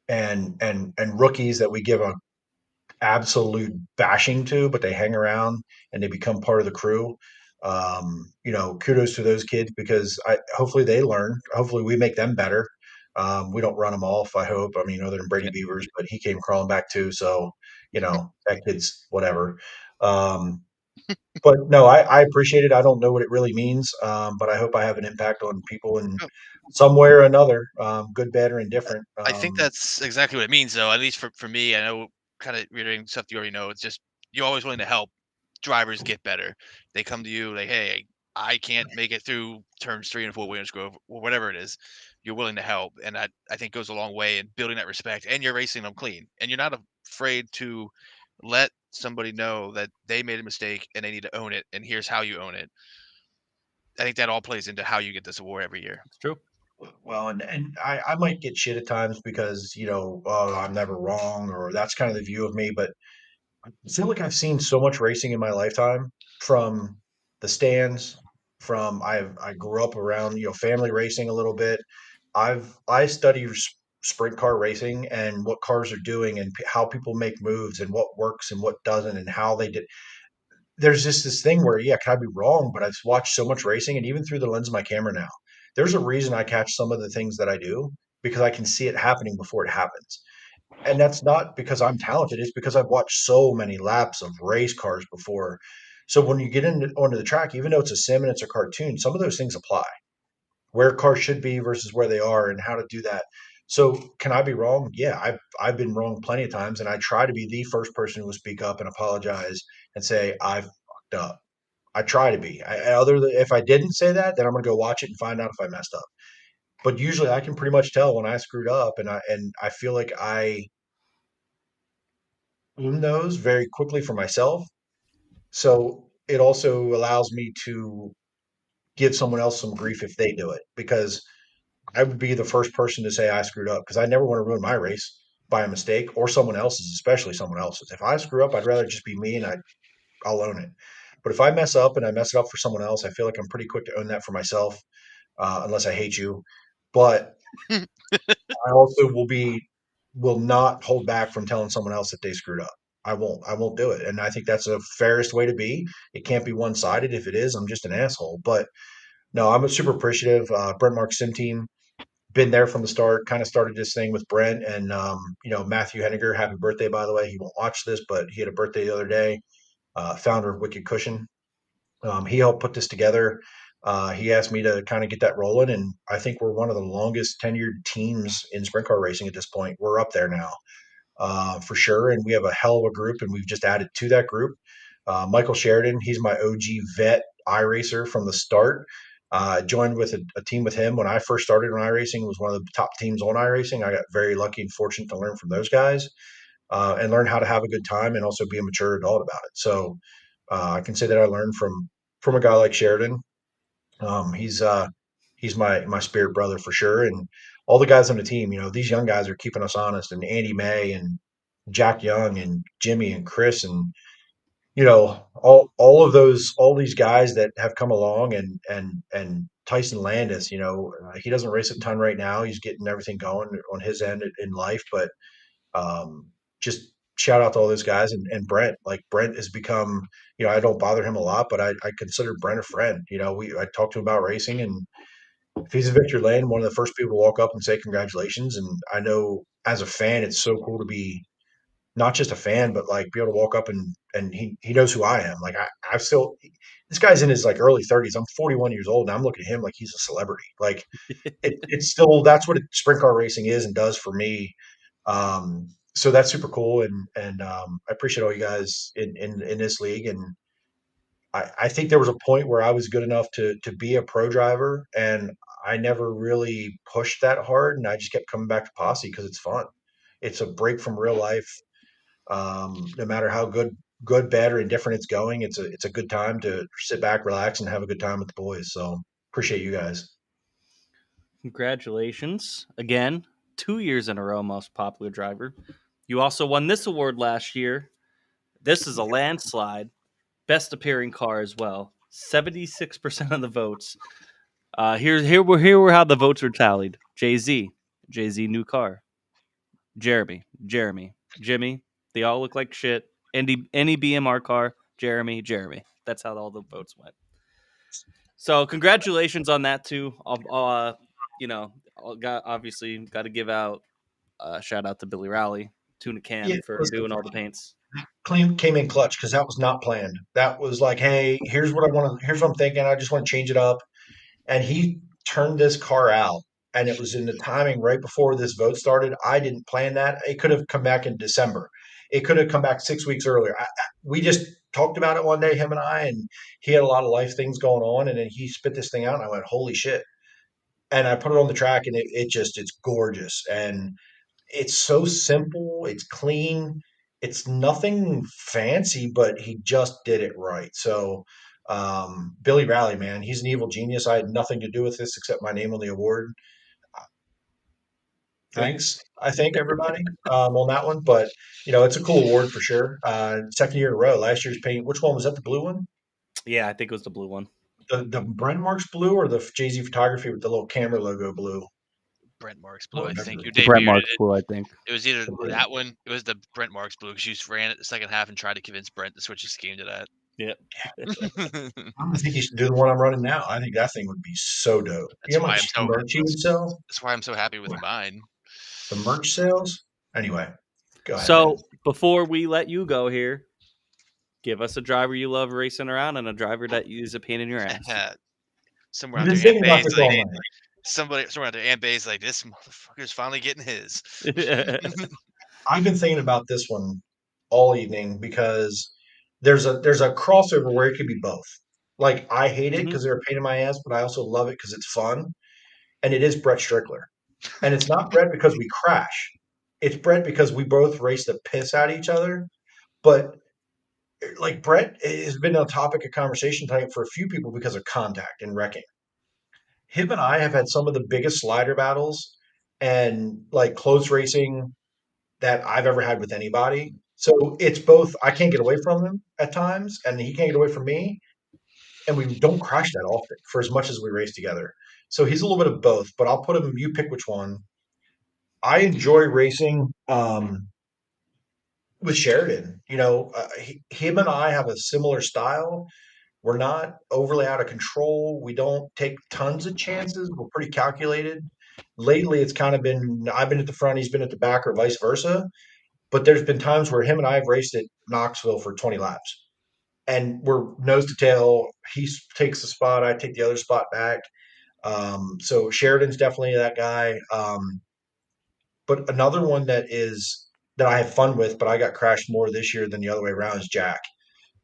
and rookies that we give a absolute bashing to, but they hang around and they become part of the crew. Kudos to those kids because hopefully they learn. Hopefully we make them better. We don't run them off. I hope. I mean, other than Brady Beavers, but he came crawling back too. So that kid's whatever. But no, I appreciate it. I don't know what it really means, but I hope I have an impact on people in some way or another, good, bad, or indifferent. I think that's exactly what it means, though. At least for me, I know, kind of reiterating stuff you already know. It's just you're always willing to help drivers get better. They come to you like, "Hey, I can't make it through turns 3 and 4 Williams Grove, or whatever it is." You're willing to help, and that I think goes a long way in building that respect. And you're racing them clean, and you're not afraid to let somebody know that they made a mistake and they need to own it. And here's how you own it. I think that all plays into how you get this award every year. It's true. Well, and I might get shit at times because, oh, I'm never wrong, or that's kind of the view of me. But I feel like I've seen so much racing in my lifetime from the stands, I grew up around, family racing a little bit. I study sprint car racing and what cars are doing and how people make moves and what works and what doesn't and how they did. There's just this thing where, yeah, can I be wrong? But I've watched so much racing, and even through the lens of my camera now, there's a reason I catch some of the things that I do because I can see it happening before it happens. And that's not because I'm talented. It's because I've watched so many laps of race cars before. So when you get onto the track, even though it's a sim and it's a cartoon, some of those things apply. Where cars should be versus where they are and how to do that. So can I be wrong? Yeah, I've been wrong plenty of times, and I try to be the first person who will speak up and apologize and say I've fucked up. I try to be. Other than if I didn't say that, then I'm gonna go watch it and find out if I messed up. But usually, I can pretty much tell when I screwed up, and I feel like I own those very quickly for myself. So it also allows me to give someone else some grief if they do it because I would be the first person to say I screwed up because I never want to ruin my race by a mistake or someone else's, especially someone else's. If I screw up, I'd rather just be me and I'll own it. But if I mess up and I mess it up for someone else, I feel like I'm pretty quick to own that for myself, unless I hate you. But I also will not hold back from telling someone else that they screwed up. I won't do it. And I think that's the fairest way to be. It can't be one sided. If it is, I'm just an asshole. But no, I'm super appreciative. Brent Mark's sim team, been there from the start, kind of started this thing with Brent and, Matthew Henniger. Happy birthday, by the way. He won't watch this, but he had a birthday the other day. Founder of Wicked Cushion. He helped put this together. He asked me to kind of get that rolling, and I think we're one of the longest tenured teams in sprint car racing at this point. We're up there now, for sure, and we have a hell of a group, and we've just added to that group. Michael Sheridan, he's my OG vet iRacer from the start. Joined with a team with him when I first started on iRacing. It was one of the top teams on iRacing. I got very lucky and fortunate to learn from those guys and learn how to have a good time and also be a mature adult about it. So I can say that I learned from a guy like Sheridan. He's my spirit brother for sure, and all the guys on the team. These young guys are keeping us honest, and Andy May and Jack Young and Jimmy and Chris and all these guys that have come along and Tyson Landis. He doesn't race a ton right now. He's getting everything going on his end in life, but just shout out to all those guys and Brent. Like Brent has become, I don't bother him a lot, but I consider Brent a friend. I talk to him about racing, and if he's in Victory Lane, one of the first people to walk up and say congratulations. And I know as a fan, it's so cool to be not just a fan, but like be able to walk up and he knows who I am. Like I've still this guy's in his like early 30s. I'm 41 years old, and I'm looking at him like he's a celebrity. Like it's still that's what sprint car racing is and does for me. So that's super cool, and I appreciate all you guys in this league. And I think there was a point where I was good enough to be a pro driver, and I never really pushed that hard, and I just kept coming back to Posse because it's fun. It's a break from real life. No matter how good, bad, or indifferent it's going, it's a good time to sit back, relax, and have a good time with the boys. So appreciate you guys. Congratulations again, 2 years in a row, most popular driver. You also won this award last year. This is a landslide. Best appearing car as well. 76% of the votes. Here were how the votes were tallied. Jay-Z new car. Jeremy, Jimmy. They all look like shit. Any BMR car, Jeremy. That's how all the votes went. So congratulations on that too. Obviously got to give out shout out to Billy Rowley, Tuna Can for doing all the paints. Came in clutch because that was not planned. That was like, hey, here's what I want to. Here's what I'm thinking. I just want to change it up, and he turned this car out, and it was in the timing right before this vote started. I didn't plan that. It could have come back in December. It could have come back 6 weeks earlier. We just talked about it one day, him and I, and he had a lot of life things going on, and then he spit this thing out, and I went, holy shit. And I put it on the track, and it's gorgeous. And it's so simple. It's clean. It's nothing fancy, but he just did it right. So Billy Rally, man, he's an evil genius. I had nothing to do with this except my name on the award. Thanks, I think everybody on that one, but it's a cool award for sure. Second year in a row. Last year's paint. Which one was that? The blue one? Yeah, I think it was the blue one. The Brent Marks blue or the Jay Z photography with the little camera logo blue? Brent Marks blue. I think you Brent debuted Marks it. blue, I think. It was either that one. It was the Brent Marks blue because you ran it the second half and tried to convince Brent to switch his scheme to that. Yep. I think you should do the one I'm running now. I think that thing would be so dope. That's why much merch you would sell? That's why I'm so happy with mine. The merch sales? Anyway, go ahead. So before we let you go here, give us a driver you love racing around and a driver that is a pain in your ass. Somewhere I've out been there, thinking about this all night. somewhere out there, Aunt Bay's like, this motherfucker's finally getting his. I've been thinking about this one all evening because there's a crossover where it could be both. Like I hate it because they're a pain in my ass, but I also love it because it's fun. And it is Brett Strickler. And it's not Brett because we crash. It's Brett because we both race the piss out of each other. But like Brett has been a topic of conversation tonight for a few people because of contact and wrecking. Him and I have had some of the biggest slider battles and like close racing that I've ever had with anybody. So it's both. I can't get away from him at times, and he can't get away from me. And we don't crash that often for as much as we race together. So he's a little bit of both, but I'll put him. You pick which one. I enjoy racing with Sheridan. Him and I have a similar style. We're not overly out of control. We don't take tons of chances. We're pretty calculated. Lately, it's kind of been I've been at the front, he's been at the back, or vice versa. But there's been times where him and I have raced at Knoxville for 20 laps, and we're nose to tail. He takes the spot, I take the other spot back. So Sheridan's definitely that guy. But another one that I have fun with, but I got crashed more this year than the other way around is Jack.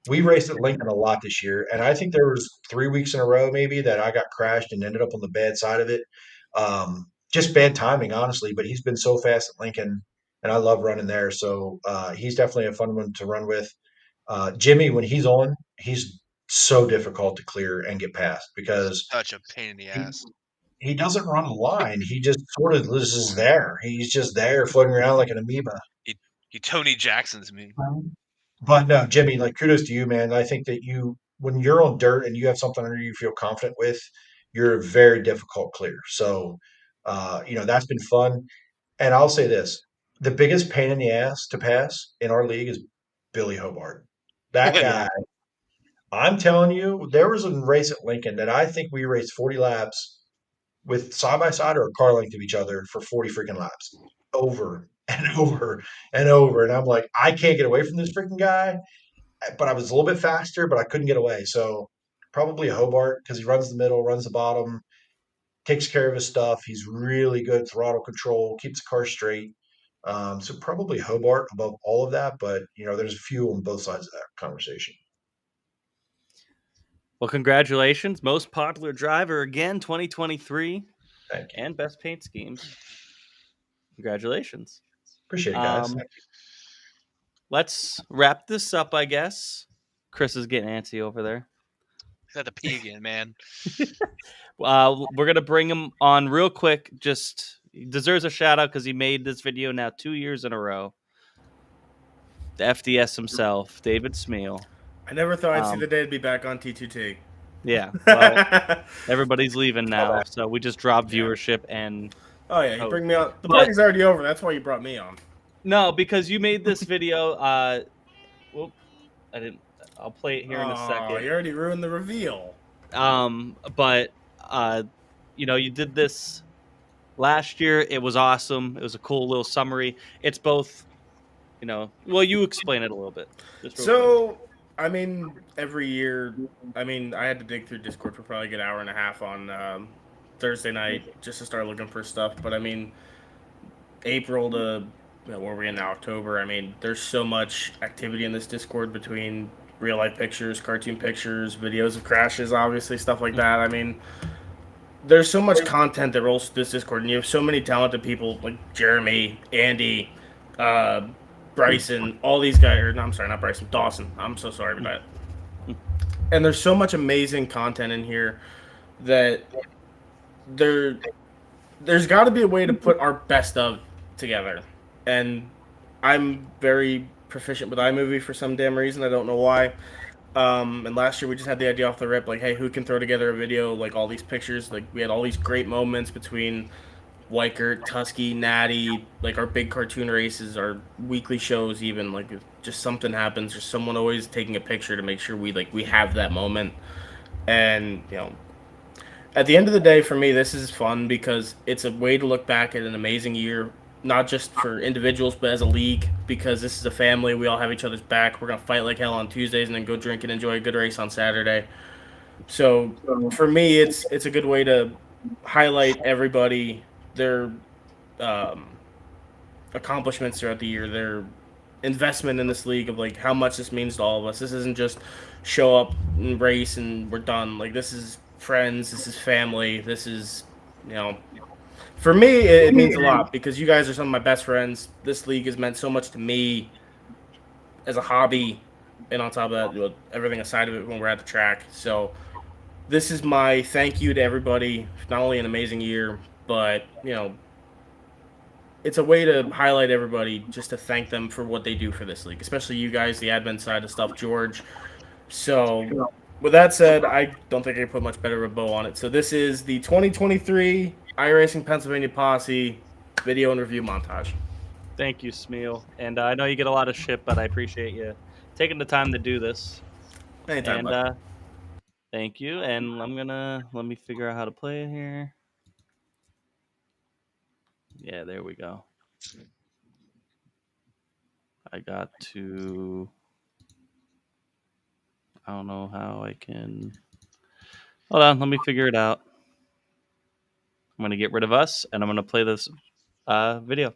We raced at Lincoln a lot this year, and I think there was 3 weeks in a row maybe that I got crashed and ended up on the bad side of it. Just bad timing, honestly. But he's been so fast at Lincoln, and I love running there. So he's definitely a fun one to run with. Jimmy, when he's on, he's so difficult to clear and get past because Such a pain in the ass. he doesn't run a line. He just sort of is just there. He's just there floating around like an amoeba. He Tony Jackson's me. But no, Jimmy, like kudos to you, man. I think that when you're on dirt and you have something under you feel confident with, you're a very difficult clear. So, that's been fun. And I'll say this: the biggest pain in the ass to pass in our league is Billy Hobart. That guy. I'm telling you, there was a race at Lincoln that I think we raced 40 laps with side by side or a car length of each other for 40 freaking laps, over and over and over. And I'm like, I can't get away from this freaking guy. But I was a little bit faster, but I couldn't get away. So probably a Hobart because he runs the middle, runs the bottom, takes care of his stuff. He's really good throttle control, keeps the car straight. So probably Hobart above all of that. But there's a few on both sides of that conversation. Well, congratulations. Most popular driver again, 2023. Thank you. And best paint schemes. Congratulations. Appreciate it, guys. Thank you. Let's wrap this up, I guess. Chris is getting antsy over there. He's had to pee again, man. We're going to bring him on real quick. He deserves a shout out because he made this video now 2 years in a row. The FDS himself, David Smeal. I never thought I'd see the day to be back on T2T. Yeah, well, everybody's leaving now, so we just dropped viewership and. Oh yeah, you bring me on. The party's already over. That's why you brought me on. No, because you made this video. Well, I didn't. I'll play it here in a second. You already ruined the reveal. But you did this last year. It was awesome. It was a cool little summary. It's both. Well, you explain it a little bit. So. I mean, every year, I had to dig through Discord for probably a good hour and a half on Thursday night just to start looking for stuff. But April to where we're in now, October, there's so much activity in this Discord between real life pictures, cartoon pictures, videos of crashes, obviously, stuff like that. There's so much content that rolls through this Discord, and you have so many talented people like Jeremy, Andy, Bryson, all these guys. I'm sorry, not Bryson, Dawson. I'm so sorry about that. and there's so much amazing content in here that there's got to be a way to put our best of together. And I'm very proficient with iMovie for some damn reason. I don't know why. And last year we just had the idea off the rip, like, hey, who can throw together a video, like all these pictures? Like we had all these great moments between Weichert, Tusky, Natty, like our big cartoon races, our weekly shows, even like if just something happens, there's someone always taking a picture to make sure we have that moment. And at the end of the day, for me, this is fun because it's a way to look back at an amazing year, not just for individuals, but as a league, because this is a family. We all have each other's back. We're going to fight like hell on Tuesdays and then go drink and enjoy a good race on Saturday. So for me, it's a good way to highlight everybody, their um, accomplishments throughout the year, their investment in this league of like how much this means to all of us. This isn't just show up and race and we're done. Like this is friends, this is family, this is for me it means a lot because you guys are some of my best friends. This league has meant so much to me as a hobby, and on top of that, everything aside of it when we're at the track. So this is my thank you to everybody. Not only an amazing year, but it's a way to highlight everybody, just to thank them for what they do for this league, especially you guys, the admin side of stuff, George. So, with that said, I don't think I can put much better of a bow on it. So, this is the 2023 iRacing Pennsylvania Posse video and review montage. Thank you, Smeal. And I know you get a lot of shit, but I appreciate you taking the time to do this. Anytime, And bud. thank you. And let me figure out how to play it here. Yeah, there we go. I don't know how I can. Hold on, let me figure it out. I'm going to get rid of us, and I'm going to play this video.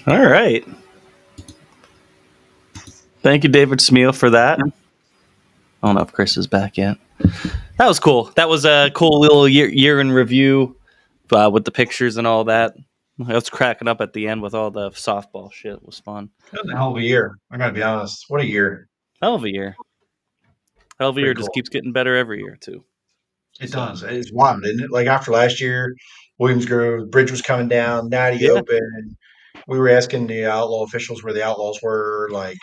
All right. Thank you, David Smeal, for that. I don't know if Chris is back yet. That was cool. That was a cool little year in review with the pictures and all that. I was cracking up at the end with all the softball shit. It was fun. That was a hell of a year. I gotta be honest. What a year. Hell of a year. Hell of a Pretty year cool. just keeps getting better every year, too. It does. It's wild, isn't it? Like after last year, Williams Grove, the bridge was coming down, Natty Yeah. open. We were asking the outlaw officials where the outlaws were, like,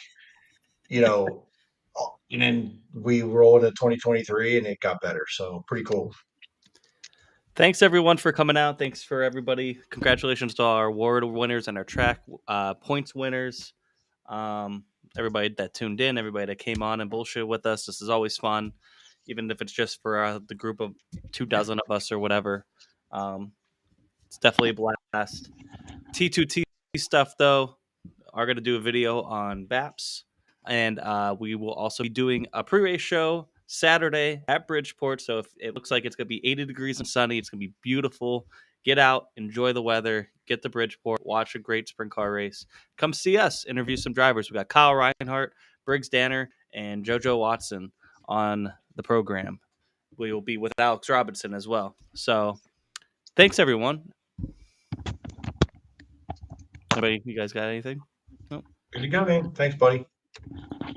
you know, and then we rolled into 2023 and it got better. So pretty cool. Thanks, everyone, for coming out. Thanks for everybody. Congratulations to our award winners and our track points winners. Everybody that tuned in, everybody that came on and bullshit with us. This is always fun, even if it's just for the group of 24 of us or whatever. It's definitely a blast. T2T stuff, though, are going to do a video on BAPS, and we will also be doing a pre-race show Saturday at Bridgeport. So if it looks like it's going to be 80 degrees and sunny, it's going to be beautiful. Get out, enjoy the weather, get to Bridgeport, watch a great sprint car race. Come see us, interview some drivers. We got Kyle Reinhart, Briggs Danner, and JoJo Watson on the program. We will be with Alex Robinson as well. So thanks, everyone. Anybody, you guys got anything? Good to go, man. Thanks, buddy.